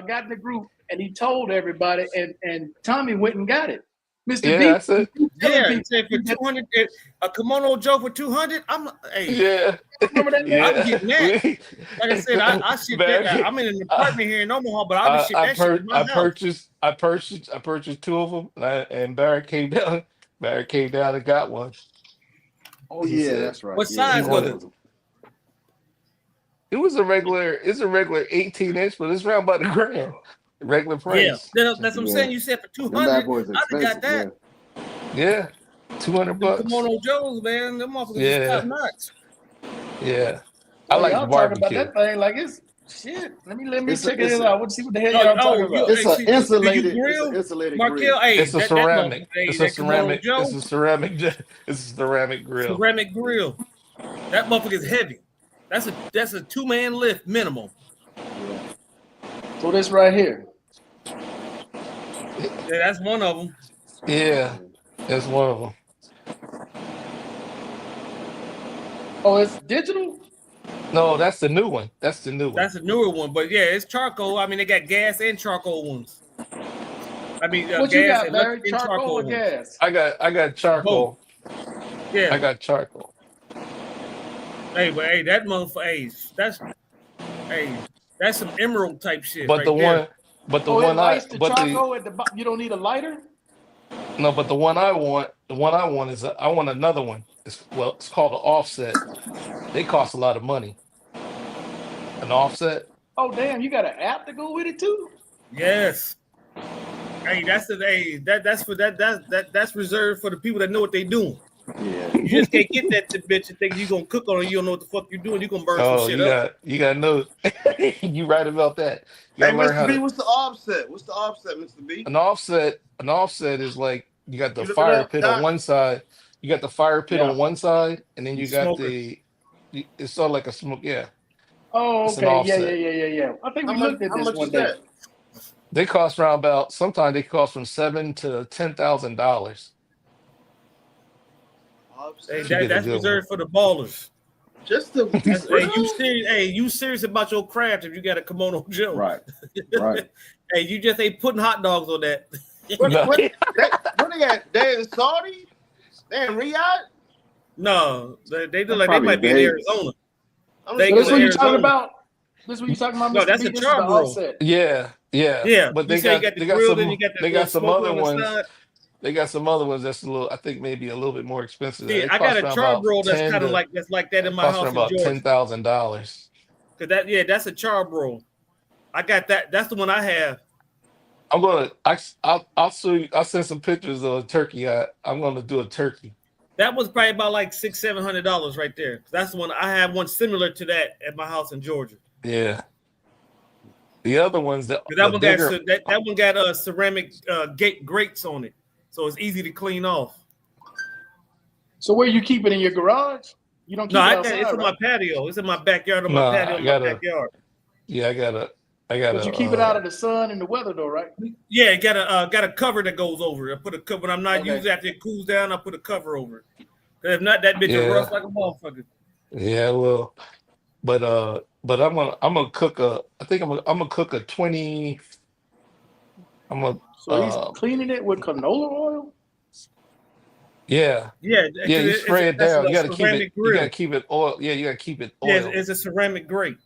got in the group and he told everybody, and Tommy went and got it. Mr. Yeah, B, that's it. yeah, he said for 200, a kimono Joe for 200. Hey, Yeah. remember that? Yeah. I'm getting that. Like I said, I ship that. Barry, I'm in an apartment here in Omaha, but I'll just ship that shit to my house. I purchased two of them, and Barry came down. Barry came down and got one. Oh He yeah, said- that's right. What Yeah, size he was wanted- it? It's a regular 18-inch, but it's around about $1,000. Regular price. Yeah, that's what I'm Yeah. saying. You said for Them bad 200, boys I'd have expensive. got that. Yeah. $200 bucks. Kimono Joes, man, them motherfuckers Yeah. is top notch. Yeah. I Boy, like y'all the talking about barbecue. that thing like it's shit. Let me It's check a- it it's out. Let's see what the hell Oh, y'all oh, talking you- about. It's Hey, an see, do you insulated. grill? It's an insulated Markel, grill. hey, It's a ceramic. It's a ceramic. It's a ceramic. It's a ceramic grill. Ceramic grill. That motherfucker is heavy. That's a 2-man lift minimum. So this right here. Yeah, that's one of them. Yeah, that's one of them. Oh, it's digital? No, that's the new one. That's the new one. That's a newer one, but yeah, it's charcoal. I mean, they got gas and charcoal ones. I mean, What you gas got, and Barry? electric and Charcoal or ones. gas? I got charcoal. Yeah. I got charcoal. Hey, but hey, that motherfucker, that's some emerald type shit. But right the there. one, but the Oh, it one lights the but charcoal at the bottom. You don't need a lighter? no, but the one I want is I want another one. It's called an offset. They cost a lot of money. An offset. Oh, damn, you got an app to go with it too? Yes. Hey, that's reserved for the people that know what they doing. Yeah. You just can't get that bitch and think you gonna cook on it. You don't know what the fuck you're doing. You gonna burn some shit up. you got know. You right about that. You Hey, gotta learn how Mr. B, to. what's the offset? What's the offset, Mr. B? An offset is like you got the You look it fire up, pit Doc. on one side. You got the fire pit Yeah. on one side, and then you You got smoker. it's sort of like a smoke. Yeah, Oh, It's an okay. offset. Yeah. I think How we much, looked at how this much one is day. that? they cost around about. Sometimes they cost from $7,000 to $10,000. Hey, Offset. You get a that's good reserved for the ballers. Just the Hey, you serious about your craft if you got a kimono Joe? Right. Right. Hey, you just ain't putting hot dogs on that. What, No. what, what they got? They in Saudi? They in Riyadh? No, they look like they Probably might be in Vegas. Arizona. I'm They So go this to what you Arizona. talking about? This what you talking about, No, Mr. that's B? a This is the charbroil. offset. Yeah. Yeah, But you they say you got the they got grill, some then you got the they got some smoker other on the ones. side. They got some other ones that's a little. I think maybe a little bit more expensive. See, They I got cost a around about charbroil that's 10 kind of to- like that in my cost house around in about Georgia. $10,000. Cause that's a charbroil. I got that. That's the one I have. I'll show you. I'll send some pictures of a turkey. I'm gonna do a turkey. That was probably about like $600-700 right there. That's the one I have one similar to that at my house in Georgia. Yeah. The other ones that That one bigger, got that one got ceramic grates on it, so it's easy to clean off. So where you keep it in your garage? You don't keep No, it I got outside, it's in right? my patio. It's in my backyard. On No, my patio, I in gotta- my backyard. yeah, I gotta. But you keep it out of the sun and the weather, though, right? Yeah, it got a cover that goes over it. I put a cover when I'm not Okay. using it after it cools down. I put a cover over it. If not, that bitch will Yeah. rust like a motherfucker. Yeah, well, but I'm gonna cook a. I think I'm gonna cook a 20. I'm gonna. So he's cleaning it with canola oil. Yeah. Yeah, Yeah, you spray it that's down. a You gotta keep it. ceramic You grill. gotta keep it oil. Yeah, you gotta keep it Yeah, oil. it's a ceramic grate.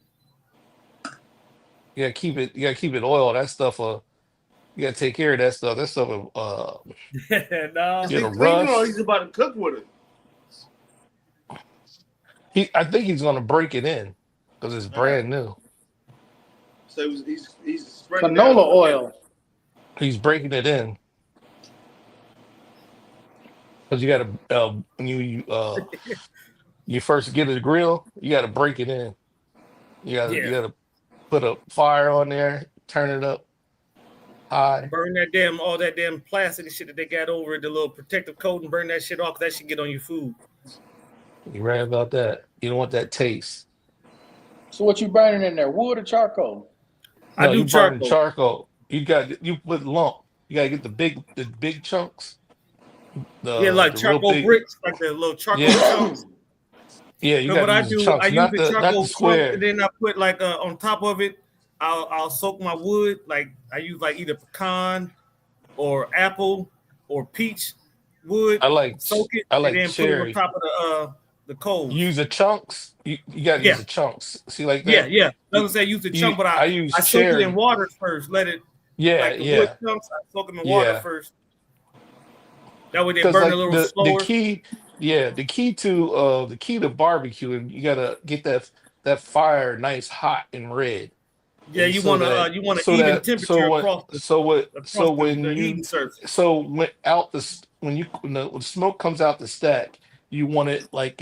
You gotta keep it. You gotta keep it oil. That stuff. You gotta take care of that stuff. That stuff. No, Is he It'll cleaning or rust. he's about to cook with it? I think he's gonna break it in because it's brand new. So he's spreading it Canola out. oil. He's breaking it in because you gotta when you first get a grill, you gotta break it in. You gotta put a fire on there, turn it up high. burn all that damn plastic and shit that they got over it, the little protective coat, and burn that shit off. 'Cause that should get on your food. You right about that. You don't want that taste. So what you burning in there? Wood or charcoal? I No, do you burn charcoal. charcoal. You put lump. You gotta get the big chunks. Yeah, like the real charcoal big- bricks, like the little charcoal Yeah. chunks. Yeah, you So gotta what I use the do, chunks, I use not the the charcoal square. chunk, and then I put like on top of it, I'll soak my wood. Like I use like either pecan or apple or peach wood. I like Soak it I like and then put cherry. it on top of the coals. Use the chunks. You gotta Yeah. use the chunks. See like that? Yeah. Let me say use the chunk, but I use I soak cherry. it in water first. Let it Yeah, like the yeah. wood chunks. I soak them in water Yeah. first. That way they Because burn like a little the slower. key to barbecuing, you gotta get that fire nice hot and red. Yeah, And you so want that- to even so temperature that- so when- across the so what across so when the you heating surface. so when the smoke comes out the stack, you want it like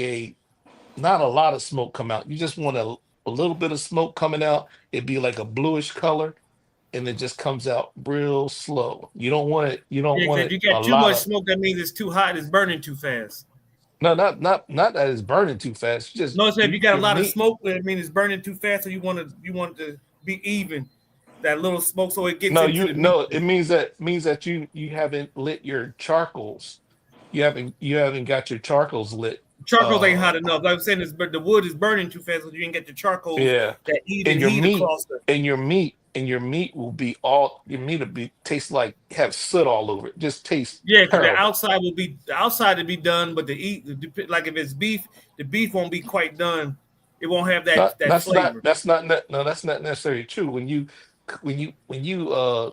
not a lot of smoke come out. You just want a little bit of smoke coming out. It'd be like a bluish color, and it just comes out real slow. You don't want it. You don't Yeah, want 'cause it. you got a too lot much of- smoke. That means it's too hot. It's burning too fast. No, not that it's burning too fast. You just No, so if you got a your lot of meat- smoke, that means it's burning too fast. So you want to be even. That little smoke, so it gets No, into the no. meat. It means that you haven't lit your charcoals. You haven't got your charcoals lit. Charcoals ain't hot enough. Like I'm saying, but the wood is burning too fast, so you ain't get the charcoal. Yeah, That even and your heat meat across the. and your meat will be taste like have soot all over it. Just taste Yeah, because terrible. the outside will be done, but like if it's beef, the beef won't be quite done. It won't have that flavor. That's not necessarily true. When you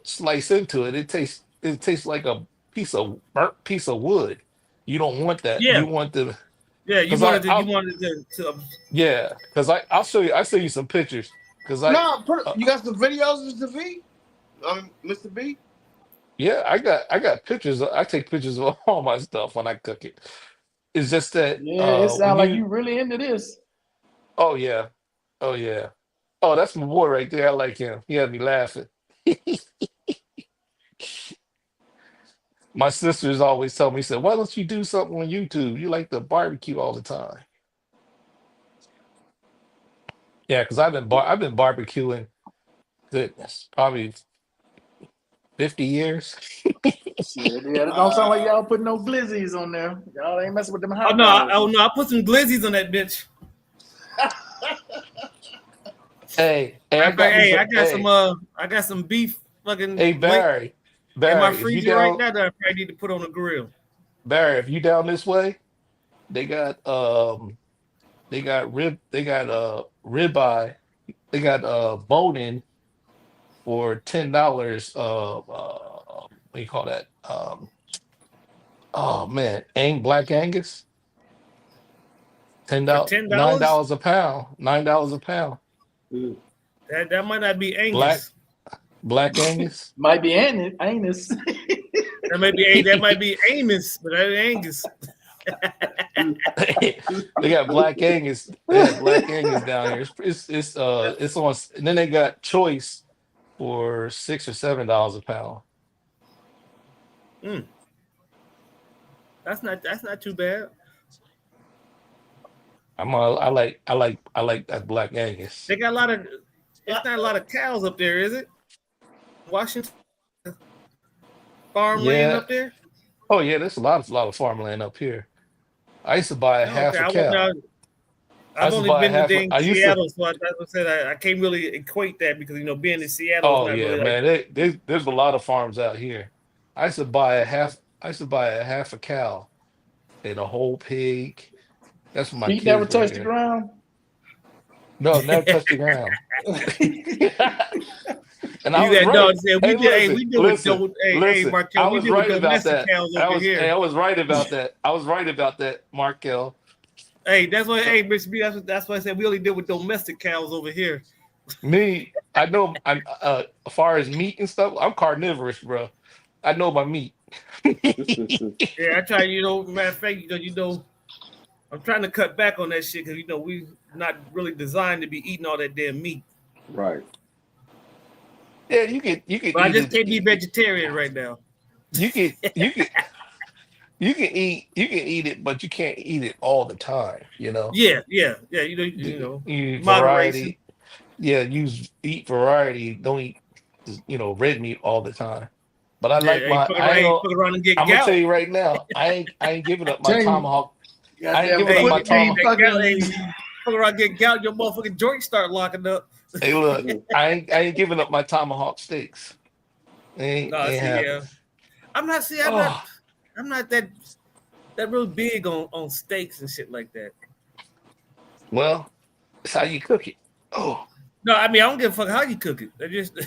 slice into it, it tastes like a burnt piece of wood. You don't want that. Yeah. You want the Yeah, you 'Cause wanted to. I'll- You wanted to. yeah. Because I'll show you some pictures. Because You got some videos, Mr. V? Mr. B? yeah, I got pictures. I take pictures of all my stuff when I cook it. It's just that Yeah, it sounds when like you really into this. Oh yeah. Oh, that's my boy right there. I like him. He had me laughing. My sisters always tell me, said, "Why don't you do something on YouTube? You like to barbecue all the time." Yeah, because I've been barbecuing. Goodness, probably 50 years. Yeah, it don't sound like y'all putting no glizzies on there. Y'all ain't messing with them hot Oh no! dogs. I put some glizzies on that bitch. Hey, I got some beef fucking. Hey Barry, in my Barry, if you freezer right down, now that I probably need to put on the grill. Barry, if you down this way, they got ribeye, they got bone-in for $10. What do you call that? Oh man, Black Angus. $10, $10? $9 a pound. $9 a pound. That might not be Angus. Black Angus. Might be anus. That might be Amos, but that ain't Angus. They got Black Angus. They have Black Angus down here. It's on. And then they got Choice for $6 or $7 a pound. That's not too bad. I like that Black Angus. They got a lot of. It's not a lot of cows up there, is it? Washington farmland Yeah. up there. Oh yeah, there's a lot of farmland up here. I used to buy a half a cow. I've used to only buy been to half a- dang I used to- Seattle, so that's what I said. I can't really equate that because being in Seattle. Oh is not yeah, really man. There's a lot of farms out here. I used to buy a half a cow and a whole pig. That's what my Feet kids never were touched the here. ground. No, never touched the ground. And I You was got right. dogs there. We Hey, did. Hey, listen, we did with listen, those. Hey, listen. Markel, I we was did with right about domestic that. cows I over was, here. hey, I was right about that. I was right about that, Markel. Hey, that's what. Hey, Mr. B, that's what I said. We only deal with domestic cows over here. Me, I know. I'm as far as meat and stuff. I'm carnivorous, bro. I know my meat. Yeah, I try. Matter of fact, I'm trying to cut back on that shit because we not really designed to be eating all that damn meat. Right. Yeah, you can. But I eat just it. can't be vegetarian right now. You can eat it, but you can't eat it all the time. Yeah. Eat moderation. variety. Yeah, eat variety. Don't eat red meat all the time. But I like my. fuck around and get I'm gonna gout. tell you right now. I ain't giving up my Tell you. tomahawk. I ain't Goddamn giving up my foot tomahawk. game fucking- Hey, fuck around, get gout. Your motherfucking joints start locking up. Hey, look, I ain't giving up my tomahawk steaks. Ain't happening. I'm not. See, I'm not that real big on steaks and shit like that. Well, it's how you cook it. Oh, No, I mean I don't give a fuck how you cook it. I just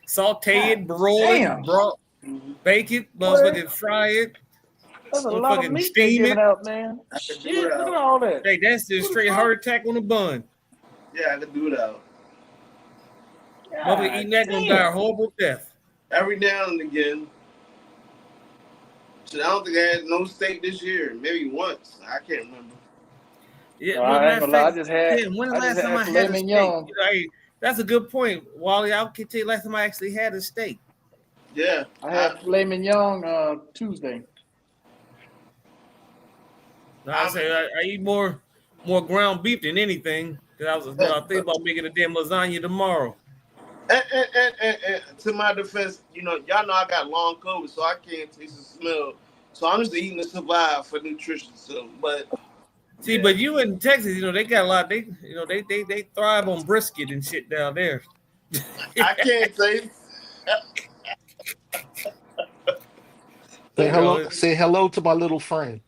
saute it, broil Damn. it, bake it, motherfucking fry it. That's a Or lot fucking of meat steam they're giving it. out, man. Shit, look at all that. Hey, that's just straight heart attack on the bun. Yeah, I can do that. Motherfucker eating that gonna die a horrible death. Every now and again. So I don't think I had no steak this year. Maybe once. I can't remember. Yeah, No, well, I ain't matter of gonna lie, I fact, just had- damn, when the I last just time I had had filet a steak? mignon. Hey, that's a good point, Wally. I can tell you last time I actually had a steak. Yeah. I had filet mignon Tuesday. No, I say I eat more ground beef than anything because I was thinking about making a damn lasagna tomorrow. And to my defense, y'all know I got long COVID, so I can't taste the smell. So I'm just eating to survive for nutrition. So, but See, but you in Texas, they got a lot. They thrive on brisket and shit down there. I can't taste. say hello to my little friend.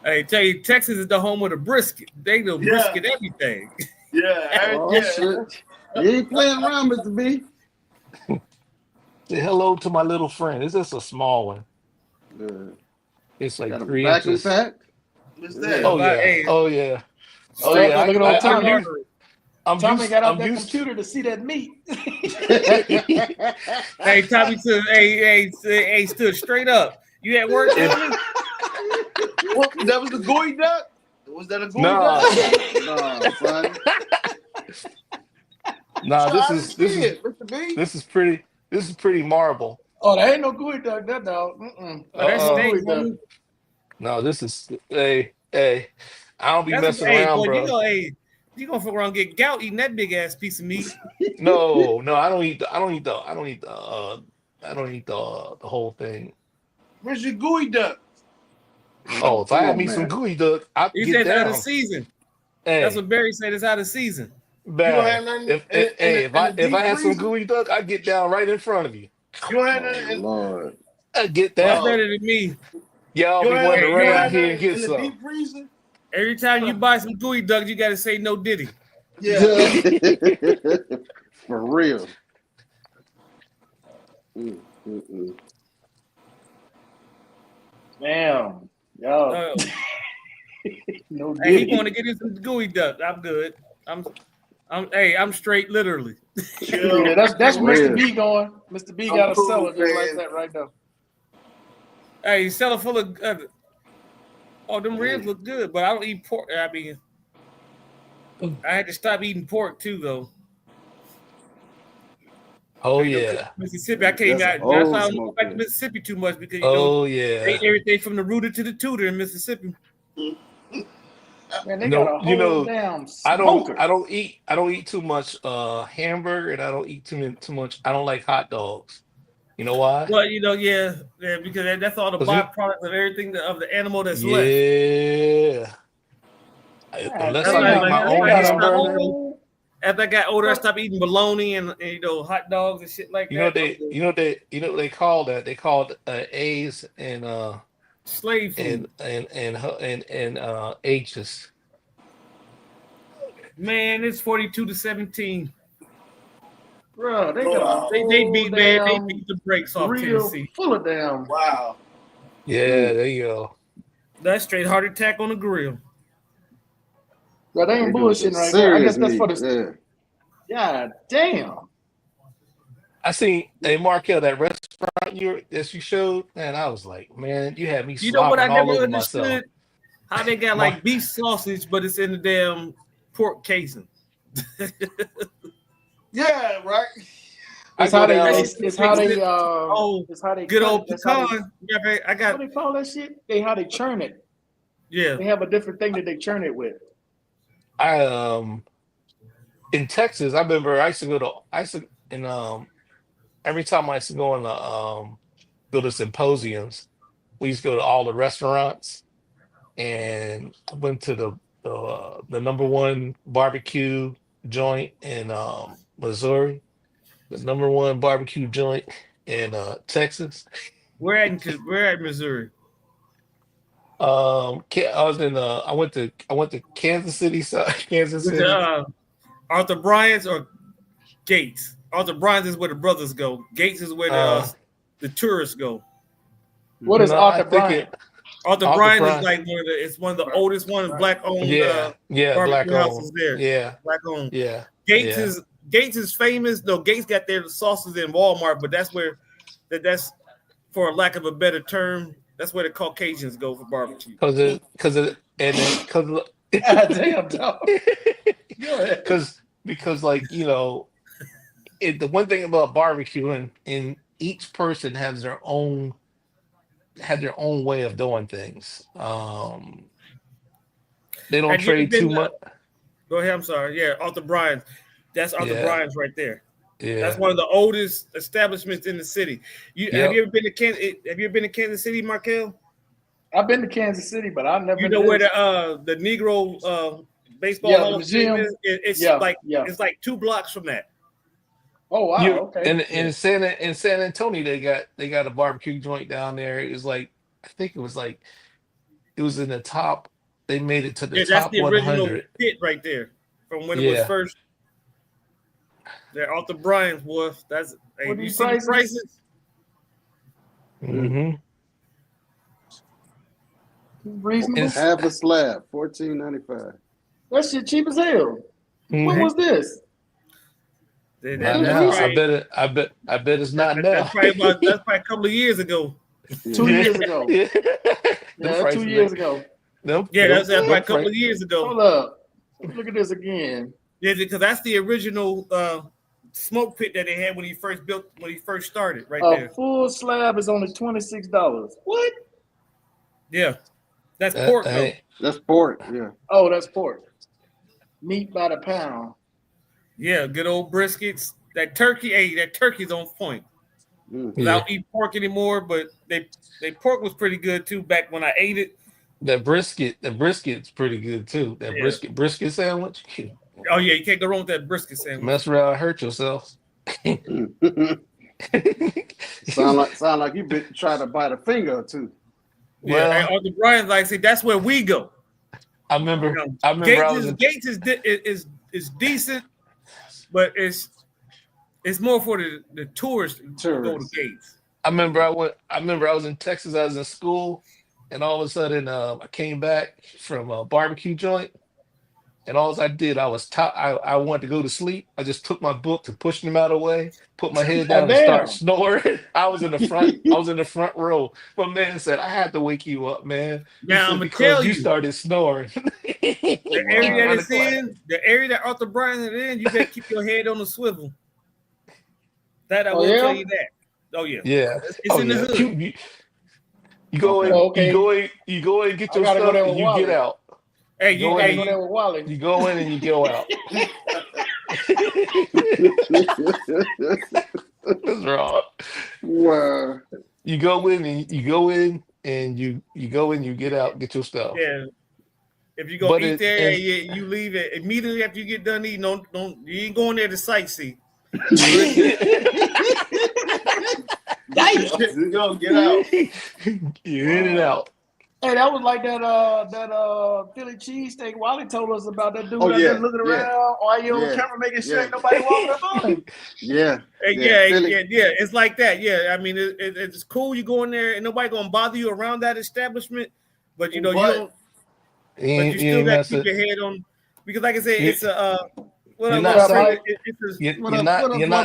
Hey, tell you, Texas is the home of the brisket. They do Yeah. brisket everything. Yeah. Oh, yeah. shit. You ain't playing around, Mr. B. Say hello to my little friend. It's just a small one. It's like Got a 3 vacuum inches. pack? What's that? Oh yeah. Hey. Oh yeah. Oh Stop yeah. looking on Tommy. Tommy got out I'm that used. computer to see that meat. Hey, Tommy stood. Hey, stood straight up. You at work, Tommy? What, that was the gooey duck? Was that a gooey Nah. duck? No, son. Nah, So I this see is it, Mr. B. this is pretty marble. Oh, that ain't no gooey duck, that dog. Oh, that's Uh-uh. steak, Gooey duck. homie. No, this is hey. I don't be That's messing around, boy, bro. you gonna fuck around and get gout eating that big ass piece of meat. No, I don't eat the whole thing. Where's your gooey duck? Oh, if I Come had on, me some man. gooey duck, I'd He get said it's out down. of season. Hey, That's what Barry said. It's out of season. man, don't have nothing if in I the deep had some freezer? gooey duck, I'd get down right in front of you. You don't have Oh, nothing Lord. I'd get That's down. better than me. Y'all you be don't wanting to have- you run don't out have here and nothing get in the some. deep freezer? Every time you buy some gooey duck, you got to say no Diddy. Yeah. For real. Mm. Damn. Yo. Uh, No hey, he Diddy. want to get him some gooey duck. I'm good. I'm straight, literally. Yeah, that's For Mr. real. B going. Mr. B I'm got a cool, cellar just like man. that right now. Hey, cellar full of. Oh, them ribs look good, but I don't eat pork. I mean, I had to stop eating pork too, though. Oh You know, yeah. Mississippi, I came That's out. an That's old why I don't go smoke back to rib. Mississippi too much because Oh they yeah. ate everything from the rooter to the tutor in Mississippi. Man, they got a whole damn I smoker. don't eat too much hamburger, and I don't eat too much. I don't like hot dogs. You know why? Well, yeah, because that's all the 'Cause byproduct of everything of the animal that's left. yeah. God Unless I That's make why, my like, own I stopped hamburger. eating- After I got older, I stopped eating bologna and hot dogs and shit like You know that. what they call that? They called A's and Slave food. and H's. Man, it's 42-17. Bro, they got a They whole beat man. They damn beat the brakes off grill Tennessee. full of damn. Wow. Yeah, there you go. That's straight heart attack on the grill. Bro, they ain't They doing some bullshitting right there. I guess serious that's for meat. the. Yeah. God damn. I seen Markel, that restaurant that you showed, and I was like, man, you had me You know what I slobbering all never over myself. understood? How they got like beef sausage, but it's in the damn pork casing. Yeah, right. It's how they. down- It's how they. Oh, It's how they. Good cut- old that's how they- pecan. Yeah, man, I What got do they call that shit? How they churn it. yeah. They have a different thing that they churn it with. In Texas, I remember I used to every time I used to go on go to symposiums, we used to go to all the restaurants, and I went to the number one barbecue joint in Missouri, the number one barbecue joint in Texas. We're at Missouri. I went to Kansas City, Kansas With City. Arthur Bryant's or Gates. Arthur Bryant's is where the brothers go. Gates is where the tourists go. What is No, Arthur I think Bryant? Arthur Arthur Bryant Bryant. is like one of the oldest black owned Yeah, black barbecue houses owned. there. Yeah, Black owned. yeah. Gates yeah. is famous. No, Gates got their sauces in Walmart, but that's where that's for lack of a better term, that's where the Caucasians go for barbecue. Because God damn, dog. Go ahead. because like the one thing about barbecuing, and each person has their own way of doing things. They don't Have you ever trade been too to- much. Go ahead. I'm sorry. Yeah, Arthur Bryant's. That's Arthur Yeah. Bryant's right there. Yeah, That's one of the oldest establishments in the city. Yep. Have you ever been to Kansas City, Markel? I've been to Kansas City, but I've never. You know where the Negro baseball Yeah, Hall the of Fame museum. is? It's Yeah, like yeah. it's like 2 blocks from that. Oh wow. You- Okay. And in San Antonio, they got a barbecue joint down there. It was like, I think it was in the top. They made it to the Yeah, that's top the original 100. pit right there from when it was Yeah. first. There, Arthur Bryant's was. That's hey, What are you these see the prices? prices? hmm Reasonable. It's- Half a slab, $14.95. That shit cheap as hell. When Mhm. was this? That- Not that's now. probably- I bet it's not now. that's probably a couple of years ago. 2 years ago. Yeah, Yeah, that's 2 years ago. Yeah, that's probably a couple of years ago. Hold up. Look at this again. Yeah, because that's the original smoke pit that they had when he first started right A there. full slab is only $26. What? Yeah, that's pork though. Hey, That's pork. Yeah. Oh, that's pork. Meat by the pound. Yeah, good old briskets. That turkey's on point. Mm. I don't eat pork anymore, but they pork was pretty good too back when I ate it. the brisket's pretty good too. That Yeah. brisket sandwich. Oh yeah, you can't go wrong with that brisket sandwich. Mess around, and hurt yourself. sound like you been trying to bite a finger or two. Yeah, Well- and Arthur Bryant, like I said, that's where we go. I remember. You know, I remember. I was Gates is decent, but it's more for the tourists to go to Tourists. Gates. I remember I was in Texas. I was in school, and all of a sudden, I came back from a barbecue joint, and all I did, I wanted to go to sleep. I just took my book and pushed him out of the way, put my head down and start Damn. snoring. I was in the front row. My man said, I had to wake you up, man. He Now said, I'm gonna because tell you you, started snoring. the area that it's in, the area that Arthur Bryant is in, you better keep your head on the swivel. That I Oh, will yeah? tell you that. Oh yeah, Yeah. it's in the hood. You go in, Okay. you go in and get I your gotta go stuff there and with you Wally. get out. Hey, You you, gotta hey, go there with Wally. You go in and you go out. What's wrong? Wow. You go in and you go in and you go in, you get out, get your stuff. yeah. If you go But eat it- there, and- you leave it immediately after you get done eating. Don't you ain't going there to sightsee. You go get out. You in and out. Hey, that was like that Philly cheesesteak Wally told us about, that dude Oh, out yeah, there looking yeah. around, or you on Yeah, camera making sure yeah. ain't nobody walking up on him. Yeah. Yeah, Philly- yeah. It's like that. Yeah, I mean, it's cool. You go in there and nobody gonna bother you around that establishment, but you know you don't. But you still got to keep your head on, because, like I said, it's a. You're not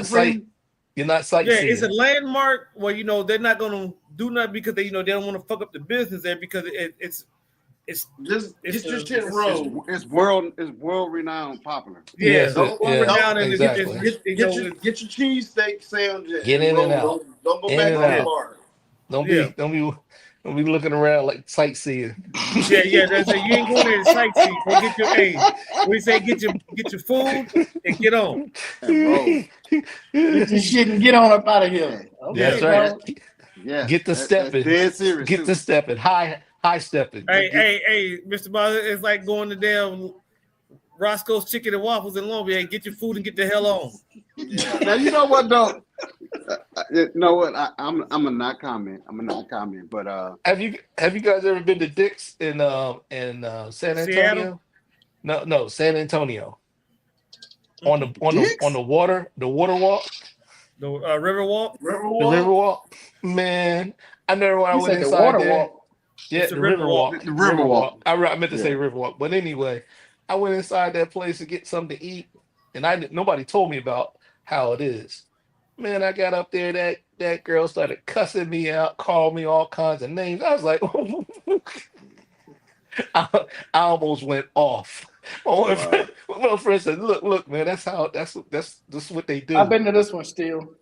sight. You're not sightseeing. Yeah, it's a landmark where they're not gonna do nothing because they they don't want to fuck up the business there, because it's Just it's get your a- shit rolled. It's world renowned popular. yeah. Exactly. Get your cheesesteak sandwich. Get in and out. Don't go In back and to the out. bar. Don't be looking around like sightseeing. Yeah. That's it. You ain't going there to sightsee. Go get your we say get your food and get on. And roll. Get your shit and get on up out of here. Okay, That's bro. right. Yeah. Get the stepping. Dead serious. Get too. the stepping. High stepping. Hey, Mr. Bowser, it's like going to damn Roscoe's Chicken and Waffles in Long Beach. Hey, get your food and get the hell on. Now you know what though. You know what? I'm a not comment. But Have you guys ever been to Dick's in San Antonio? Seattle? No, San Antonio. On the water walk, The River Walk. the river walk. Man, I never when I You went said the inside water there. walk. Yeah, It's the a river river walk. walk. The river walk. I meant to say river walk, but anyway, I went inside that place to get something to eat, and nobody told me about how it is. Man, I got up there. That girl started cussing me out, called me all kinds of names. I was like, I almost went off. My friend said, "Look, man, that's what they do." I've been to this one still.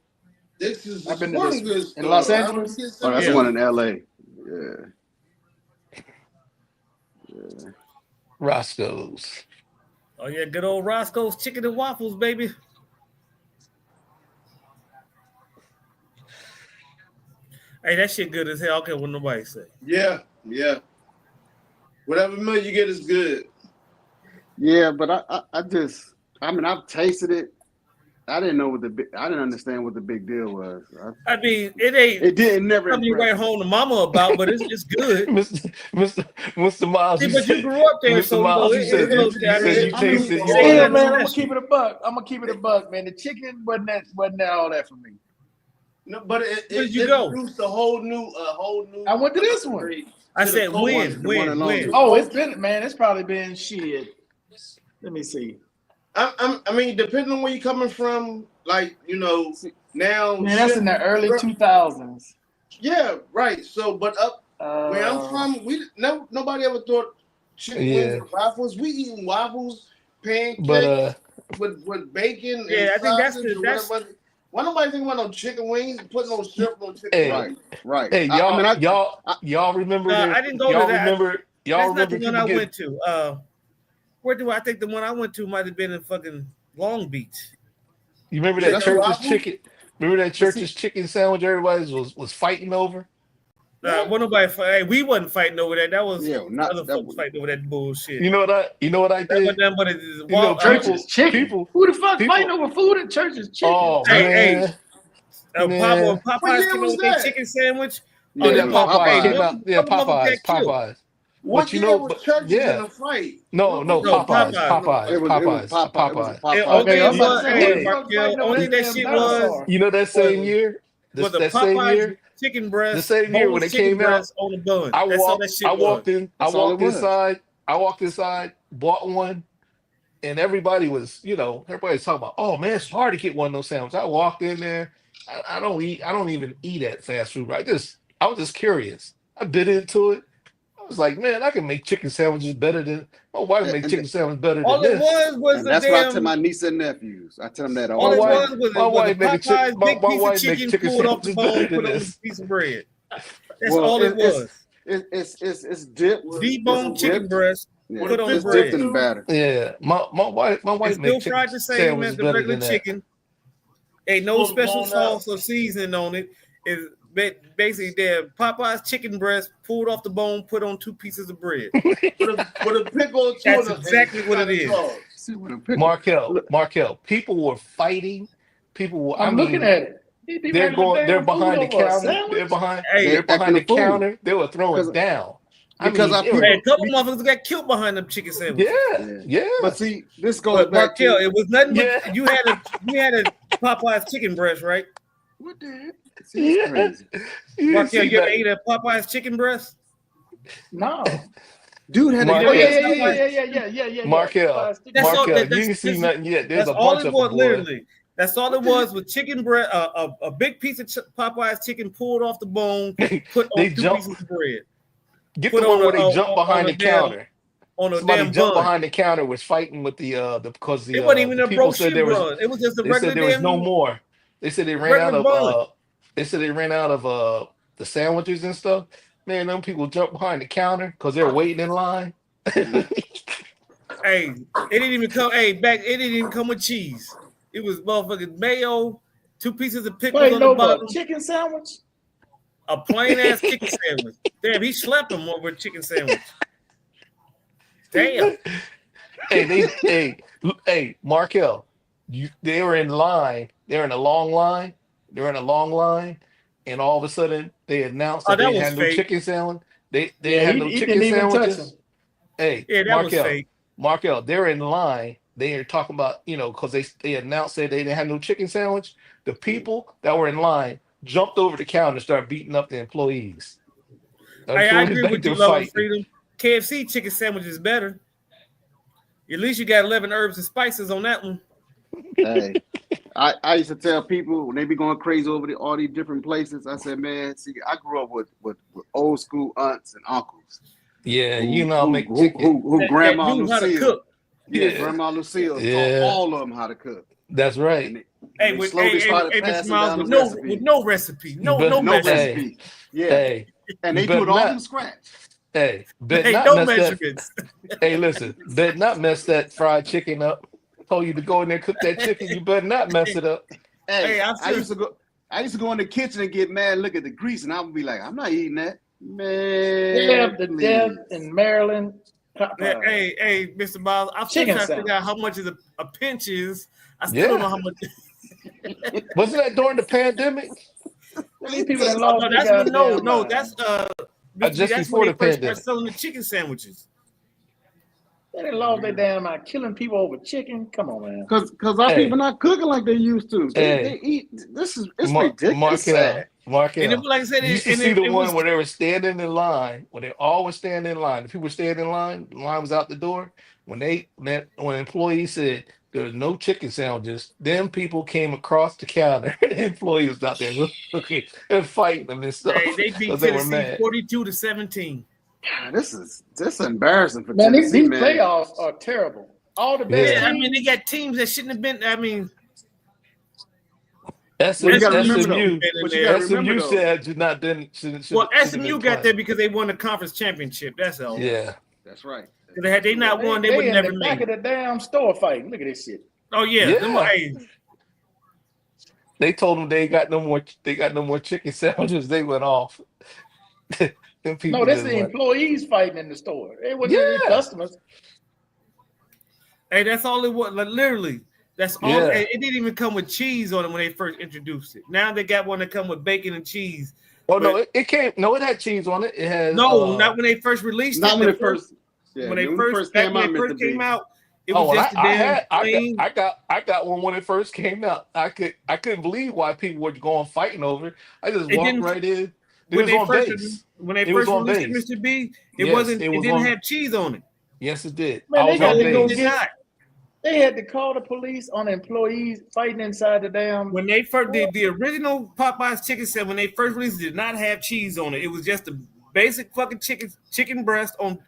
This is I've been to sporting this goods in store. Los I Angeles? don't get oh, that's Yeah. the one in LA. Yeah. Roscoe's. Oh yeah, good old Roscoe's Chicken and Waffles, baby. Hey, that shit good as hell. I don't care what nobody say. Yeah. Whatever meal you get is good. Yeah, but I've tasted it. I didn't understand what the big deal was. I mean, it ain't It didn't never. something you write home to mama about, but it's good. Mr. Miles. See, but you grew up there, Mr. so Miles, you it said looks- you said you I mean, tasted. it You ain't Yeah, said- nothing man, I'm gonna special. keep it a buck. I'm gonna keep it a buck, man. The chicken wasn't that all that for me. No, but it Where'd you go? introduced a whole new. I went to this one. I to said the cold when. one in Oh, it's probably been shit. Let me see. I mean, depending on where you're coming from, like now. Man, that's in the early 2000s. Yeah, right. So, but up where I'm from, nobody ever thought chicken wings and waffles. We eating waffles, pancakes But with bacon. Yeah, and I think that's sausage the- or whatever. Why nobody think about no chicken wings? Put no syrup on chicken Hey. wings. Right. hey, y'all remember? I didn't go to that. Y'all That's not the remember one I people went to. Where do I think the one I went to might have been in fucking Long Beach? You remember Yeah, that that's church's waffles? chicken? Remember that church's chicken sandwich everybody was fighting over? Well, nobody fight. Hey, we wasn't fighting over that. That was Yeah, not other that folks was- fighting over that bullshit. You know what I That did? wasn't nothing but a You know, Church's chicken. people- Who the fuck people- fighting over food at church's chicken? Oh Hey, man, man. Popeyes What year came was out with their that? chicken sandwich. Yeah, Oh, yeah, that Popeyes Popeyes. came out. Yeah, Couple of them Popeyes, got killed. Popeyes. What But you year know, was but- churches yeah. in a fight? No, No, Popeyes, Popeyes. It was Popeyes. Popeye. Hey, Popeye. only Okay, I'm about to was- say, hey, who the fuck Markel, fighting over only the that damn shit was dinosaur? You know that same Was- year? was the That same Popeyes year? chicken breast. The same year when boneless it chicken came out, breast on the bun. I That's all that shit was. walked That's all it inside, bought one, and everybody was, everybody's talking about, oh man, it's hard to get one of those sandwiches. I walked in there. I don't even eat at fast food. I was just curious. I bit into it. I was like, man, I can make chicken sandwiches better than my wife make chicken sandwiches better All than it this. was And the that's what I tell damn. my niece and nephews. I tell them that All all it the wife- time. was my was wife a make a chick- Popeye's my- big my piece wife of make chicken chicken pulled off the sandwiches better bone, than put on a this. piece of bread. That's Well, all it was. It's dipped. Deboned It's chicken dipped. breast, Yeah, put on it's bread. dipped in batter. Yeah, my wife It's make still chicken fried the same sandwiches as the better regular than that. chicken. Ain't no Pull the special bone sauce or seasoning on it. It's basically their Popeye's chicken breast pulled off the bone, put on 2 pieces of bread. With a pickle That's tuna. exactly what it is. See what I'm picking. Markel, people were fighting. I'm looking at it. These people They're having going. They're damn food behind the over a counter. sandwich? They're behind. Hey, They're behind acting the a fool. counter. They were throwing Because- down. because our they were- Hey, a couple motherfuckers got killed behind them chicken sandwiches. yeah. But see, this goes But back Markel, to it was nothing but Yeah. you had a Popeye's chicken breast, right? what the heck? See, it's crazy. You Markel, see you ever that? ate a Popeye's chicken breast? No. Dude had Mark- Oh, a yeah. Markel, That's all- Markel, that's- you didn't see that's- nothing yet. There's That's a all bunch it of was, them, boy. literally. That's all it was with chicken bread, a big piece of Popeye's chicken pulled off the bone, put on They 2 jump- pieces of bread Get put the one on where a- they jump on behind a the damn- counter. on a Somebody damn jumped bun. behind the counter was fighting with because the It wasn't even the a people said brochure there was. bun. It was just a They regular said there was damn. no more. They said they ran out regular of. bun. They said they ran out of the sandwiches and stuff. Man, them people jumped behind the counter because they're waiting in line. Hey, it didn't even come. It didn't even come with cheese. It was motherfucking mayo, 2 pieces of pickles Wait, on no, the bottom, but chicken sandwich? a plain ass chicken sandwich. Damn, he slapped him over a chicken sandwich. Damn. Hey, Markel, they were in line. They're in a long line. And all of a sudden they announced Oh, that that they was had no fake. chicken sandwich. They Yeah, had he- no he chicken didn't even touch sandwiches. him. Hey, Yeah, that was fake. Markel, they're in line. They are talking about, because they announced that they didn't have no chicken sandwich. The people that were in line jumped over the counter and started beating up the employees. Hey, I agree with you, They're Love and fighting. Freedom. KFC chicken sandwich is better. At least you got 11 herbs and spices on that one. Hey, I used to tell people when they be going crazy over all these different places. I said, man, see, I grew up with old school aunts and uncles. Yeah, who, make who, chicken. who grandma that knew how to Lucille. cook. Yeah, Yeah. grandma Lucille Yeah. taught all of them how to cook. That's right. And Hey, they with slowly started Mr. passing Miles, down with the no recipe. with no recipe, no But no measurements. recipe. Yeah, Hey, and they you do better it all not. from scratch. Hey, bet Ain't not no mess that. measurements. Hey, listen, better not mess that fried chicken up. Told you to go in there and cook that chicken. You better not mess it up. Hey, I'm I used to go in the kitchen and get mad, look at the grease, and I would be like, I'm not eating that. Man, They have the please. death in Maryland. Hey, Mr. Miles, I'm still Chicken trying to figure sandwich. out how much is a pinch is. I still Yeah. don't know how much. Wasn't that during the pandemic? These people that Oh, lost no, their that's goddamn no, mind. that's just that's before when the they first pandemic. started selling the chicken sandwiches. They done lost their damn mind killing people over chicken. Come on, man. Cause our Hey. people not cooking like they used to. Hey. They eat. It's ridiculous. Mark It's it sad. out. Mark it And it, out. like I said, You used to and see the it one was, where they were standing in line, when they all were standing in line. The people were standing in line, the line was out the door. When employees said there's no chicken sandwiches, then people came across the counter. The employee was out there looking and fighting them and stuff. hey, they beat 'cause they were Tennessee mad. 42-17. God, this is embarrassing for Man, Tennessee, these man. playoffs are terrible. All the best Yeah. I teams. mean, they got teams that shouldn't have been. I mean, Well, you gotta remember though, SMU, but you gotta remember SMU though. said should not didn't should well, should've SMU been got there playing. because they won the conference championship. That's all. Yeah. That's right. Had they not won, they would in never the back made of it. the damn store fighting. Look at this shit. Oh yeah, Yeah. Them, hey, They told them they got no more chicken sandwiches. They went off. Them people No, that's just the went- employees fighting in the store. It wasn't any Yeah. customers. hey, that's all it was. Like, literally, that's all. Yeah. It didn't even come with cheese on it when they first introduced it. Now they got one that come with bacon and cheese. Oh no, it came. No, it had cheese on it. It has No, not when they first released Not it. when The it first. Yeah, when they when first came out, when they Mr. first B. came out, it was Oh, just a damn plain. I got one when it first came out. I couldn't believe why people were going fighting over it. I just It walked didn't- right in. It when was they on first base. when they It was first on released it, base. Mr. B, it Yes, wasn't. it It was didn't on- have cheese on it. Yes, it did. Man, I they was got on to go It base. did get- not. They had to call the police on employees fighting inside the damn. When they first did the original Popeyes chicken sandwich, when they first released it, did not have cheese on it. It was just a basic fucking chicken breast on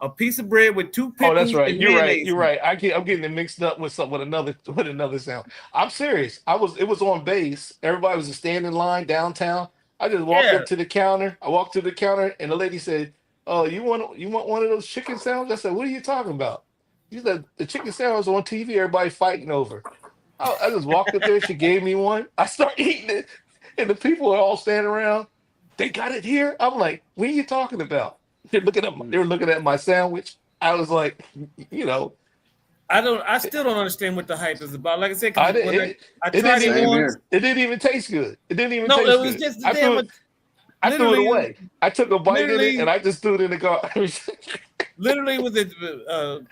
a piece of bread with two pickles. Oh, that's right. And You're right. mayonnaise. You're right. I'm getting it mixed up with another sound. I'm serious. It was on base. Everybody was standing in line downtown. I just walked Yeah. up to the counter. I walked to the counter, and the lady said, "Oh, you want one of those chicken sandwiches?" I said, "What are you talking about?" She said, "The chicken sandwich on TV. Everybody fighting over." I just walked up there. She gave me one. I start eating it, and the people are all standing around. They got it here. I'm like, "What are you talking about?" They were looking at my sandwich. I was like, you know, I still don't understand what the hype is about. Like I said, 'cause I when didn't. I It tried didn't it Same once. here. It didn't even taste good. It didn't even No, taste it was good. just I threw it literally- away. I took a bite in it literally- and I just threw it in the garbage. literally with the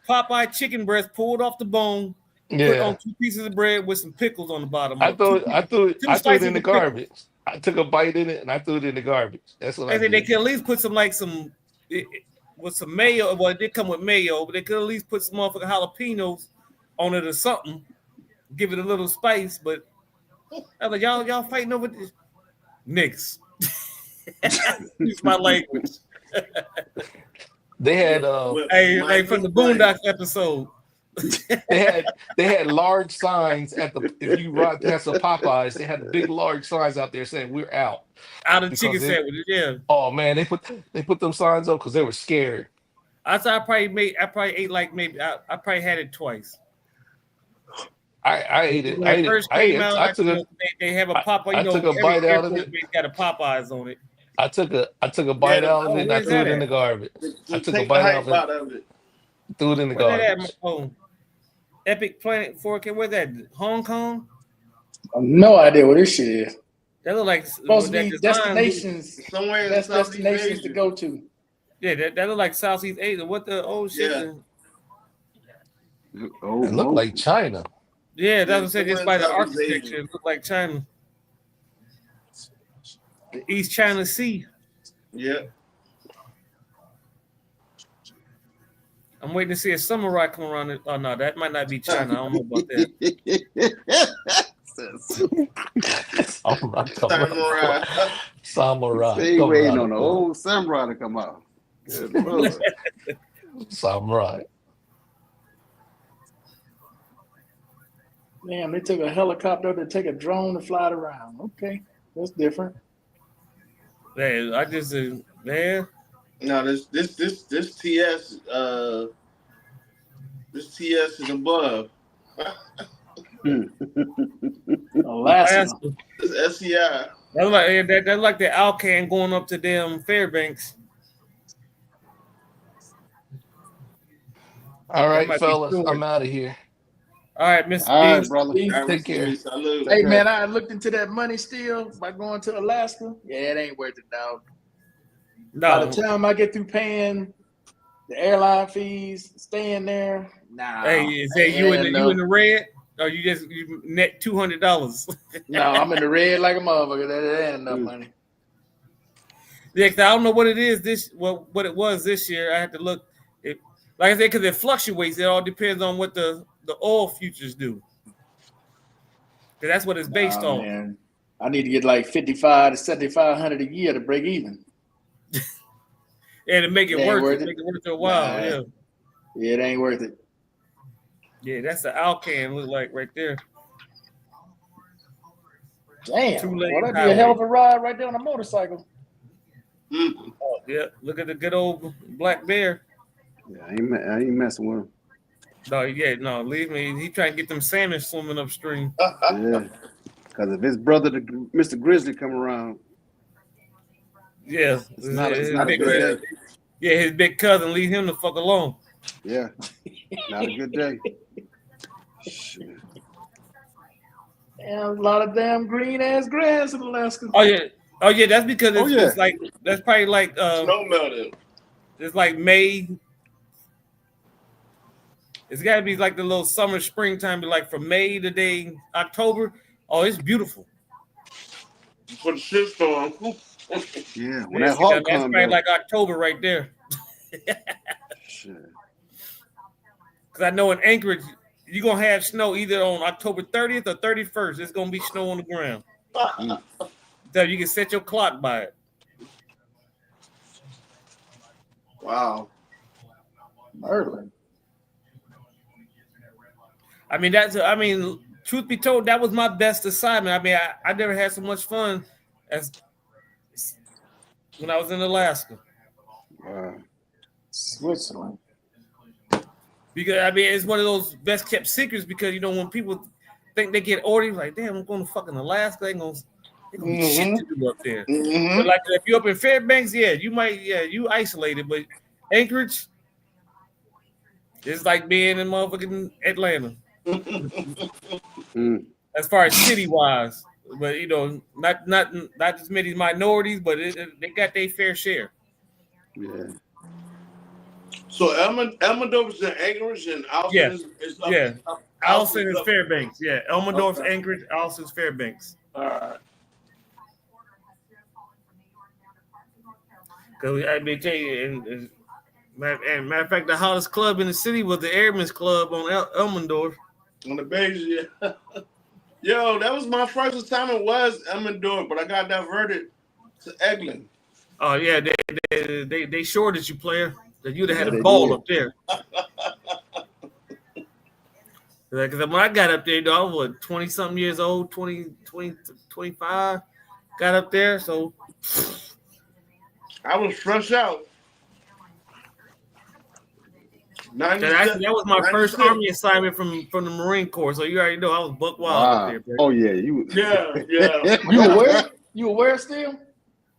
Popeye chicken breast pulled off the bone, put Yeah, on 2 pieces of bread with some pickles on the bottom. I threw it Two in slices the of pickle. garbage. I took a bite in it and I threw it in the garbage. That's what I I think they did. could at least put with some mayo. Well, it did come with mayo, but they could at least put some motherfucking jalapenos on it or something, give it a little spice. But I was like, y'all fighting over this, niggas. Use my language. They had Hey, from the Boondocks episode. they had large signs if you ride past the Popeyes, they had big large signs out there saying we're out. Out of Because chicken they- sandwiches, yeah. Oh man, they put them signs up because they were scared. I thought I probably ate like maybe I probably had it twice. I ate it. When I it ate it. first I ate came it. out, I took a they have a Popeye. I took a bite out of it. Got a Popeyes on it. I took a bite Yeah, out of it and I where's threw it that in at? the garbage. I took a Take the bite hype out out of it. threw it in the Where's that at, garbage. my phone? Epic Planet 4K. Where's that? Hong Kong? I have no idea what this shit is. That look like Supposed to that be design- destinations, Somewhere in best Southeast destinations to Asia. go to. Yeah, that look like Southeast Asia. What the old shit? Yeah. Oh, It looked like China. Yeah, that's what I said. Just by the somewhere in Southeast architecture, it looked like China. The East China Sea. Yeah. I'm waiting to see a samurai come around. Oh no, that might not be China. I don't know about that. Samurai. They Come waiting on. on the old samurai to come out. Good Lord. Samurai. Damn, they took a helicopter to take a drone to fly it around. Okay, that's different. Man, I just man. No, this TS this TS is above. Alaska. This SCI. That's like that's like the Alcan going up to them Fairbanks. All right, might be fellas, short. I'm out of here. All right, Mr. All right, Beast. brother. Take care. Salute. Hey man, I looked into that money still by going to Alaska. Yeah, it ain't worth it, dog. By No, the time I get through paying the airline fees, staying there, nah. hey, is that you in the no. you in the red? Or you net $200? No, I'm in the red like a motherfucker. That ain't enough money. Yeah, 'cause I don't know what it is what it was this year. I had to look. It, like I said, because it fluctuates. It all depends on what the oil futures do. Because that's what it's based Nah, on. man. I need to get like 55 to 7,500 a year to break even. And to make it Ain't worth worth it, it. make it worth it a while. Nah. Yeah. Yeah, it ain't worth it. Yeah, that's the Alcan look like right there. Damn, Two-lane well, that'd be highway. a hell of a ride right there on a motorcycle. Mm. Oh, yeah, look at the good old black bear. Yeah, I ain't messing with him. No, yeah, no, leave me. He trying to get them salmon swimming upstream. Yeah. Because if his brother, Mr. Grizzly, come around, Yeah, it's not his a big, good day. yeah, his big cousin, leave him the fuck alone. Yeah. Not a good day. Shit. Damn, a lot of damn green ass grass in Alaska. Oh yeah, that's because it's, Oh, yeah. it's like that's probably like Snow melted. it's like May. It's got to be like the little summer, springtime, be like from May to day October. Oh, it's beautiful. For the shitstorm. Yeah. When Yeah, that hawk that's comes, probably like October right there. shit. Because I know in Anchorage, you're going to have snow either on October 30th or 31st. It's going to be snow on the ground. So you can set your clock by it. Wow. Merlin. I mean, truth be told, that was my best assignment. I mean, I never had so much fun as when I was in Alaska. Switzerland. Because I mean, it's one of those best kept secrets because you know when people think they get orders, like, damn, I'm going to fucking Alaska, they gonna be shit to do up there. But like if you're up in Fairbanks, you isolated, but Anchorage, it's like being in motherfucking Atlanta. As far as city wise, but you know, not as many minorities, but they got their fair share. Yeah. So Elmendorf is in Anchorage and Alston is up. Alston is Fairbanks. Yeah, Elmendorf's Anchorage, Alston's Fairbanks. All right. Because I mean, tell you, and matter of fact, the hottest club in the city was the Airmen's Club on Elmendorf. On the base, yeah. Yo, that was my first assignment was Elmendorf, but I got diverted to Eglin. Oh yeah, they shorted you, player. That you'd have had a ball up there. Because when I got up there, I was 20-something years old, 20, 25. Got up there, so I was fresh out. That was my first Army assignment from the Marine Corps. So you already know I was buck wild up there, bro. Oh yeah, you. Yeah. You were where? You were where still?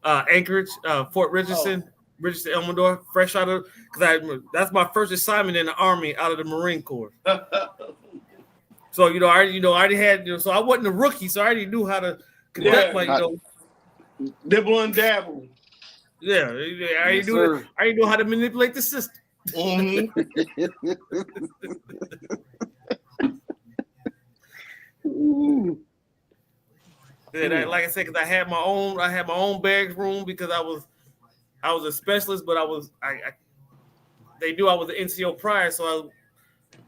Anchorage, Fort Richardson, Richardson, Elmendorf, fresh out of because that's my first assignment in the Army out of the Marine Corps. So I already had so I wasn't a rookie, so I already knew how to conduct dibble and dabble. Yeah, I already knew how to manipulate the system. Mm-hmm. Like I said, because I had my own barracks room because I was a specialist, but they knew I was an NCO prior, so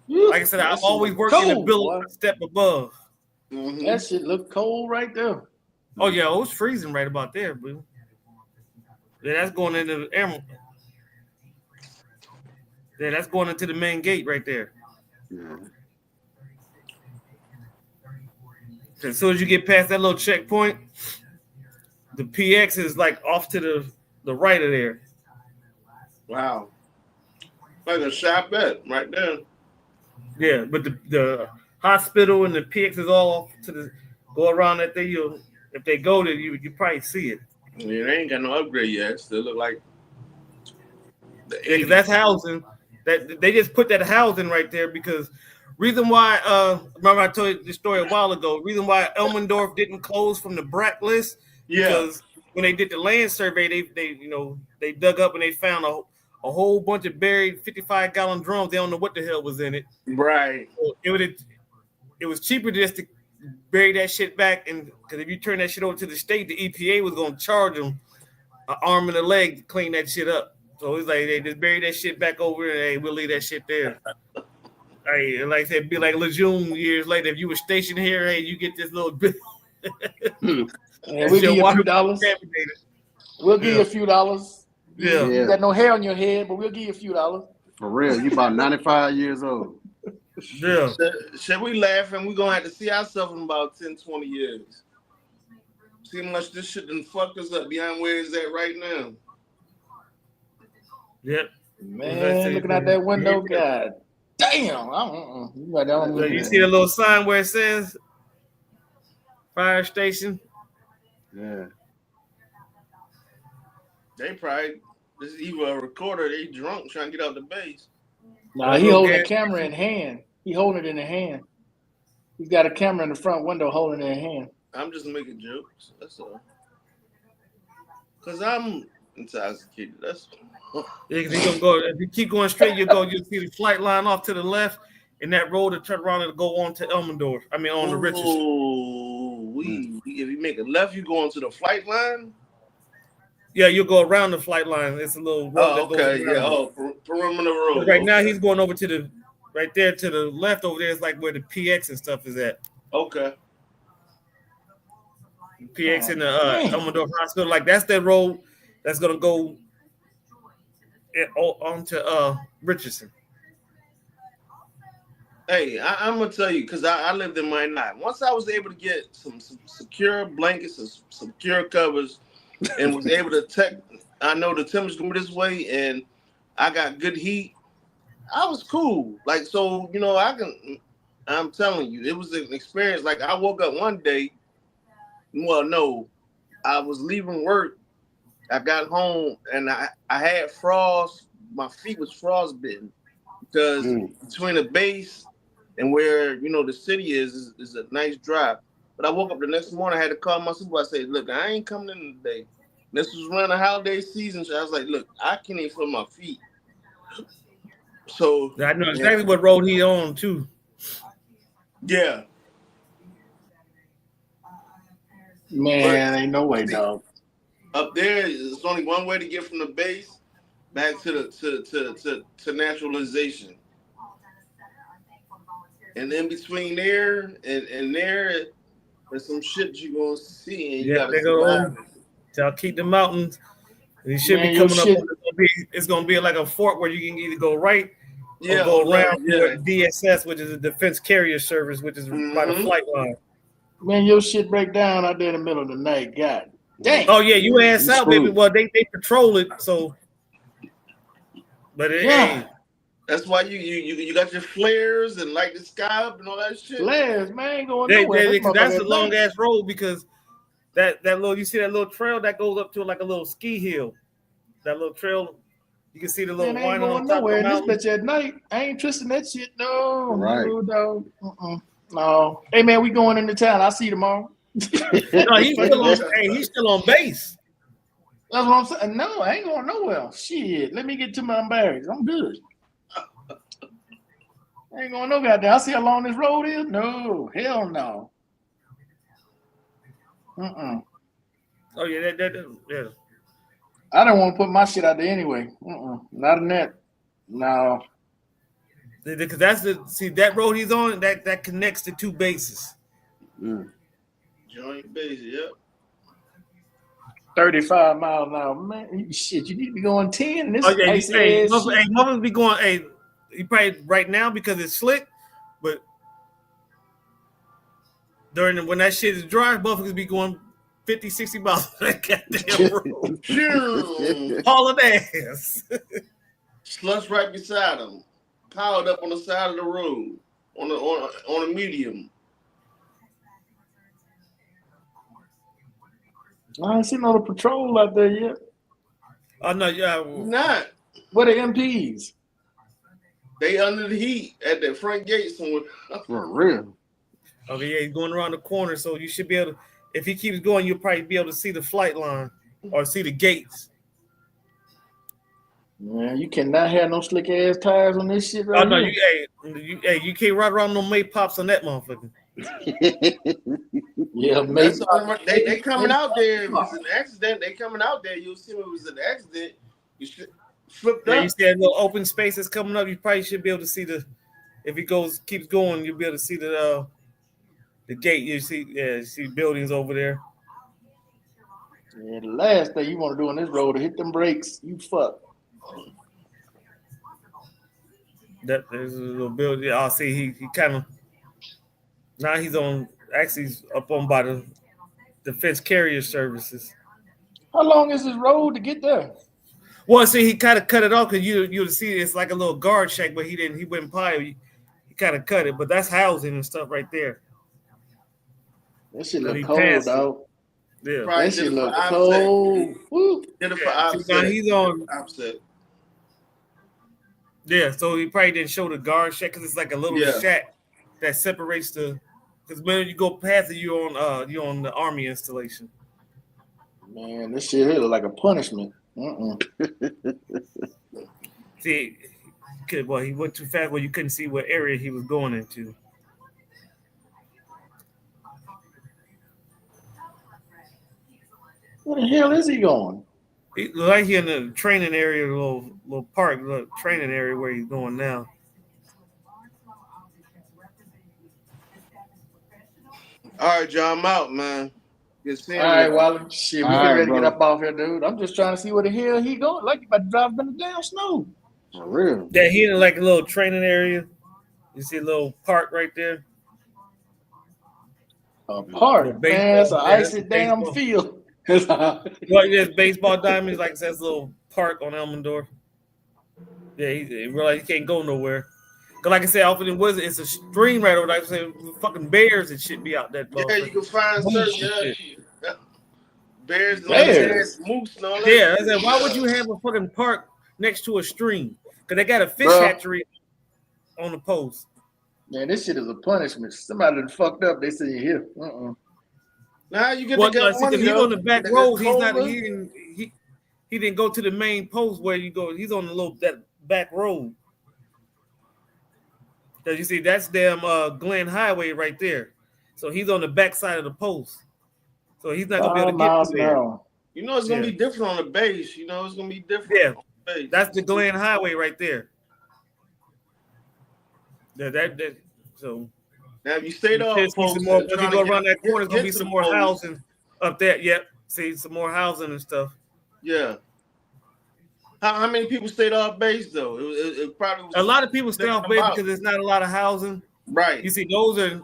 like I said, I always worked in a building a step above. Mm-hmm. That shit looked cold right there. Oh yeah, it was freezing right about there, boo. Yeah, that's going into the air. Yeah, that's going into the main gate right there. Yeah. As soon as you get past that little checkpoint, the PX is like off to the right of there. Wow. Like a shot bet right there. Yeah, but the hospital and the PX is all off to go around that thing. If they go there, you probably see it. Yeah, they ain't got no upgrade yet. It still look like that's housing. That they just put that housing right there because reason why remember I told you the story a while ago. Reason why Elmendorf didn't close from the BRAC list because when they did the land survey, they dug up and they found a whole bunch of buried 55-gallon drums. They don't know what the hell was in it. Right. So it was cheaper just to bury that shit back, and because if you turn that shit over to the state, the EPA was gonna charge them an arm and a leg to clean that shit up. So it's like they just bury that shit back over, and hey, we'll leave that shit there. Hey, like I said, be like Lejeune years later. If you were stationed here, hey, you get this little bit. We'll give you a few dollars. We'll give you a few dollars. Yeah. You got no hair on your head, but we'll give you a few dollars. For real, you about 95 years old. Yeah. Should we laugh and we're going to have to see ourselves in about 10, 20 years? See how much this shit done fucked us up behind where it's at right now. Yep. Man, looking out that window, God damn. You see the little sign where it says fire station? Yeah. They probably, this is either a recorder, they drunk trying to get out the base. Nah, he holding the camera in hand. He holding it in the hand. He's got a camera in the front window holding it in hand. I'm just making jokes. That's all. Because I'm intoxicated. That's all. Yeah, because he's gonna go. If you keep going straight, you'll see the flight line off to the left, and that road to turn around and go on to Elmendorf. I mean, on the Richardson. Oh, if you make a left, you go onto the flight line. Yeah, you'll go around the flight line. It's a little road. Oh, okay, yeah. Oh, perimeter road. Right now, he's going over to right there to the left over there is like where the PX and stuff is at. Okay. PX in the man. Elmendorf Hospital. Like that's that road that's gonna go onto Richardson. Hey, I'm gonna tell you because I lived in Minot. Once I was able to get some secure blankets and some secure covers, and was able to I know the temperature go this way, and I got good heat. I was cool. Like so, you know, I'm telling you, it was an experience. Like I woke up one day. Well, no, I was leaving work. I got home and I had frost. My feet was frostbitten because between the base and where, you know, the city is a nice drive. But I woke up the next morning, I had to call my supervisor. I said, look, I ain't coming in today. This was around the holiday season. So I was like, look, I can't even feel my feet. So I know exactly what road he on too. Yeah. Man, ain't no way, dog. Up there, there's only one way to get from the base back to the to naturalization. And in between there and there, there's some shit you're gonna see, and you gotta survive it. So keep the mountains. And you should be coming up. It's gonna be like a fort where you can either go right or go around with DSS, which is a Defense Carrier Service, which is by the flight line. Man, your shit break down out there in the middle of the night. God dang. Oh yeah, you ass out, baby. Well, they patrol it, so. But it ain't. That's why you got your flares and light the sky up and all that shit. Flares, man, ain't going nowhere. That's a long ass road because that little, you see that little trail that goes up to like a little ski hill. That little trail, you can see the little wine on top of the mountain. This bitch at night, I ain't trusting that shit. No, right. No. No. Hey man, we going into town. I'll see you tomorrow. No, he's still on base. That's what I'm saying. No, I ain't going nowhere. Shit, let me get to my bags. I'm good. I ain't going no goddamn. I see how long this road is. No, hell no. Oh yeah, yeah. I don't want to put my shit out there anyway. Not in that. No. Because that road he's on that connects the two bases. Joint base, yep. 35 miles an hour, man. Shit, you need to be going 10. This motherfuckers be going. You probably right now because it's slick, but when that shit is dry, motherfuckers be going 50, 60 miles on that goddamn road. Hauling ass. Slush right beside them. Piled up on the side of the road on a medium. I ain't seen no patrol out there yet. Oh no, yeah. Not. Where the MPs? They under the heat at the front gate somewhere. For real. Okay, yeah, he's going around the corner, so you should be able to. If he keeps going, you'll probably be able to see the flight line or see the gates. Man, you cannot have no slick ass tires on this shit right now. You can't ride around no May Pops on that motherfucker. Yeah, maybe. They coming out there. If it's an accident, they coming out there. You'll see if it was an accident. You should flip up. You see that little open space that's coming up. You probably should be able to see if he keeps going, you'll be able to see the gate. You see buildings over there. Yeah, the last thing you want to do on this road is hit them brakes. You fuck. There's a little building. I'll see he kind of now he's on. Actually, he's up on by the Defense Carrier Services. How long is this road to get there? Well, see, he kind of cut it off because you'll see it's like a little guard shack, but he wouldn't probably. He kind of cut it, but that's housing and stuff right there. That shit look cold, dog. Yeah, that shit look cold. Did it for offset. He's on offset. Yeah, so he probably didn't show the guard shack because it's like a little shack that separates the. Because when you go past it, you're on the Army installation. Man, this shit here look like a punishment. See, he went too fast where you couldn't see what area he was going into. Where the hell is he going? He like he in the training area, little park, little training area where he's going now. All right, John, I'm out, man. Good seeing All right, you. Wally. Shit, we All getting right, ready to get brother. up off here, dude. I'm just trying to see where the hell he going. Like, you about to drive in the damn snow. For real. Yeah, he in like a little training area. You see a little park right there. A park, Little man. That's an baseball- yeah, that's icy a damn baseball. field. Well, there's baseball diamonds, like it says, little park on Elmendorf. Yeah, he realized he can't go nowhere. Cause like I said, off in the woods, it's a stream right over there. Like I said, fucking bears and shit be out that. Yeah, you can find certain bears, Bears? moose, and all that. Yeah, I shit. said, why would you have a fucking park next to a stream? Cause they got a fish Bruh. hatchery on the post. Man, this shit is a punishment. Somebody done fucked up. They say you here. Now you get Well, to no, get see, money. 'cause he's though. on the back That road. He's not. Cola. He didn't go to the main post where you go. He's on the little that back road. Cause you see, that's damn Glen Highway right there. So he's on the back side of the post. So he's not gonna be able to get through there. You know it's gonna Yeah. be different on the base. You know it's gonna be different. Yeah. on the base. That's the Glen Highway right there. Yeah, that so Now if you stayed off, there's folks, some more. and Once trying you go to around get- that corner, it's gonna get be to some the more post. housing up there. Yep. See some more housing and stuff. Yeah. How many people stayed off base though? It probably was A lot of people stay off base about. because there's not a lot of housing. Right. You see, those are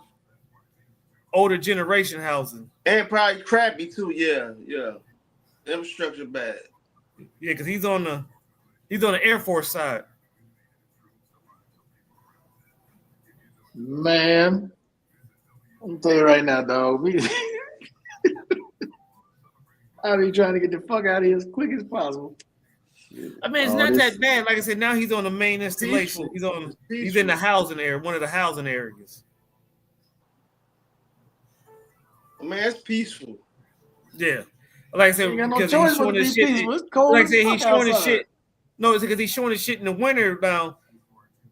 older generation housing. And probably crappy too. Yeah. Infrastructure bad. Yeah, because he's on the Air Force side. Man, I'm tell you right now, dog. I be trying to get the fuck out of here as quick as possible. I mean, it's Oh, not this- that bad. Like I said, now he's on the main installation. He's in the housing area, one of the housing areas. Man, it's peaceful. Yeah. Like I said, You got no because choice he's but showing to his be shit. peaceful. It's cold Like I as said, fuck he's showing his outside. shit. No, it's because he's showing his shit in the winter now.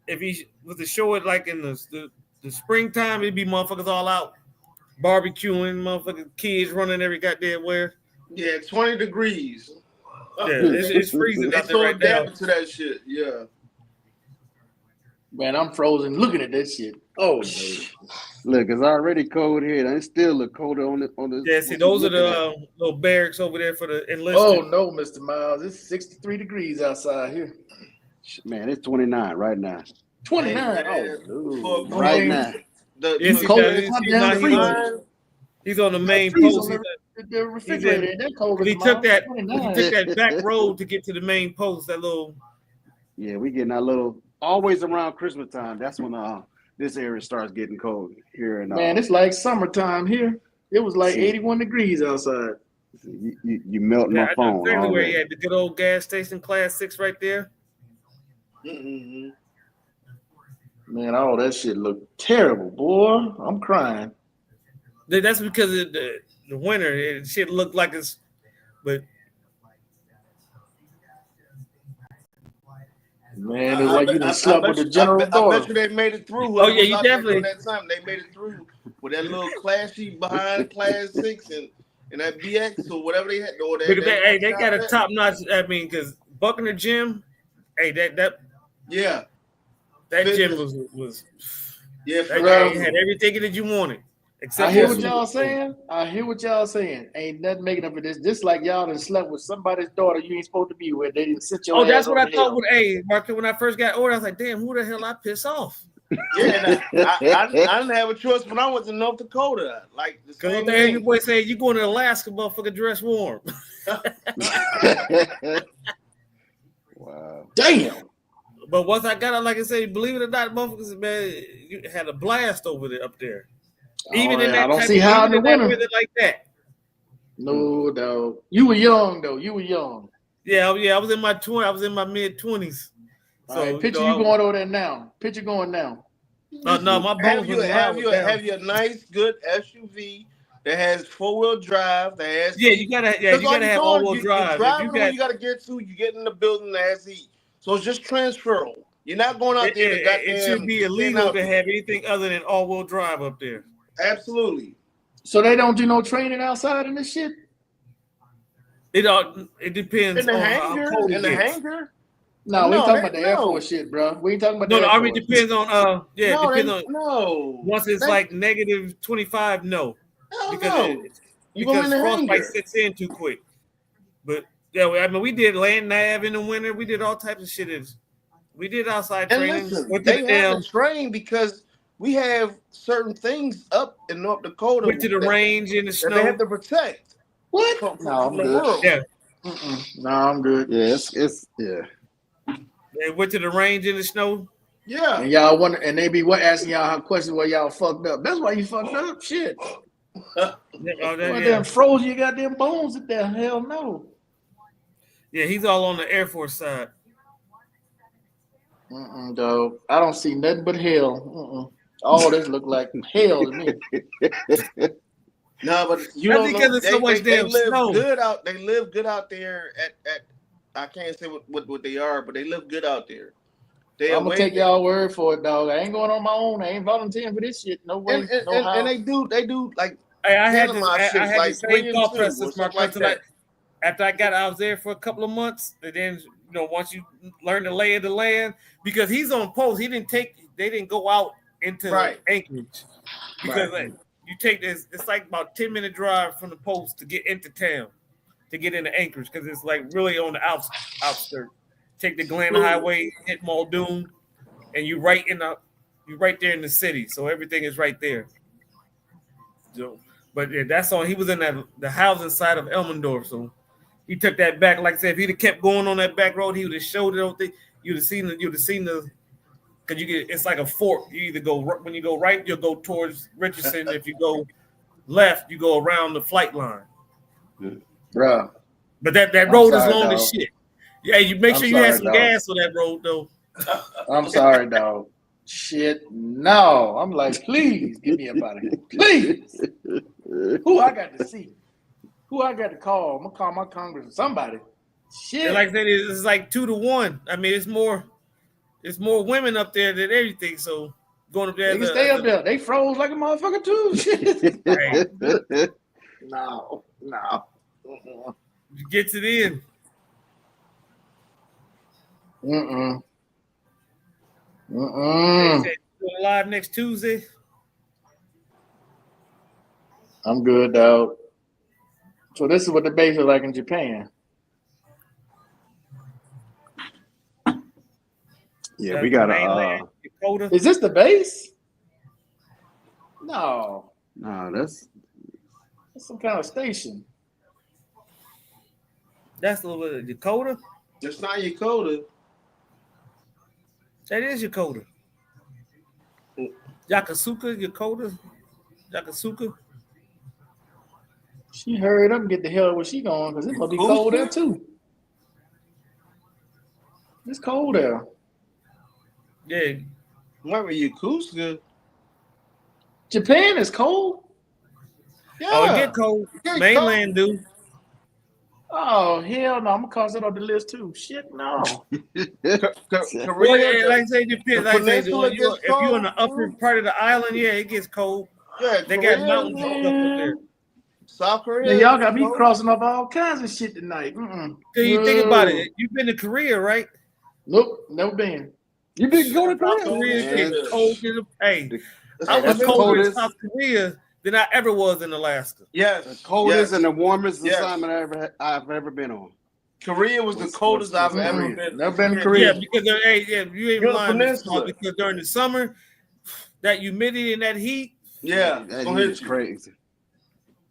If he was to show it like in the springtime, it'd be motherfuckers all out barbecuing, motherfucking kids running every goddamn where. Yeah, 20 degrees. Yeah, it's freezing They out there so right now. adapted to that shit. Yeah. Man, I'm frozen looking at that shit. Oh, no. Look, it's already cold here, and it still look colder on the. Yeah, see, those are the little barracks over there for the enlisted. Oh no, Mr. Miles, it's 63 degrees outside here. Man, it's 29 right now. 29. Man, Oh, for- Right man. now. Yeah, see, cold now, as see, my now damn freezer. he's on the main Freeze post. on the refrigerator. Ain't that cold as He a took that. mile. He 29. took that back road to get to the main post. That little. Yeah, we getting our little. Always around Christmas time. That's when this area starts getting cold here. And Man, it's like summertime here. It was like See. 81 degrees outside. you melting Yeah, my I know phone exactly where he already. had the good old gas station, Class 6, right there. Mm-hmm. Man, all that shit looked terrible, boy. I'm crying. That's because of the winter. It shit looked like it's, but Man, it's like you done slept with the general I bet daughter. you they made it through. Oh, yeah, Whoever you was out there definitely- during that time, they made it through with that little class sheet behind Class 6 and that BX or whatever they had. Or because they got a top notch. I mean, because Buckner Gym, hey, that Yeah, gym Fitness. was yeah. that For guy real. had everything that you wanted. Except I hear for what y'all saying. I hear what y'all saying. Ain't nothing making up for this. Just like y'all done slept with somebody's daughter you ain't supposed to be with. They didn't sit your Oh, ass that's what I over thought. there. With Mark, when I first got older, I was like, damn, who the hell I piss off? Yeah, and I didn't have a choice when I went to North Dakota. Like the Because same what the hell your thing. boy say, you going to Alaska, motherfucker, dress warm. Wow. Damn. But once I got out, like I said, believe it or not, motherfuckers, man, you had a blast over there up there. Even in that I don't type see of, how in even the in that winter. weather like that. No, dog. You were young though. You were young. Yeah, I was in my mid 20s. All right, So picture you know, you going over there now. Picture going now. No, my bones Have you was have you down. have you a nice good SUV that has 4-wheel drive that has Yeah, you gotta have all-wheel drive. You're If driving you where got, you gotta get to. You get in the building that has heat, so it's just transferable. You're not going out there. to goddamn it should be stand illegal out to there. have anything other than all-wheel drive up there. Absolutely. So they don't do no training outside in this shit? It depends In the on hangar, how cold it in the gets. hangar. No, we No, talking they- about the Air no. Force shit, bro. We ain't talking about No, the the Air Army Force. depends on no, depends they, on no. once it's They- like negative 25, no. Hell because no. You go in because the frostbite hanger. sets in too quick. But yeah, I mean, we did land nav in the winter. We did all types of shit. We did outside And training. listen, Went to they the have damn, to train because we have certain things up in North Dakota went to the range in the that they have snow. to protect What? from No, I'm the good. world. Yeah, No, I'm good. Yeah, it's yeah. they went to the range in the snow. Yeah. And y'all wonder, and they be asking y'all questions where y'all fucked up. That's why you fucked up. Shit. Yeah, oh, that- Well, yeah. damn froze. You got them bones at there. Hell no. Yeah, he's all on the Air Force side. Dog. I don't see nothing but hell. All this look like hell to me. No, but you That's don't because know. it's so much damn live snow. good out. They live good out there. At I can't say what they are, but they live good out there. I'm gonna take y'all word for it, dog. I ain't going on my own. I ain't volunteering for this shit. No way. And they do like. Hey, I had Panama this, shit's I had like the same 3 and thought 2 process, or Mark. something like Until that. after I was there for a couple of months, and then once you learn the lay of the land, because he's on post, they didn't go out into Anchorage because you take this. It's like about 10-minute drive from the post to get into town, to get into Anchorage, because it's like really on the outskirts. Take the Glen Highway, hit Muldoon, and you right there in the city, so everything is right there. So, but yeah, that's on. He was in the housing side of Elmendorf, so he took that back. Like I said, if he'd have kept going on that back road, he would have showed it. You'd have seen the. Because it's like a fork. You either go when you go right, you'll go towards Richardson. If you go left, you go around the flight line. Bruh. But that road is sorry, long dog. as shit. Yeah, you make sure you have some gas on that road though. I'm sorry, dog. Shit, no. I'm like, please get me up out of here. Please. Who I got to see? Who I got to call? I'm gonna call my congressman, somebody. Shit. And like I said, it's like 2-1. I mean, it's more women up there than everything. So going up there, They can stay up there. They froze like a motherfucker too. Shit. Hey, No. gets it in. They said go live next Tuesday. I'm good, dog. So this is what the base is like in Japan. Yeah, we got mainland Dakota. Is this the base? No, that's some kind of station. That's a little bit of Dakota. It's not Dakota. That is Dakota. Yakasuka, Dakota. Yakasuka. She hurried up and get the hell where she going because it's gonna be cold there too. It's cold there. Yeah. Where were Yakuza? Japan is cold. Yeah. Oh, it get cold. Get Mainland do. Oh hell no! I'm gonna cross it off the list too. Shit no. Well, Korea, yeah, like I say, depends. Like I say, peninsula if you're gets on the upper part of the island, yeah, it gets cold. Yeah, They Korea, got mountains and stuff up there. South Korea. Yeah, y'all got me crossing off all kinds of shit tonight. Cause you think about it, you've been to Korea, right? Nope, never been. You didn't go to South Korea. Korea Man. is cold. Hey, I was That's colder in coldest. South Korea than I ever was in Alaska. Yes. The coldest and the warmest Yes. assignment I've ever been on. Korea was the coldest I've ever been. Never been to Yeah, Korea. because you ain't You're the lying. peninsula. Because during the summer, that humidity and that heat, Yeah. That Go heat ahead, is crazy.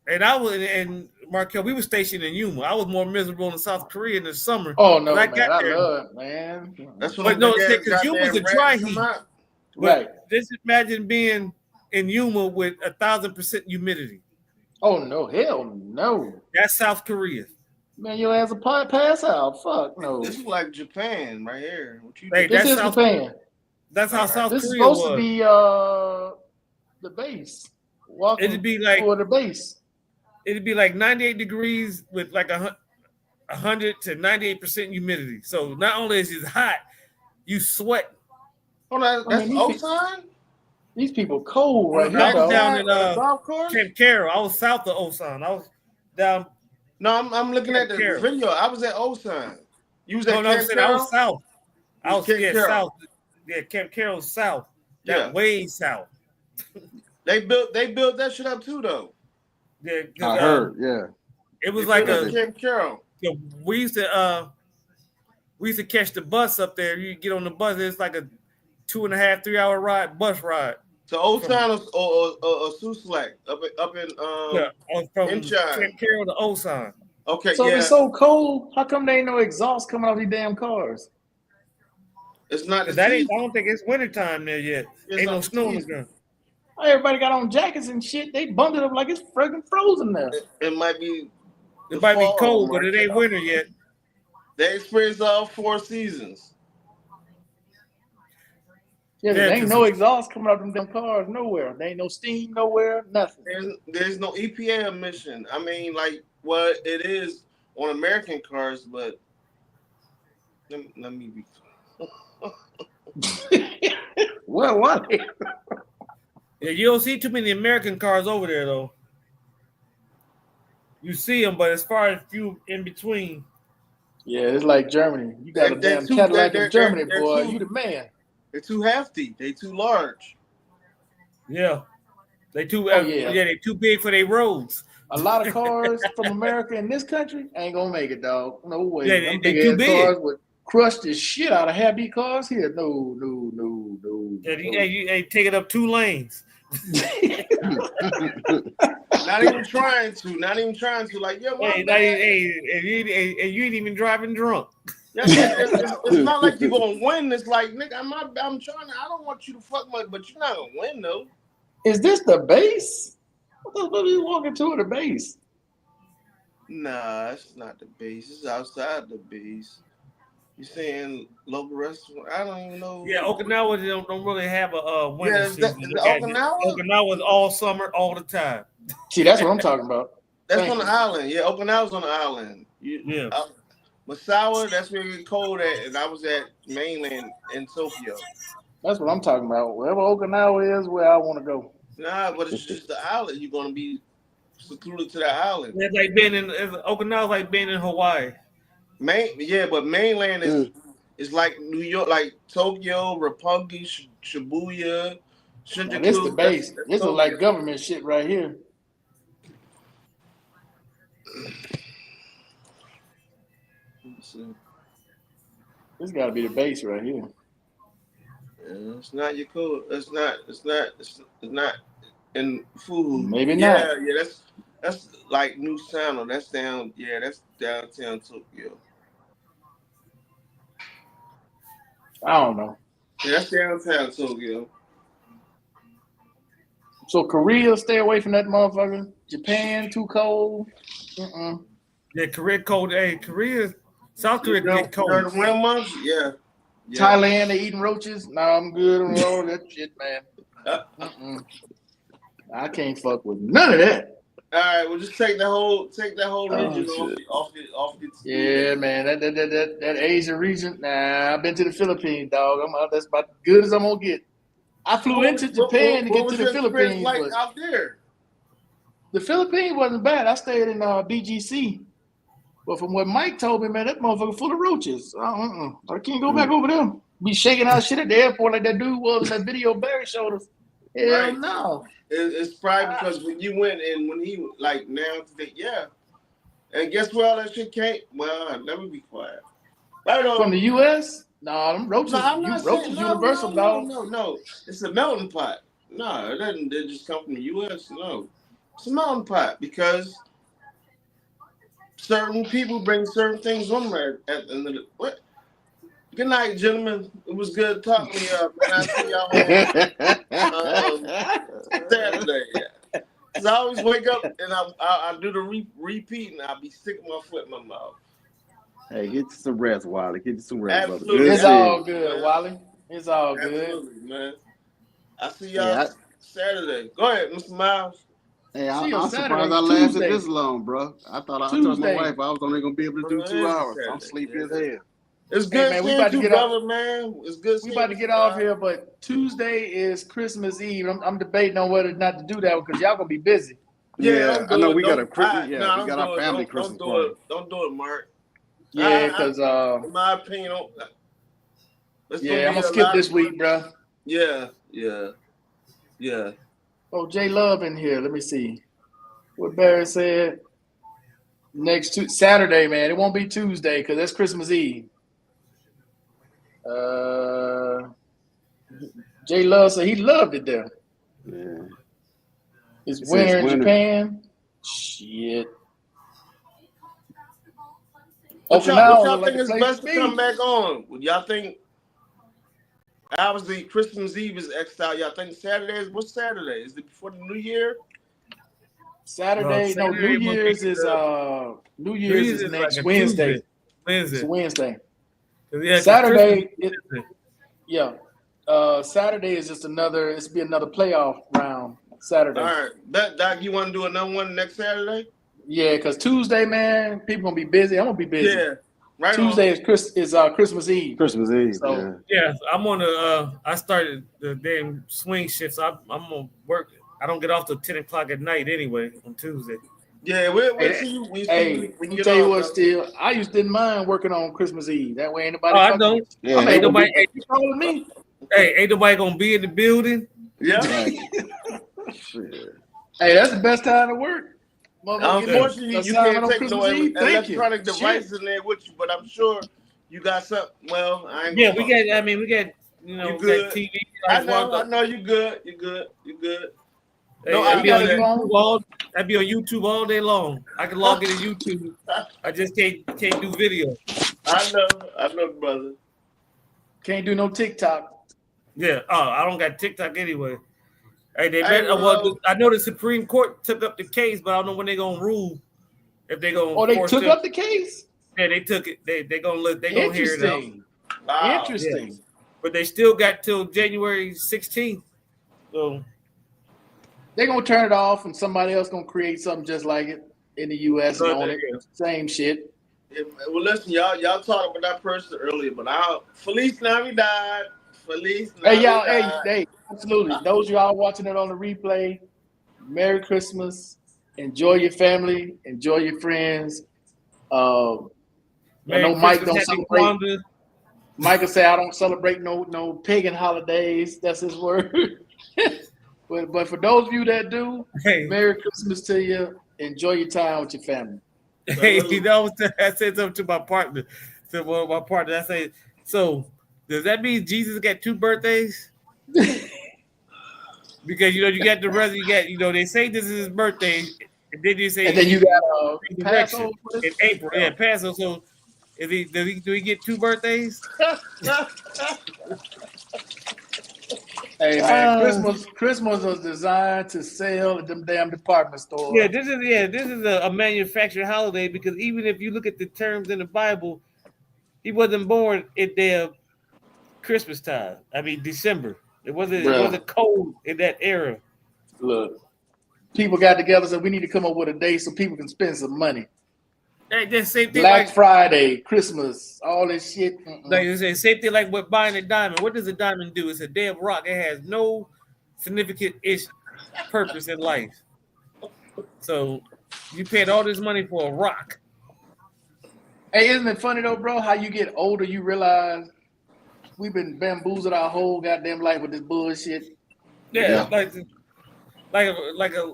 and Markel, we were stationed in Yuma. I was more miserable in South Korea in the summer. Oh no, When I man, got I there. love it, man. That's But what no, because Yuma's a dry heat. Right. But just imagine being in Yuma with 1,000% humidity. Oh no, hell no. That's South Korea. Man, your ass a pass out. Fuck no. This is like Japan right here. What you Hey, This that's is South Japan. That's how South This is Korea supposed was. to be the base. Walking It'd be like for the base. 98 degrees with like 100 to 98% humidity. So not only is it hot, you sweat. Oh, that's mean, Osan? These people cold right I here, was dog. down in golf course? Camp Carroll. I was south of Osan. I was down. No, I'm looking at the Carroll. video. I was at Osan. You was at No, Camp I Carroll? was south. I was Camp Carroll. south. Yeah, Camp Carroll south. Yeah. Way south. They built that shit up too though. Yeah, 'cause, I heard, yeah. it was like a. Kim Carroll. We used to catch the bus up there. You get on the bus. It's like a 2.5, 3 hour bus ride. So Old Town or Suslac up in From Inchine. Camp Carroll to Osan. Okay, So yeah. if it's so cold, how come there ain't no exhaust coming off these damn cars? It's not the That ain't. season. I don't think it's wintertime there yet. It's Ain't not no the snow on the season. ground. Everybody got on jackets and shit. They bundled up like it's freaking frozen there. It might be. the It might be fall, cold, but Mark. it ain't winter yet. They experience all 4 seasons. Yeah, Yeah, there ain't 'cause- no exhaust coming out them damn cars nowhere. There ain't no steam nowhere, nothing. There's no EPA emission. I mean, like what it is on American cars, but let me be. What? Yeah, you don't see too many American cars over there though. You see them, but as far as few in between. Yeah, it's like Germany. You got a They're damn too- Cadillac they're- in Germany, they're boy. too- You the man. They're too hefty. They too large. Yeah, they too. Yeah. They too big for their roads. A lot of cars from America in this country ain't gonna make it, dog. No way. Yeah, Them they big too ass big. cars would crush the shit out of happy cars here. No. Yeah, they take it up 2 lanes. Not even trying to. Like, yeah, Hey, and you ain't even driving drunk. it's not like you gonna win. It's like, nigga, I'm trying to. I don't want you to fuck my, but you're not gonna win though. Is this the base? What the fuck are you walking to the base? Nah, it's not the base. It's outside the base. You saying local restaurant? I don't even know. Yeah, Okinawa don't really have a winter Yeah, is that- season. is that Okinawa? Okinawa's all summer, all the time. See, that's what I'm talking about. That's Thank on the you. island. Yeah, Okinawa's on the island. Yeah. Masawa, that's where it get cold at, and I was at mainland in Tokyo. That's what I'm talking about. Wherever Okinawa is, where I want to go. Nah, but it's just the island. You're gonna be secluded to that island. It's like Okinawa's like being in Hawaii. But mainland is like New York, like Tokyo, Roppongi, Shibuya, Shinjuku. Now, this the base. That's This is Tokyo. like government shit right here. This got to be the base right here. Yeah, it's not your code. It's not in food. Maybe not. Yeah, that's like New Sano. That's down. Yeah, that's downtown Tokyo. I don't know. Yeah, that's downtown Tokyo. So Korea, stay away from that motherfucker. Japan, too cold. Yeah, Korea cold. Hey, South Korea get cold. During the winter months, yeah. Thailand, they eating roaches. Nah, I'm good on all that shit, man. I can't fuck with none of that. All right, well, just take that whole region off the. Yeah, man. That Asia region. Nah, I've been to the Philippines, dog. That's about as good as I'm gonna get. I flew into Japan to get to the Philippines. Like but out there, the Philippines wasn't bad. I stayed in BGC. But from what Mike told me, man, that motherfucker full of roaches. I can't go back over there. Be shaking out shit at the airport like that dude was in that video Barry showed us. Hell Right. no. it's probably because when you went and when he like now today, yeah. And guess where all that shit came? Well, let me be quiet. I don't From the U.S.? Nah, them roaches. No, I'm not roaches saying, universal, dog. No. It's a melting pot. No, it doesn't. They just come from the U.S. No, it's a melting pot because certain people bring certain things on there at the end of the. What? Good night, gentlemen. It was good talking to y'all. Man, I see y'all on Saturday. Yeah. 'Cause I always wake up and I do the repeat and I'll be sticking my foot in my mouth. Hey, get you some rest, Wally. Get you some rest, brother. Absolutely. Good It's shit. all good, Wally. It's all good. Absolutely, man. I see y'all Yeah, Saturday. Go ahead, Mr. Miles. Hey, See you I'm Saturday, surprised I lasted Tuesday. this long, bro. I thought I told my Tuesday. wife I was only gonna be able to do Well, it 2 is hours. I'm Saturday, sleepy yeah. as hell. It's good man, we seeing about to you, get off- brother, man. It's good We seeing about to you, get off man. here, but Tuesday is Christmas Eve. I'm debating on whether or not to do that because y'all gonna be busy. Yeah, don't do I know it. we got Don't- a Christmas. no, We don't got do our it. family Don't Christmas do party. it. Don't do it, Mark. Yeah, because In my opinion, I'm gonna skip this week, bro. Yeah. Oh, Jay Love in here. Let me see. What Barry said. Saturday, man. It won't be Tuesday because that's Christmas Eve. Jay Love said he loved it there. Yeah. It's It winter says in winter. Japan. Shit. What Open y'all, now, what y'all like think a is place best to to be. come back on? Would y'all think obviously Christmas Eve is X'd out? Y'all think Saturday is what's Saturday? Is it before the New Year? Saturday, no, Saturday New will Year's be, is New Year's Year's is is next like a Wednesday. Tuesday. It's Wednesday. Yeah, 'cause Saturday, Christmas is yeah. Saturday is just another. It's be another playoff round. Saturday. All right, Doc, you want to do another one next Saturday? Yeah, because Tuesday, man, people gonna be busy. I'm gonna be busy. Yeah, right. Tuesday is Christmas Eve. Christmas Eve. So Yeah, I'm on the. I started the damn swing shift, so I'm gonna work. I don't get off till 10 o'clock at night anyway on Tuesday. Yeah, we'll Hey, see you. We'll see hey, you let when me you tell get you off, what. Doc. Still, I didn't mind working on Christmas Eve. That way, anybody. Oh, I fucking don't. with you. yeah, I mean, Ain't nobody. you calling me? Hey, ain't nobody gonna be in the building. Yeah. exactly. Shit. Hey, that's the best time to work. Motherfucker, Unfortunately, you assignment can't on take no Christmas Eve. Thank you. electronic Shit. devices in there with you, but I'm sure you got something. Well, I ain't. Yeah, gonna we talk. got. I mean, we got. You know, You we good? got TV. I know. You good. You good. Hey, No, I'd I be on got it. YouTube I'd be on YouTube all day long. I can log into YouTube. I just can't do video. I know, brother. Can't do no TikTok. Yeah. Oh, I don't got TikTok anyway. Hey, they Hey, better. Well, I know the Supreme Court took up the case, but I don't know when they're gonna rule. If they're gonna. Oh, they force took them. up the case. Yeah, they took it. They gonna look. They gonna hear it out. Interesting. Wow. Interesting. But they still got till January 16th. So They're gonna turn it off, and somebody else gonna create something just like it in the U.S. and own it. Same shit. Yeah, well, listen, y'all talked about that person earlier, but Feliz Navidad. Feliz Navidad. Hey, y'all. Hey, absolutely. Those of y'all watching it on the replay, Merry Christmas. Enjoy your family. Enjoy your friends. I know Mike don't celebrate. Kwanzaa. Michael say I don't celebrate no pagan holidays. That's his word. but for those of you that do, Hey, Merry Christmas to you. Enjoy your time with your family. hey, you know, I said something to my partner. To one of my partners, I said, "So does that mean Jesus got 2 birthdays?" Because you got the rest. You got they say this is his birthday, and then you say And then you got resurrection Passover. in April. Yeah, Passover. So do he get 2 birthdays? Hey man, Christmas was designed to sell at them damn department stores. Yeah, this is a manufactured holiday because even if you look at the terms in the Bible, he wasn't born at their Christmas time. I mean December. It wasn't cold in that era. Look, people got together and said we need to come up with a day so people can spend some money. Hey, the same thing Black like Friday, Christmas, all this shit. like you say, same thing like with buying a diamond. What does a diamond do? It's a damn rock. It has no significant purpose in life. So you paid all this money for a rock. Hey, isn't it funny though, bro? How you get older, you realize we've been bamboozled our whole goddamn life with this bullshit. Yeah. like a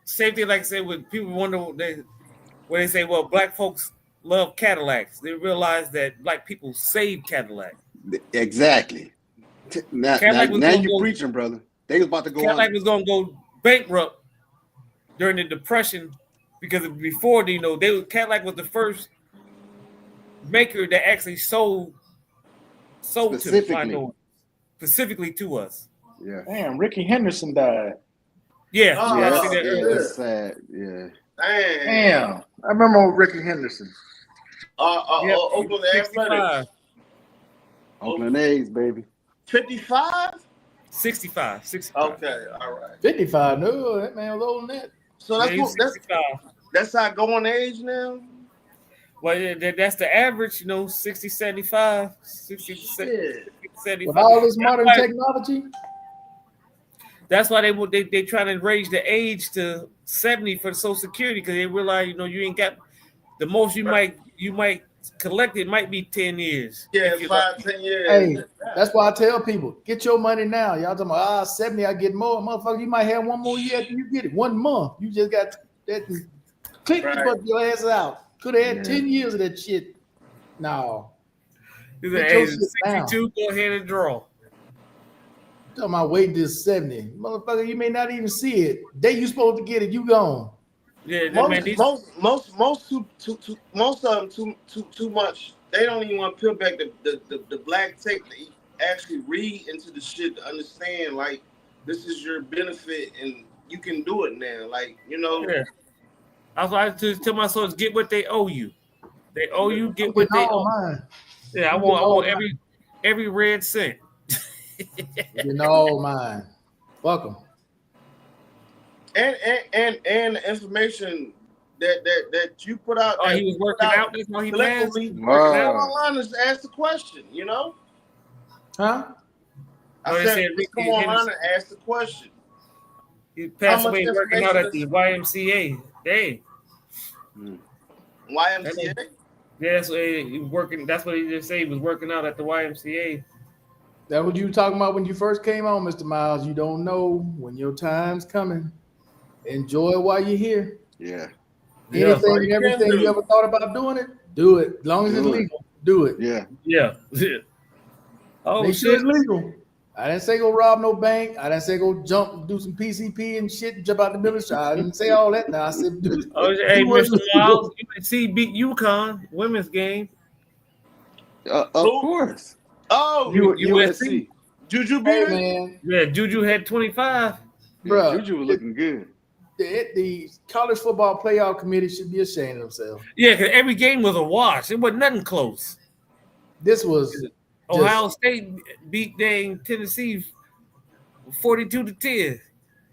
same thing. Like I said, when people wonder when they say, "Well, black folks love Cadillacs," they realize that black people saved Cadillac. Exactly. Now you're preaching, brother. They was about to go Cadillac on. was going to go bankrupt during the Depression because before Cadillac was the first maker that actually sold Specifically. specifically to us. Yeah. Damn, Ricky Henderson died. Yeah, Oh, I Yeah, see that earlier. that's sad. Yeah. Damn, I remember Ricky Henderson. Oakland Athletics. 65. Oakland A's, baby. 55? 65. Okay, all right. 55. No, that man was older than that. So Yeah, he's 65. that's our going age now. Well, yeah, that's the average, 60, 75, 60, Shit. 75. With all this modern technology. That's why they try to raise the age to 70 for Social Security because they realize you ain't got the most you might collect. It might be 10 years. Yeah, 5-10 years. Hey, that's why I tell people, get your money now. Y'all talking about 70, I get more. Motherfucker, you might have one more year after you get it. 1 month. You just got That click Right. put your ass out. Could have had Yeah. 10 years of that shit. No. He Get said, your hey, shit down. 62, go ahead and draw. Talking about waiting till 70. Motherfucker, you may not even see it. Day you supposed to get it, you gone. Yeah, that man, these, Most of them too much. They don't even want to peel back the black tape. They actually read into the shit to understand. Like, this is your benefit, and you can do it now. Like, you know. yeah. That's why I just tell my sons, get what they owe you. They owe you, get I'm what getting they all owe. mine. Yeah, I I'm want getting every red cent. Getting all mine. Welcome. And the information that you put out. Oh, that he was we put working out. That's why he passed. collectively. Wow. Now online is ask the question. You know. Huh? Oh, I they said, said just come Ricky online Henderson. and ask the question. He passed How much away working out at the information YMCA. Dang. YMCA. Yeah, that's what he was working. That's what he just said. He was working out at the YMCA. That what you were talking about when you first came on, Mr. Miles. You don't know when your time's coming. Enjoy it while you're here. Yeah. Yeah. Anything All and you can everything do. you ever thought about doing it, do it. As long as it's Do it. legal, do it. Yeah. Yeah. Oh Make sure shit. it's legal. I didn't say go rob no bank. I didn't say go jump, do some PCP and shit, jump out the middle. I didn't say all that. Now I said, do, Oh, hey, do what's Mr. legal. Miles, UNC beat UConn women's game. Of Who? course. Oh, USC. Juju Hey beat it? man, Yeah, Juju had 25. Yeah, Bruh. Juju was looking good. the college football playoff committee should be ashamed of themselves. Yeah, because every game was a wash. It wasn't nothing close. This was Ohio State beat dang Tennessee 42-10.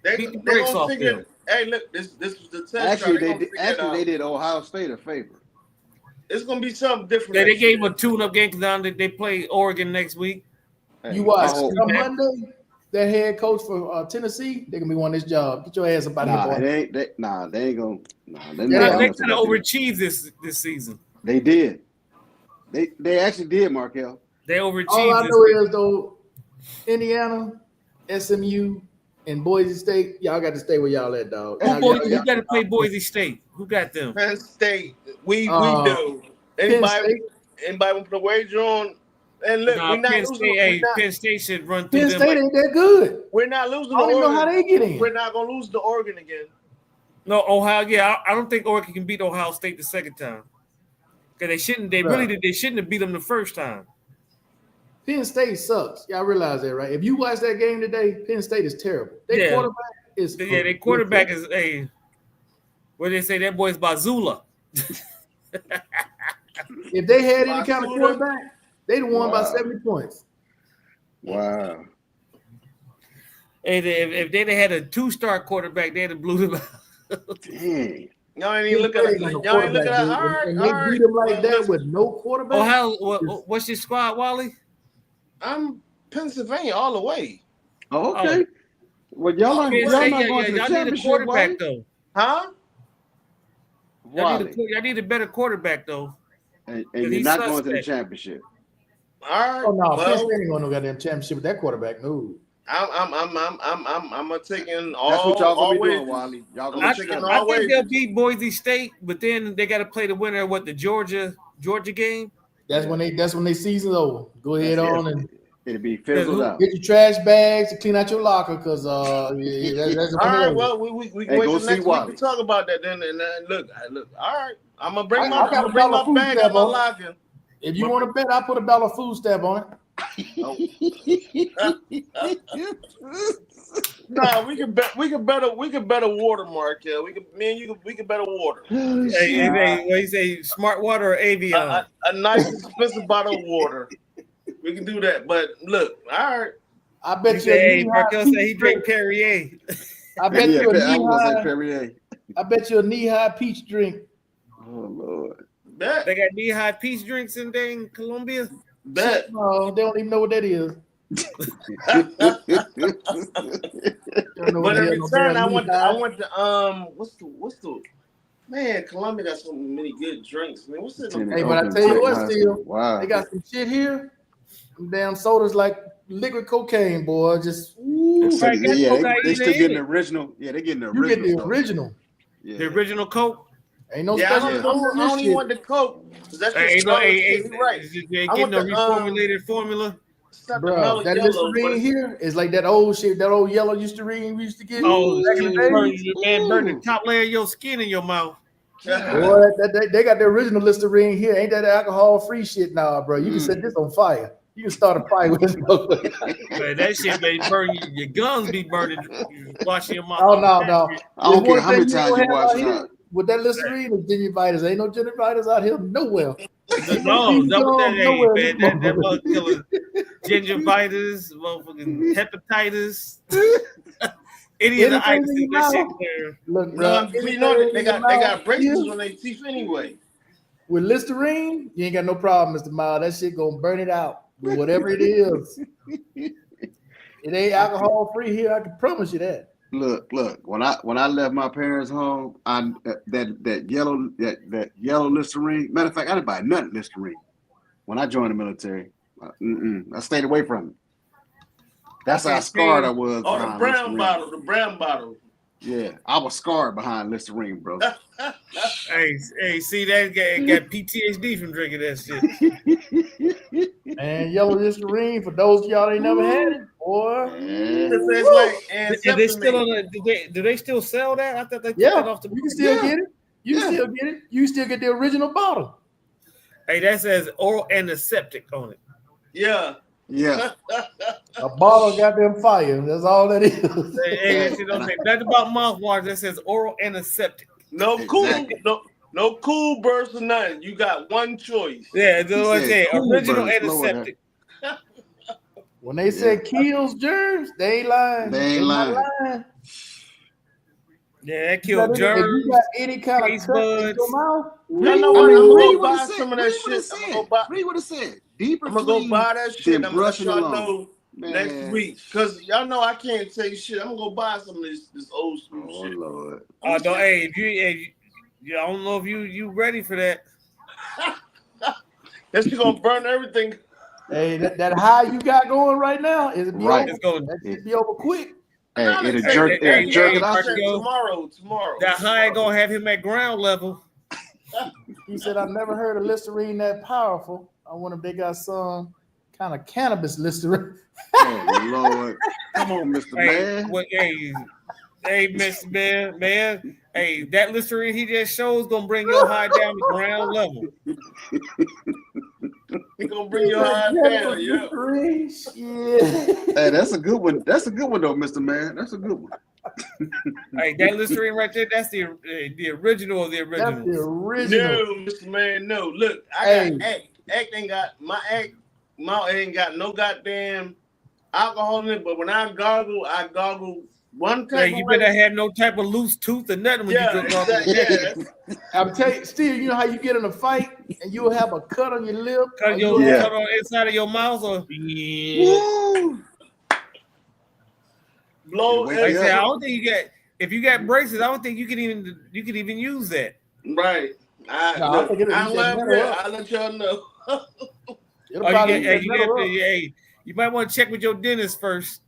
They Beat the brakes gonna off figure. them. Hey, look, this was the test. Actually, trial. they did Ohio State a favor. It's gonna be something different. Yeah, they next gave year. them a tune-up game because they play Oregon next week. Hey, you watch I hope- on Monday. That head coach for Tennessee, they gonna be wanting this job. Get your ass up out of here, boy. they ain't gonna. Nah, they Yeah, They not kind gonna of do it. overachieved this season. They did. They actually did, Markel. They overachieved. All I this know season. is though, Indiana, SMU, and Boise State, y'all got to stay where y'all at, dog. Who got to play Boise State? Who got them? Penn State. We Uh, do. Penn State. Anybody want to put a wager on? And look, Nah, we're not Penn losing. State, hey, Penn State should run through Penn them. State ain't that good. We're not losing. I don't even know how they get in. We're not gonna lose to Oregon again. No, Ohio. Yeah, I don't think Oregon can beat Ohio State the second time. Because they shouldn't. They really did. They shouldn't have beat them the first time. Penn State sucks. Y'all realize that, right? If you watch that game today, Penn State is terrible. Their Yeah. quarterback is Their quarterback is a. What they say? That boy's Bazula. If they had any kind of quarterback, they'd have won by Wow. 70 points. Wow. And if they'd have had a 2-star quarterback, they'd have blew them out. Dang. Y'all ain't even looking at Penn State y'all ain't ain't looking no at. quarterback, All right, dude. all And right. they beat them like Well, that listen, with no quarterback. Ohio, what's your squad, Wally? I'm Pennsylvania all the way. Oh, okay. Well, y'all not Penn going State, to the y'all need a championship, quarterback Wally? though. Huh? Y'all need a better quarterback though. And Because you're he's not going to the suspect. championship. All right. Oh no, Penn Well, State ain't going to no goddamn championship with that quarterback. No. I'm taking all. That's what y'all all going to be doing, ways. Wally. Y'all I'm going I, to taking check all I out. think ways. they'll beat Boise State, but then they got to play the winner of what the Georgia game. That's when they season's over. Go ahead That's it. on and It'll be fizzled out. get your trash bags and clean out your locker because that's All the right. Well, we Hey, can wait go till see next week Wally. to talk about that. Then and look. All right. I'm gonna bring I my got a bag dollar food out stamp my on it. locker. If you want to bet, I put $1 food stamp on it. Nah, we can bet. We can bet a water, Markel. Me and you. We can bet a water. Hey, what you say, Smart Water or Avion? A nice expensive bottle of water. We can do that. But look, all right. I He bet you said, a hey, knee Markel high said he peach drink drink. Perrier. I bet you a I was knee going to say high. Perrier. I bet you a knee high peach drink. Oh, Lord. Bet. They got knee-high peach drinks in dang Columbia. Bet. No, they don't even know what that is. Don't know what But in the hell no return, damn I knee want high. what's the man? Columbia got so many good drinks. Man, what's it? Hey, but I tell you what, still, Wow. they got some shit here. Them damn sodas like liquid cocaine, boy. Just ooh, Right, got Yeah, cocaine they still in getting it. the original. Yeah, they getting the you get original the stuff. original. Yeah. The original Coke. Ain't no Yeah, I special. don't even want the Coke. 'Cause that's just Ain't no, strong as shit. You're right. you ain't I getting want no the, reformulated formula. It's not the Bro, mellow that yellow, but Listerine it's, here is like that old shit, that old yellow Listerine we used to get. Oh, back in the day. burn the top layer of your skin in your mouth. Boy, they got the original Listerine here. Ain't that alcohol free shit now, bro? You can set this on fire. You can start a fire with this motherfucker. Man, that shit may burn your guns be burning, washing your mouth. Oh no. I don't care There's how one many thing you times gonna you have wash out it here out. with that Listerine is gingivitis. Ain't no gingivitis out here nowhere. No, double that, hey, Nowhere. man, that mother killer gingivitis, motherfucking hepatitis, any of the Anything items in your that shit mouth. there. Look, no, bro, you know they anything got in your mouth braces here on their teeth anyway. with Listerine, you ain't got no problem, Mr. Miles. That shit gonna burn it out. With whatever it is. It ain't alcohol free here. I can promise you that. Look. When I left my parents' home, that yellow Listerine. Matter of fact, I didn't buy nothing Listerine when I joined the military. I stayed away from it. That's how scarred I was. Oh, the behind brown Listerine. brown bottle. Yeah, I was scarred behind Listerine, bro. Hey, see that got PTSD from drinking that shit. And yellow Listerine, for those of y'all that ain't never had it, boy. It's like Is they still on do they still sell that? I thought they took that Yeah, off the you can still get it. You can still get it. You still get the original bottle. Hey, that says oral antiseptic on it. Yeah. Yeah. A bottle of goddamn fire. That's all that is. Hey, you don't say nothing about mouthwash. That says oral antiseptic. No no cool bursts or nothing. You got one choice. Yeah, that's what I say. cool Original burns, Lord, antiseptic. When they say kills germs, they ain't lying. They ain't not lying. Yeah, that You got kills any- If germs. you got any kind of taste cut in buds. your mouth, You know what? I'm read gonna go what it buy said. some of that Read what it shit. I'm said. gonna go buy. Read what it said. Deeper I'm gonna go clean buy that shit. than I'm gonna let brushing y'all alone. know next Man. week. Cause y'all know I can't say shit. I'm gonna go buy some of this old school Oh shit. Lord. Oh, no, hey, I don't know if you ready for that. That shit gonna burn everything. hey, that high you got going right now is be Right. over. It's going That should be over quick. Hey, Nah, it'll they jerk say- it'll jerk hey, it out. hey, yo. Tomorrow. that high gonna have him at ground level. He said, "I've never heard of Listerine that powerful. I wonder if they got some kind of cannabis Listerine." Oh Lord. Come on, Mr. Hey, Man. hey, Mr. Man. Hey, that Listerine he just showed is gonna bring your high down to ground level. He gonna bring your high down. Yeah. Listerine, shit. Hey, that's a good one. That's a good one though, Mr. Man. That's a good one. Hey, that Listerine right there, that's the original of the That's original. the original. No, Mr. Man, no. Look, I Hey. got Act. Act ain't got my mouth ain't got no goddamn alcohol in it. But when I gargle one Hey, type you of better way. have no type of loose tooth or nothing when Yeah, you drink exactly. Yeah. I'm telling you, Steve, you know how you get in a fight and you'll have a cut on your lip? or Cut you'll Yeah. have- cut on the inside of your mouth or Woo. Blow. Wake like I Yeah. said, I don't think you got if you got braces, I don't think you can even use that. Right. No, I think it'll I eat that love metal that. up. I'll let y'all know. It'll Or probably you eat get, that metal up. you might want to check with your dentist first.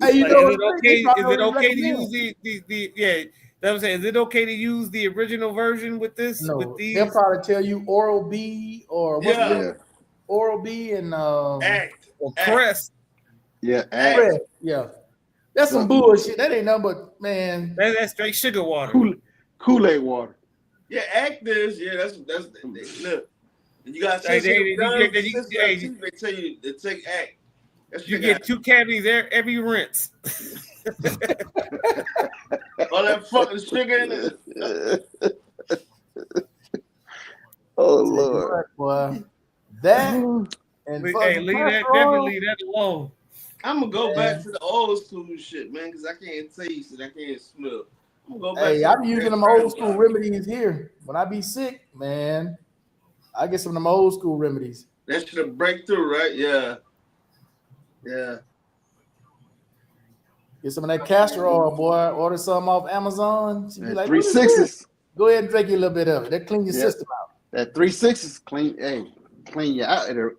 Hey, you Like, know is it what? okay? They probably Is it already okay to recommend. use the yeah? That was saying, is it okay to use the original version with this? No, with these? they'll probably tell you Oral B or what's Yeah. the Yeah. other? Oral B and Act. Or Crest. Yeah. Red. Yeah. That's some bullshit. That ain't nothing but, man. That's straight sugar water. Kool-Aid water. Yeah, act is. Yeah, that's look. You got Hey, sensitive gums, they tell you to take act. That You shit get 2 cavities every rinse. got all that fucking sugar in it. Oh Lord. Boy, that and Hey, fucking leave that castor definitely oil. leave that alone. I'm gonna go Man. back to the old school shit, man, because I can't taste it. I can't smell. I'm gonna go back Hey, to I'm the using them brown old school bottle. remedies here. When I be sick, man, I get some of them old school remedies. That should have break through, right? Yeah. Yeah. Get some of that castor oil, boy. Order some off Amazon. She be like, Three "What is this?" sixes. Go ahead and drink you a little bit of it. That clean your Yeah. system out. That 3 6s clean. Hey, clean you out. It'll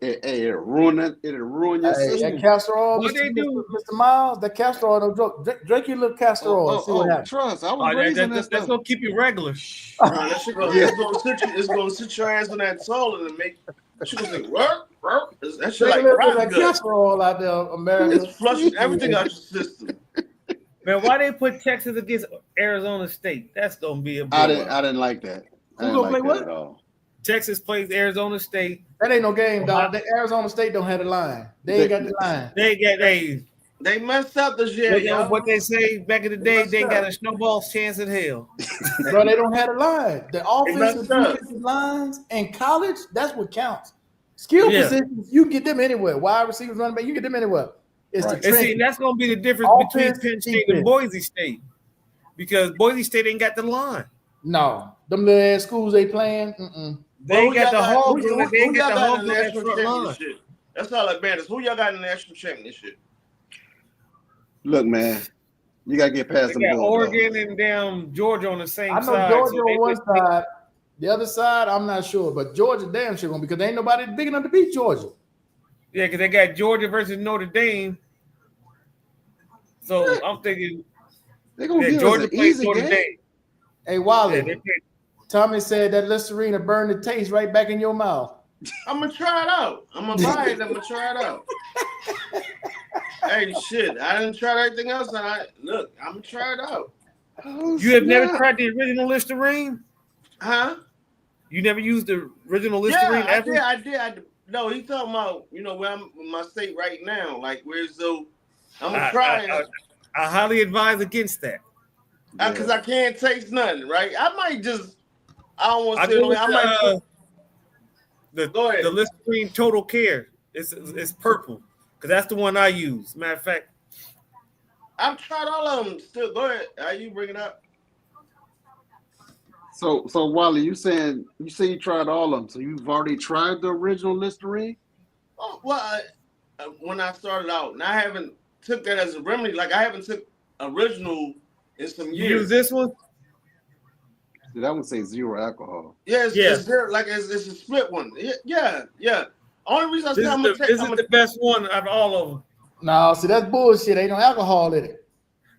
ruin it. It'll ruin your Hey, system. that castor oil, What they do? Mr. Miles, that castor oil, no joke. Drink your little castor oil and see what happens. Trust. I was Oh, raised on that that's stuff. gonna keep you regular. That shit it's gonna sit your ass on that toilet and make she gonna say, what? That shit like That rock good. castor oil out there, America. It's flushing everything out your system. Man, why they put Texas against Arizona State? That's gonna be a big I one. didn't like that. I Who didn't gonna like play that what? at all. Texas plays Arizona State. That ain't no game, dog. The Arizona State don't have the line. They ain't got the line. They messed up this year. You know what they say back in the day? They got a snowball's chance in hell. Bro, they don't have the line. The offensive messed up. defensive lines in college, that's what counts. Skill positions, you get them anywhere. Wide receivers, running back, you get them anywhere. It's the And see, trend. that's gonna be the difference between Offense, Penn State and defense. Boise State, because Boise State ain't got the line. No, them little ass schools they playing. They ain't got the hogs. Who They ain't y'all got the got hogs in on the that national front line. championship? That's all that matters. Who y'all got in the national championship? Look, man, you gotta get past They them got Bulldogs. Oregon and down Georgia on the same I know side. Georgia so they on one just- side, the other side, I'm not sure, but Georgia damn sure gonna because there ain't nobody big enough to beat Georgia. Yeah, because they got Georgia versus Notre Dame. So I'm thinking They're gonna give Georgia us an plays easy Notre game. Dame. Hey, Wally, Yeah, they play. Tommy said that Listerine burn the taste right back in your mouth. I'm gonna try it out. I'm gonna buy it. I'm gonna try it out. Hey, shit! I didn't try everything else, and I'm gonna try it out. Oh, You have never snap. tried the original Listerine? Huh? You never used the original Yeah, Listerine ever? I did. No, he's talking about where I'm in my state right now. Like where's the? I'm gonna try it I highly advise against that. because I can't taste nothing. Right? I might just. I don't want I to say. go with I might. Go ahead. the Listerine Total Care. It's purple because that's the one I use. Matter of fact, I've tried all of them. Still, go ahead. How you bring it up? So Wally, you say you tried all of them. So you've already tried the original Listerine? Oh, well, when I started out, and I haven't took that as a remedy. Like I haven't took original in some you years. use this one. Did that one say zero alcohol? Yeah, Yeah. it's there, like it's a split one. Yeah. Only reason I say This I'm is gonna take. the best one out of all of them. No, see that's bullshit. Ain't no alcohol in it.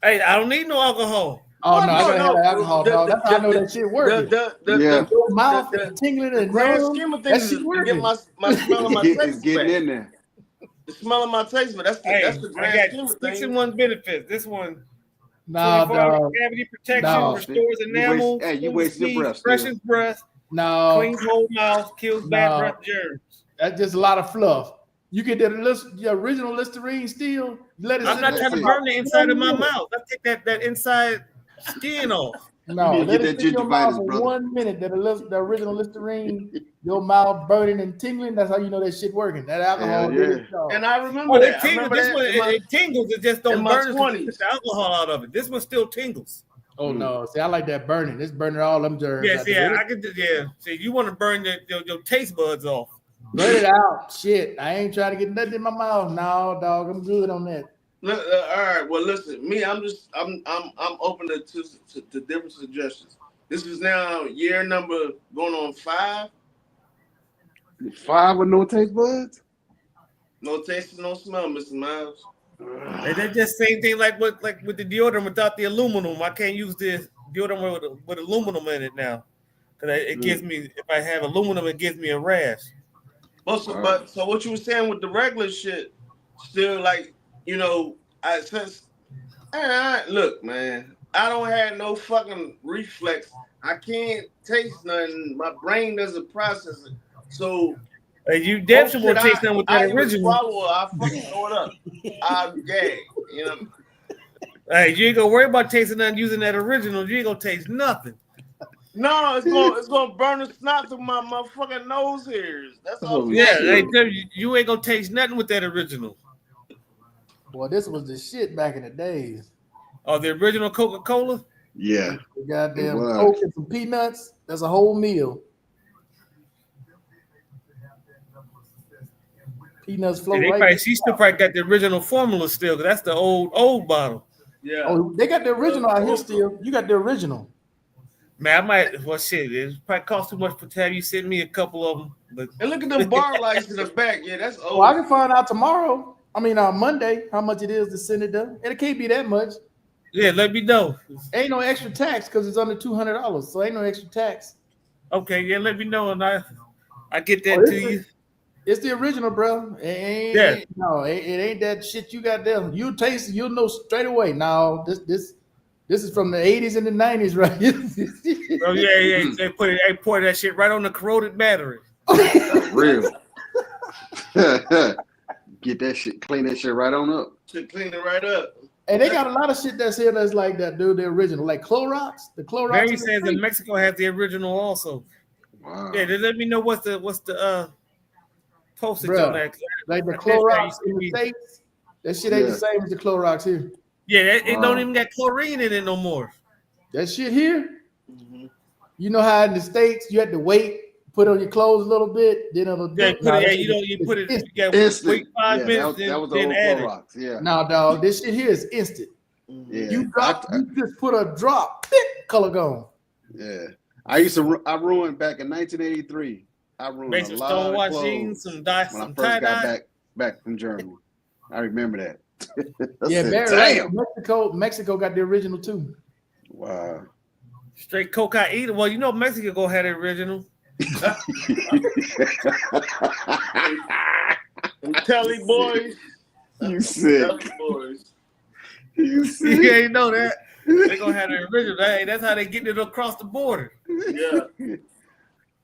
Hey, I don't need no alcohol. Oh no, No, I gotta no, have alcohol, the- dog. That's how I know the- that shit working. Yeah. Your mouth the- is tingling The and grand numb. scheme of That things shit is to get working. my smell of my It's taste getting back. in there. The smell of my taste, but that's the Hey, that's the I grand scheme got of 6 in things. 1 benefits. This one, Nah, 24-hour dog. cavity protection, No. restores enamel, You waste your breath. freshens breath, No, cleans whole mouth, kills bad No. breath germs. that's just a lot of fluff. You get the original Listerine still. Let it I'm sit not there trying to for burn the inside of my 1 minute. mouth. I take that inside skin off. No, You need to let get it that sit in your mouth gingivitis, for brother. 1 minute. The original Listerine, your mouth burning and tingling. That's how you know that shit working. That alcohol. Hell did yeah. its job. And I remember Oh, that. it I tingles. remember This that one, in my- it tingles. It just don't in my burn. 20s. It's the alcohol out of it. This one still tingles. Oh no, see, I like that burning. It's burning all them germs. Yeah, out see, there. I could. Yeah, see, you want to burn your taste buds off. Burn it out. Shit, I ain't trying to get nothing in my mouth. No, dog, I'm good on that. Look, all right. Well, listen, me, I'm open to different suggestions. This is now year number going on 5. 5 with no taste buds? No taste, no smell, Mr. Miles. And that's just same thing like with the deodorant without the aluminum. I can't use this deodorant with aluminum in it now because it gives me, if I have aluminum, it gives me a rash. But so what you were saying with the regular shit, still like look, man, I don't have no fucking reflex. I can't taste nothing. My brain doesn't process it. So You definitely won't taste nothing with that I original. I fucking throw it up. I gag. Hey, you ain't gonna worry about tasting nothing using that original. You ain't gonna taste nothing. No, it's gonna burn the snot through my motherfucking nose hairs. That's all. Yeah, you ain't gonna taste nothing with that original. Boy, this was the shit back in the days. Oh, the original Coca-Cola? Yeah. The goddamn It was. Coke and some peanuts. That's a whole meal. Peanuts float right. She still probably got the original formula still, because that's the old bottle. Yeah. Oh, they got the original out here still. You got the original. Man, I might. Well, shit, it probably cost too much to have you send me a couple of them. But And look at the bar lights in the back. Yeah, that's old. Well, I can find out tomorrow. I mean, on Monday, how much it is to send it done. And it can't be that much. yeah, let me know. Ain't no extra tax because it's under $200, so ain't no extra tax. Okay, yeah, let me know, and I get that Oh, to you. It's the original, bro. It ain't, no, it ain't that shit you got there. You taste it, you'll know straight away. Now, this is from the 80s and the 90s, right? Oh yeah, they pour that shit right on the corroded battery. Real. Get that shit, clean that shit right on up. Should clean it right up. And they got a lot of shit that's here that's like that, dude. The original, like Clorox. The Clorox. Barry says that Mexico has the original also. Wow. Yeah, let me know what's the postage Bruh, on that. like the Clorox in the States. That shit ain't the same as the Clorox here. Yeah, it don't even got chlorine in it no more. That shit here, you know how in the States you had to wait, put on your clothes a little bit, then it'll you got to wait 5 minutes. That was the then old add Clorox. Yeah. No, dog, this shit here is instant. Yeah. You just put a drop, color gone. Yeah. I ruined back in 1983. I ruined Make a some lot of Stonewatch clothes jeans, some dye, when I some first tie got dye. back from Germany. I remember that. Yeah, said, Barry, damn. Mexico got the original too. Wow. Straight cocaine. Well, you know Mexico go had the original. Telly boys. You sick. Telly boys. You sick. You ain't know that. They gonna have the original. That's how they get it across the border. Yeah.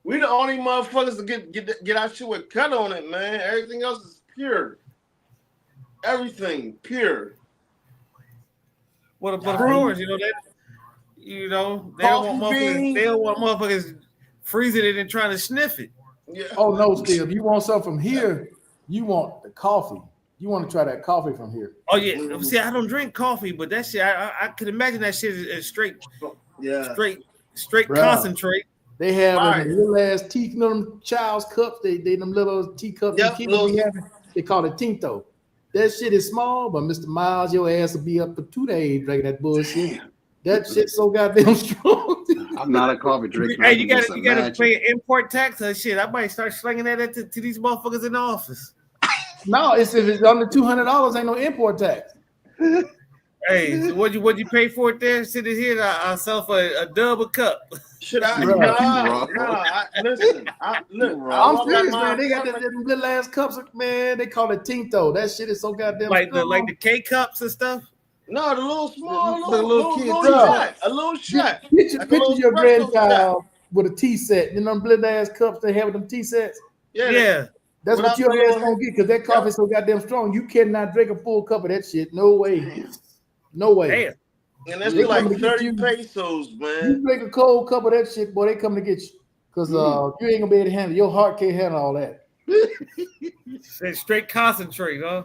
We the only motherfuckers to get our shit with cut on it, man. Everything else is pure. Everything pure. But of course, they don't want motherfuckers. They don't want motherfuckers freezing it and trying to sniff it. Yeah. Oh no, Steve. You want something from here? You want the coffee. You want to try that coffee from here? Oh yeah. See, I don't drink coffee, but that shit, I could imagine that shit is straight. Yeah. Straight Bruh. Concentrate. They have Right. little ass tea, them child's cups. They them little teacups. Yep, They call it tinto. That shit is small, but Mr. Miles, your ass will be up for 2 days drinking that bullshit. That shit's so goddamn strong. I'm not a coffee drinker. Hey, you gotta pay import tax or shit. I might start slinging that to these motherfuckers in the office. No, if it's under $200, ain't no import tax. Hey, so what'd you pay for it there? Sit it here, I'll sell for a double cup. Should I? Bruh. Listen. I'm serious, man. They got them little ass cups, man. They call it tinto. That shit is so goddamn like strong. the K cups and stuff. No, the little small, The little kids, shot. A little shot. Picture Like a little your espresso grandchild with a tea set. You know them little ass cups they have with them tea sets. Yeah. That's Without what your the ass gonna get because that coffee is so goddamn strong. You cannot drink a full cup of that shit. No way. No way. Damn. And that's They like coming to get 30 you. pesos, You man. drink a cold cup of that shit, boy, they come to get you. Because you ain't gonna be able to handle it. Your heart can't handle all that. Straight concentrate, huh?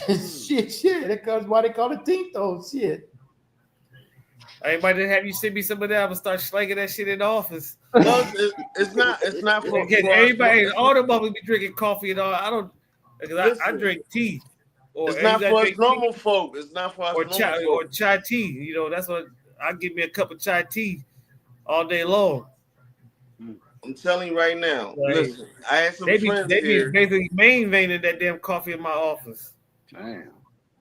shit. That's why they call it tinto. Shit. Everybody have you send me some of that, I'm gonna start slanging that shit in the office. No, it's not for Everybody, all the motherfuckers be drinking coffee and all. I don't, because I drink tea. Or It's not for us drink normal folk. It's not for us or normal chai folk. or chai tea. That's what I give me a cup of chai tea all day long. I'm telling you right now. Like, Listen, I had some They be friends basically here. mainveining that damn coffee in my office. Damn.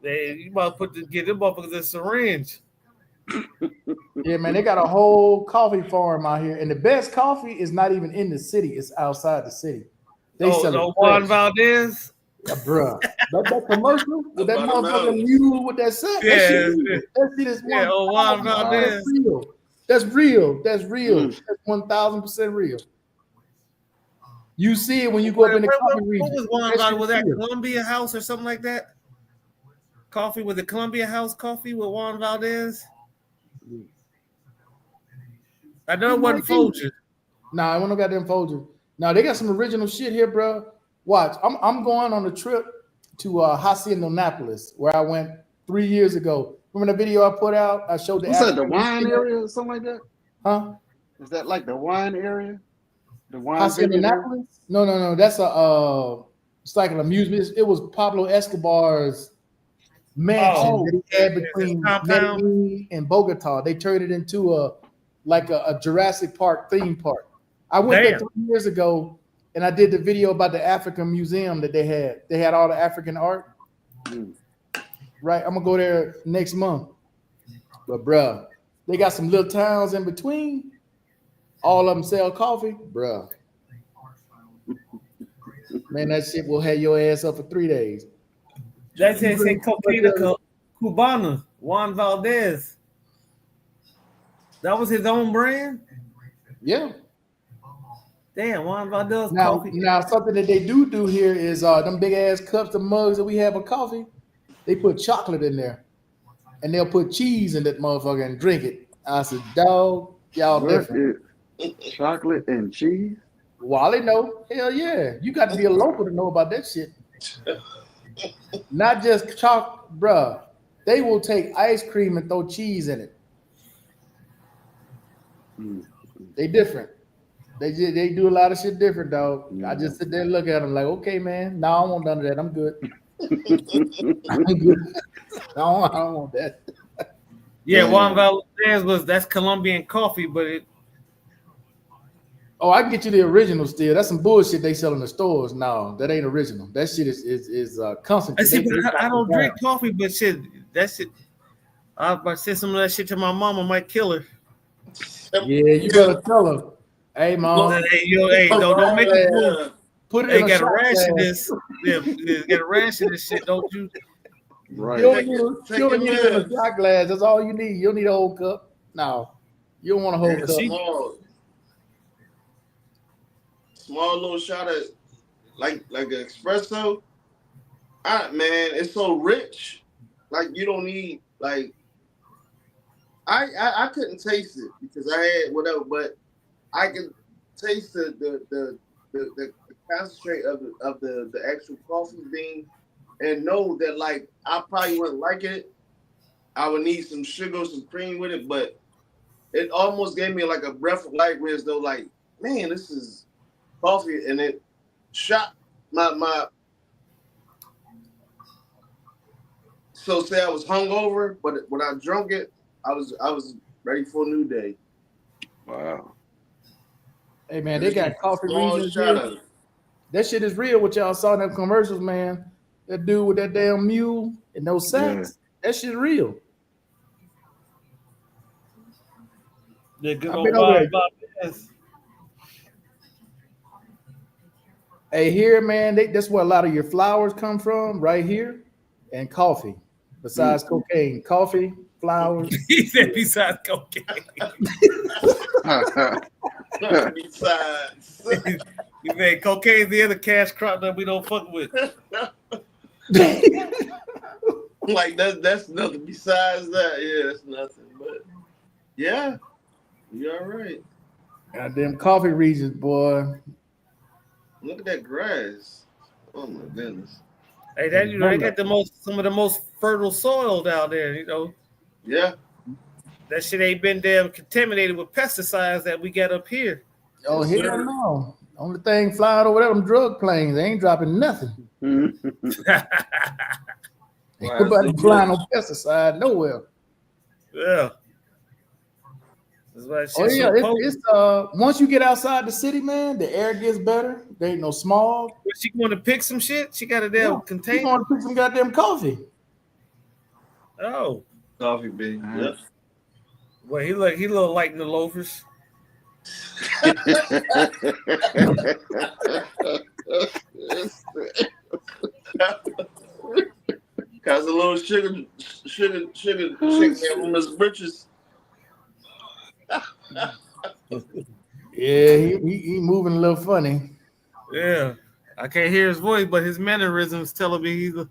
You must get them motherfuckers a syringe. Yeah, man, they got a whole coffee farm out here. And the best coffee is not even in the city, it's outside the city. They sell it Juan fresh. Valdez. Yeah, bruh. That commercial with that About a motherfucking mountain. mule with that set. Yeah, that shit is yeah, Juan Valdez. real. That's real. That's 1,000% real. You see it when you go up in the coffee region. What was Juan That Valdez? shit Was that real. Columbia House or something like that? Coffee with the Columbia House coffee with Juan Valdez? I know it wasn't Folger. Nah, I want no goddamn Folger. Now they got some original shit here, bro. Watch, I'm going on a trip to Hacienda Annapolis, where I went 3 years ago. Remember the video I put out? I showed the What's that, the African wine shit? area or something like that? Huh? Is that like the wine area? The wine Hacienda vineyard area? Annapolis? No. That's it's like an amusement. It was Pablo Escobar's mansion that he had between compound. Medellin and Bogota. They turned it into like a Jurassic Park theme park. I went there 3 years ago, and I did the video about the African museum that they had. They had all the African art. Right, I'm gonna go there next month. But bruh, they got some little towns in between. All of them sell coffee, bruh. Man, that shit will have your ass up for 3 days. That's it. Say Coquina Cubana, Juan Valdez. That was his own brand. Yeah. Damn, Juan Valdez Now, coffee. now something that they do here is them big ass cups and mugs that we have of coffee. They put chocolate in there, and they'll put cheese in that motherfucker and drink it. I said, dog, y'all different. Chocolate and cheese? Wally, know, hell yeah, you got to be a local to know about that shit. Not just chocolate, bruh. They will take ice cream and throw cheese in it. They different. They do a lot of shit different, dog. I just sit there and look at them like, okay, man. No, I don't want none of that. I'm good. I'm good. I don't want that. Yeah, Juan Valdez that's Colombian coffee, but it. Oh, I can get you the original still. That's some bullshit they sell in the stores. No, that ain't original. That shit is concentrated. I don't drink coffee, but shit, that shit. If I said some of that shit to my mama, might kill her. Yeah, you better tell her. Hey, mom. Hey, don't make it cool. Put it in in a a got a rash glass. of this. Yeah, got a rash of this shit, don't you? Right. You don't need it in a shot glass. That's all you need. You don't need a whole cup. No, you don't want a whole cup. Small little shot of like an espresso. Man, it's so rich. Like you don't need like. I couldn't taste it because I had whatever, but I can taste the concentrate of the actual coffee bean, and know that like I probably wouldn't like it. I would need some sugar, some cream with it, but it almost gave me like a breath of life, where as though like, man, this is coffee, and it shot my. So say I was hungover, but when I drunk it, I was ready for a new day. Wow. Hey man, they got coffee Small regions. shot of it. That shit is real. What y'all saw in them commercials, man. That dude with that damn mule and those sacks. That shit real. The good I've old been over Juan there. Valdez. Hey, here, man, that's where a lot of your flowers come from, right here, and coffee. Besides cocaine, coffee, flowers. He said besides cocaine. Besides, He said cocaine's the other cash crop that we don't fuck with. like that's nothing. Besides that, yeah, that's nothing. But yeah, you're all right. Goddamn coffee regions, boy. Look at that grass. Oh my goodness. Hey, that they got some of the most fertile soil down there. You know, Yeah. that shit ain't been damn contaminated with pesticides that we got up here. Oh, hell no. Only thing flying over there, them drug planes. They ain't dropping nothing. Nobody flying on pesticide nowhere. Yeah. That's why Oh shit's yeah, so potent. it's once you get outside the city, man, the air gets better. There ain't no smog. She going to pick some shit? She got a damn Yeah, you container? going to pick some goddamn coffee. Oh. Coffee bean. Yep. Well, he look like the loafers. Cause a little sugar from his britches. Yeah, he moving a little funny. Yeah. I can't hear his voice, but his mannerisms telling me he's a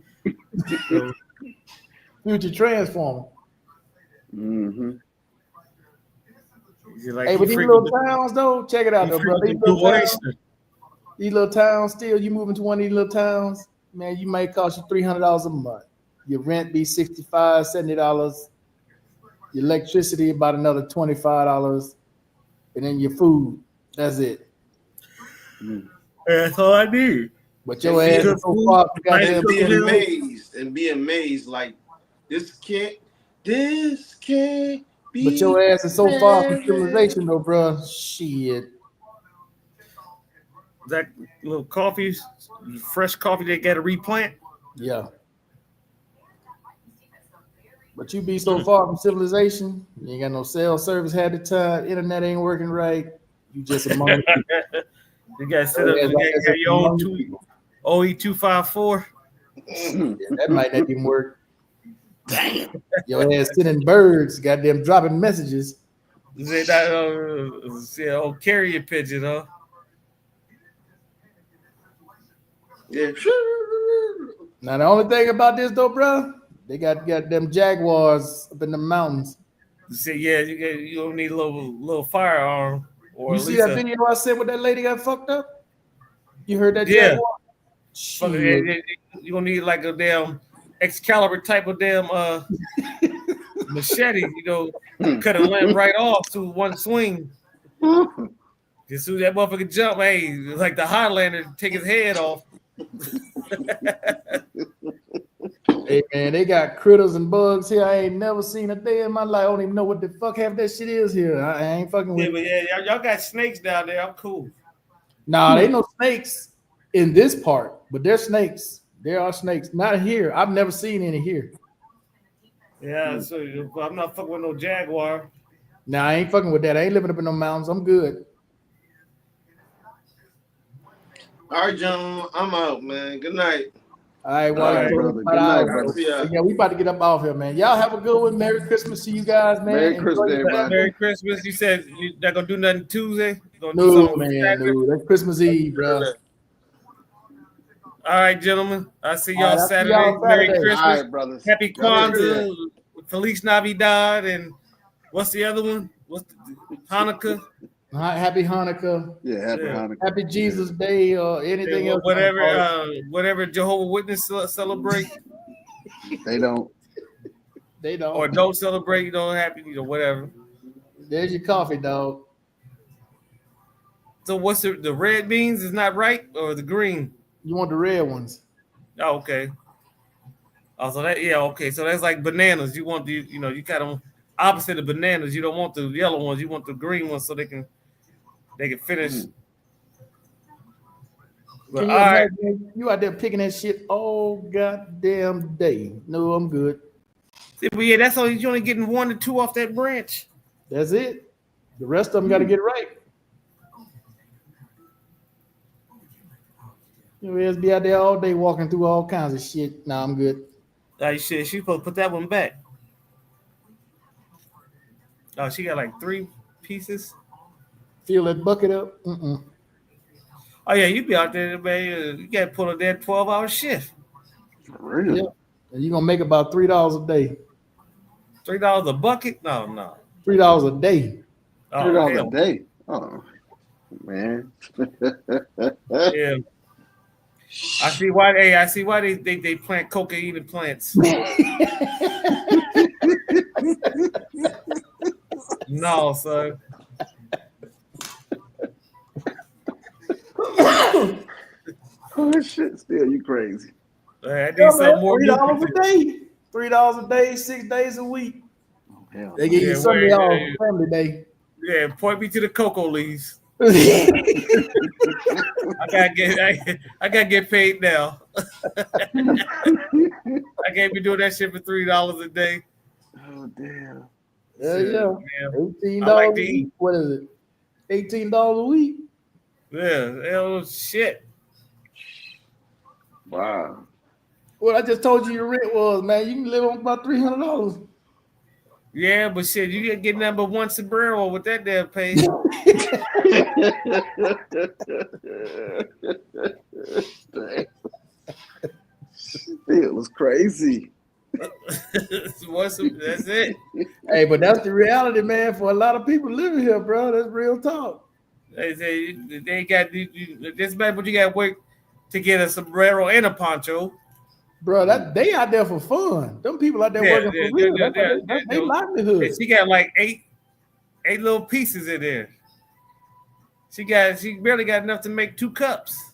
Future Transformer. Mm-hmm. he's like, Hey, but these little towns though, check it out though, bro. These little towns still, you moving to one of these little towns, man, you might cost you $300 a month. Your rent be $65, $70. Your electricity about another $25, and then your food. That's it. That's all I need. But your ass is so far from goddamn Be amazed, like this can't But your ass is so far from civilization, though, bro. Shit. That little coffee, fresh coffee they got to replant. Yeah. But you be so far from civilization, you ain't got no cell service half the time, internet ain't working right. You just among people. You got to set up. You got your own OE254. That might not even work. Damn. Your ass sending birds, goddamn dropping messages. Say that old carrier pigeon, huh? Yeah. Now the only thing about this though, bro, they got them jaguars up in the mountains. Say yeah, you don't need a little firearm or You at see least that video I sent with that lady got fucked up? You heard that yeah. jaguar? Shit. You gonna need like a damn Excalibur type of damn machete, cut a limb right off to one swing. As soon as that motherfucker jump, hey, like the Highlander, take his head off. Hey man, they got critters and bugs here. I ain't never seen a day in my life. I don't even know what the fuck half that shit is here. I ain't fucking with. Yeah, but yeah, y'all got snakes down there. I'm cool. Nah, they ain't no snakes in this part, but there's snakes. There are snakes. Not here. I've never seen any here. Yeah, so I'm not fucking with no jaguar. Nah, I ain't fucking with that. I ain't living up in no mountains. I'm good. All right, John, I'm out, man. Good night. All right, All right, brother. Good night, brother. Yeah, we about to get up off here, man. Y'all have a good one. Merry Christmas to you guys, man. Merry Christmas, Enjoy your everybody. Merry Christmas. You said you're not gonna do nothing Tuesday? You gonna do No, something man, Saturday? no. That's Christmas Eve, bro. All right, gentlemen. I'll see y'all All right, I'll see Saturday. y'all Merry Saturday. Christmas. All right, brothers. Happy Kwanzaa. Feliz Navidad. And what's the other one? What's Hanukkah? Happy Hanukkah. Yeah, happy Yeah. Hanukkah. Happy Jesus Day or anything else. Whatever Jehovah's Witness celebrate They don't. They don't. or don't celebrate, happy, whatever. There's your coffee, dog. So what's the red beans is not right or the green? You want the red ones? Oh, okay. Oh, so okay. So that's like bananas. You want you kind of opposite of bananas. You don't want the yellow ones. You want the green ones so they can finish. But, Can you all right. imagine you out there picking that shit all goddamn day? No, I'm good. But yeah, that's all. You're only getting 1 to 2 off that branch. That's it. The rest of them got to get right. You just be out there all day walking through all kinds of shit. Nah, I'm good. Shit, she supposed to put that one back. Oh, she got like 3 pieces. Fill that bucket up. Mm-mm. Oh yeah, you be out there, man. You got to pull a damn 12-hour shift. For real. Yeah. And you're going to make about $3 a day. $3 a bucket? No. $3 a day. Oh, $3 hell. a day. Oh, man. Yeah. I see why they plant cocaine in plants. No, son. Oh, shit. Still, you crazy. I need something more. $3 a day. $3 a day, 6 days a week. Hell. They give you Sunday off, family day. Yeah, point me to the cocoa leaves. I gotta get paid now. I can't be doing that shit for $3 a day. Oh, damn. Yeah. $18 I like a to week. eat. What is it? $18 a week. Yeah, hell shit. Wow. Well, I just told you your rent was, man. You can live on about $300. Yeah, but shit, you get number 1 sombrero with that damn pay. It was crazy. That's it. Hey, but that's the reality, man. For a lot of people living here, bro. That's real talk. They say they got this bad, but you got to work to get a sombrero and a poncho. Bro, that they out there for fun. Them people out there working for real. That's their livelihood. She got like eight little pieces in there. She barely got enough to make 2 cups.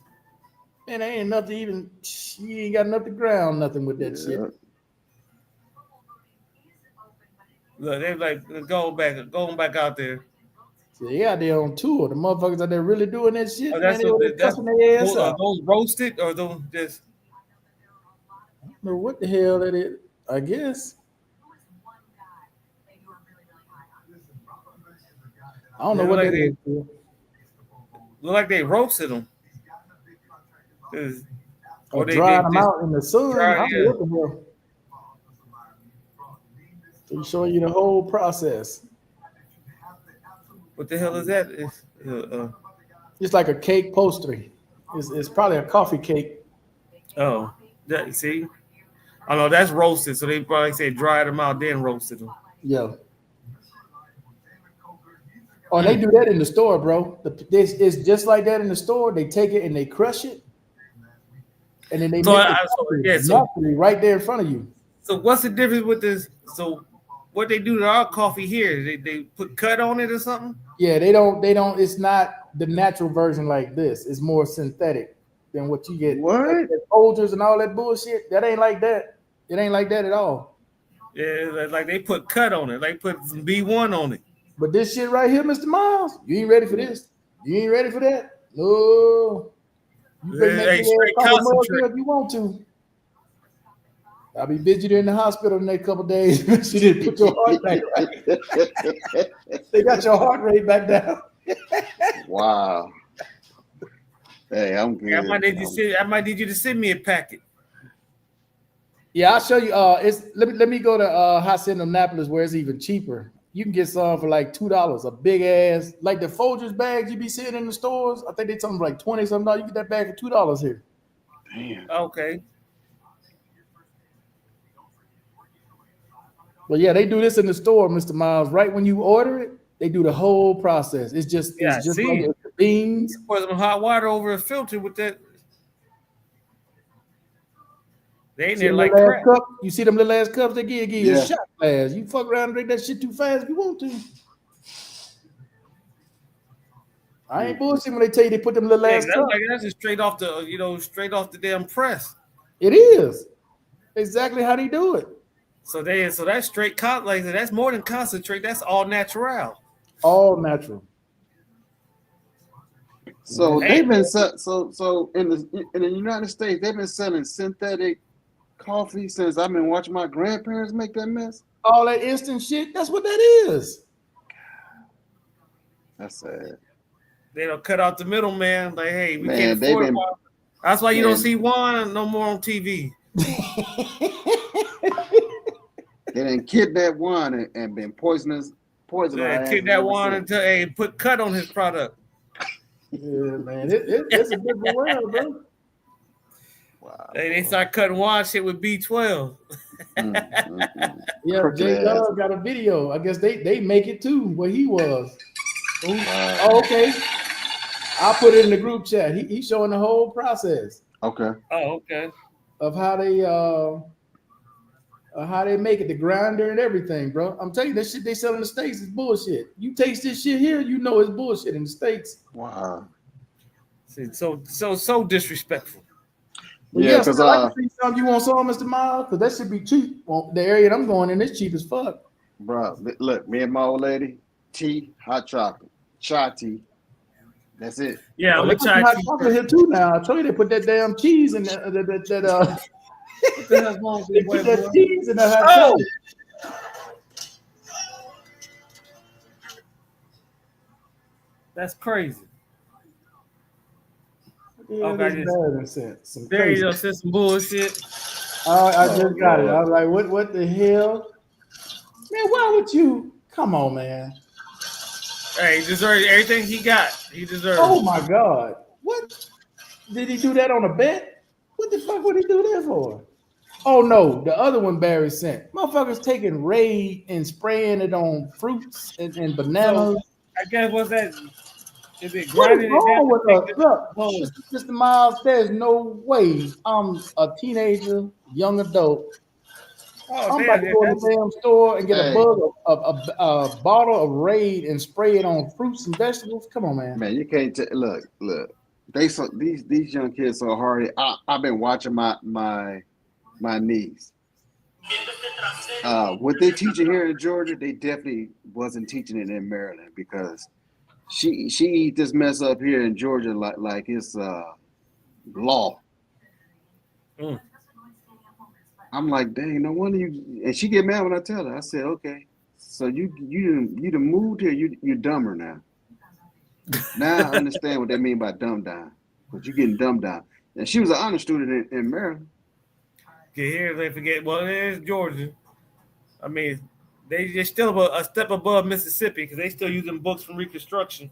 Man, there ain't enough to even. She ain't got enough to ground nothing with that shit. Look, they're like going back out there. So they out there on tour. The motherfuckers out there really doing that shit, Oh, man. They over there cussing their ass out. those roasted or those just. I don't know what the hell that is. I guess. I don't know what that is. Look like they roasted them. Or dried them out in the sun. I don't know what the hell. So he's showing you the whole process. What the hell is that? It's like a cake pastry. It's probably a coffee cake. Oh, see? I know that's roasted, so they probably say dried them out, then roasted them. Yeah. Oh, and they do that in the store, bro. It's just like that in the store. They take it and they crush it, and then they make it right there in front of you. So what's the difference with this? So what they do to our coffee here? They put cut on it or something? Yeah, they don't. It's not the natural version like this. It's more synthetic than what you get. What? Folgers and all that bullshit. That ain't like that. It ain't like that at all. Yeah, like they put cut on it. Like put some B1 on it. But this shit right here, Mr. Miles, you ain't ready for this. You ain't ready for that. No. You can make it if you want to. I'll be visiting in the hospital the next couple of days. She didn't put your heart back right. They got your heart rate back down. Wow. Hey, I'm good. I might need you to send me a packet. Yeah, I'll show you. Let me go to Hacienda Annapolis where it's even cheaper. You can get some for like $2, a big ass, like the Folgers bags you be seeing in the stores. I think they tell them like $20-something. You get that bag for $2 here. Damn. Okay. But yeah, they do this in the store, Mr. Miles. Right when you order it, they do the whole process. It's just like the beans. Pour some hot water over a filter with that. They ain't there like crap. Cup, you see them little ass cups they give you a shot glass. You fuck around and drink that shit too fast if you want to. I ain't bullshitting when they tell you they put them little ass cups. Like that's just straight off the damn press. It is exactly how they do it. So that's straight like that's more than concentrate. That's all natural. All natural. So they've been so in the United States they've been selling synthetic coffee since I've been watching my grandparents make that mess. All that instant shit. That's what that is. That's sad. They don't cut out the middleman. Like, hey, we can't afford it. That's why you don't see Juan no more on TV. They didn't kidnap Juan and been poisonous. Yeah, kidnap Juan and put cut on his product. Yeah, man, it's a different world, bro. Wow. They start cutting Juan shit with B12. Yeah, Jay Love got a video. I guess they make it too where he was. Oh, okay. I'll put it in the group chat. He's showing the whole process. Okay. Oh, okay. Of how they make it, the grinder and everything, bro. I'm telling you, that shit they sell in the States is bullshit. You taste this shit here, you know it's bullshit in the States. Wow. See, so disrespectful. Well, yeah, because I see some. You want some, Mr. Miles? Because that should be cheap. Well, the area I'm going in is cheap as fuck. Bro, look, me and my old lady, tea, hot chocolate, chai tea. That's it. Yeah, I'm a chai hot chocolate here too now. I told you they put that damn cheese in that. What the hell's wrong with they put that cheese in the hot chocolate. That's crazy. Yeah, okay, some there you go, said some bullshit. I just got it. I was like, what the hell? Man, why would you? Come on, man. Hey, he deserves everything he got. He deserves. Oh my God. What? Did he do that on a bet? What the fuck would he do that for? Oh no, the other one Barry sent. Motherfuckers taking Raid and spraying it on fruits and bananas. So, I guess what's that? Is it grinding it down? Look, Mr. Miles, there's no way I'm a teenager, young adult. I'm about to go to the damn store and get a bottle of Raid and spray it on fruits and vegetables. Come on, man. Man, you can't look. These young kids so hard. I've been watching my niece. What they teaching here in Georgia, they definitely wasn't teaching it in Maryland because she eat this mess up here in Georgia like it's law. Mm. I'm like, dang, no wonder you. And she get mad when I tell her. I said, okay, so you done moved here. You're dumber now. Now I understand what they mean by dumb down, because you're getting dumbed down. And she was an honor student in Maryland. Okay, here they forget. Well, it is Georgia. I mean, they just still a step above Mississippi because they still using books from Reconstruction.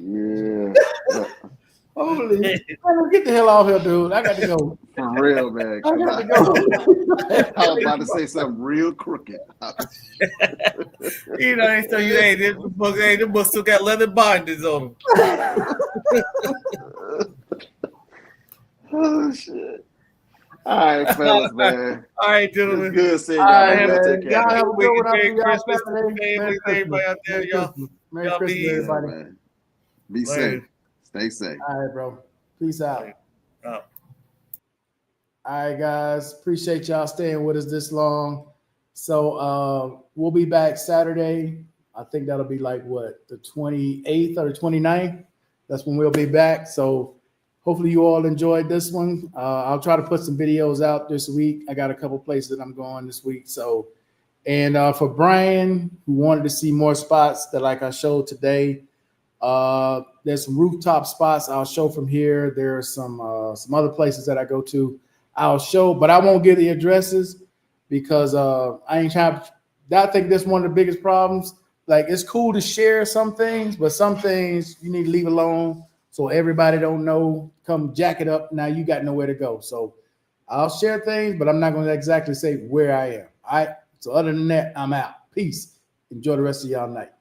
Yeah. Holy, man, get the hell off here, dude. I got to go. For real, man. I got to go. I was about to say something real crooked. You know, they tell you, hey, this book still got leather bindings on them. Oh shit! All right, fellas, man. All right, It's gentlemen. good seeing All y'all. right, Man. man. Take Y'all care. have a good one out Merry to y'all. Christmas, Saturday. family, everybody out there, y'all. Merry Y'all Christmas, be easy. everybody. Man. Be Later. safe. Stay safe. All right, bro. Peace out. Oh. All right, guys. Appreciate y'all staying with us this long. So we'll be back Saturday. I think that'll be like what, the 28th or the 29th? That's when we'll be back. So hopefully you all enjoyed this one. I'll try to put some videos out this week. I got a couple places that I'm going this week. So, and for Brian, who wanted to see more spots that like I showed today, there's some rooftop spots I'll show from here. There are some other places that I go to. I'll show, but I won't give the addresses because I ain't have. I think that's one of the biggest problems. Like, it's cool to share some things, but some things you need to leave alone so everybody don't know. Come jack it up. Now you got nowhere to go. So I'll share things, but I'm not going to exactly say where I am. All right. So other than that, I'm out. Peace. Enjoy the rest of y'all night.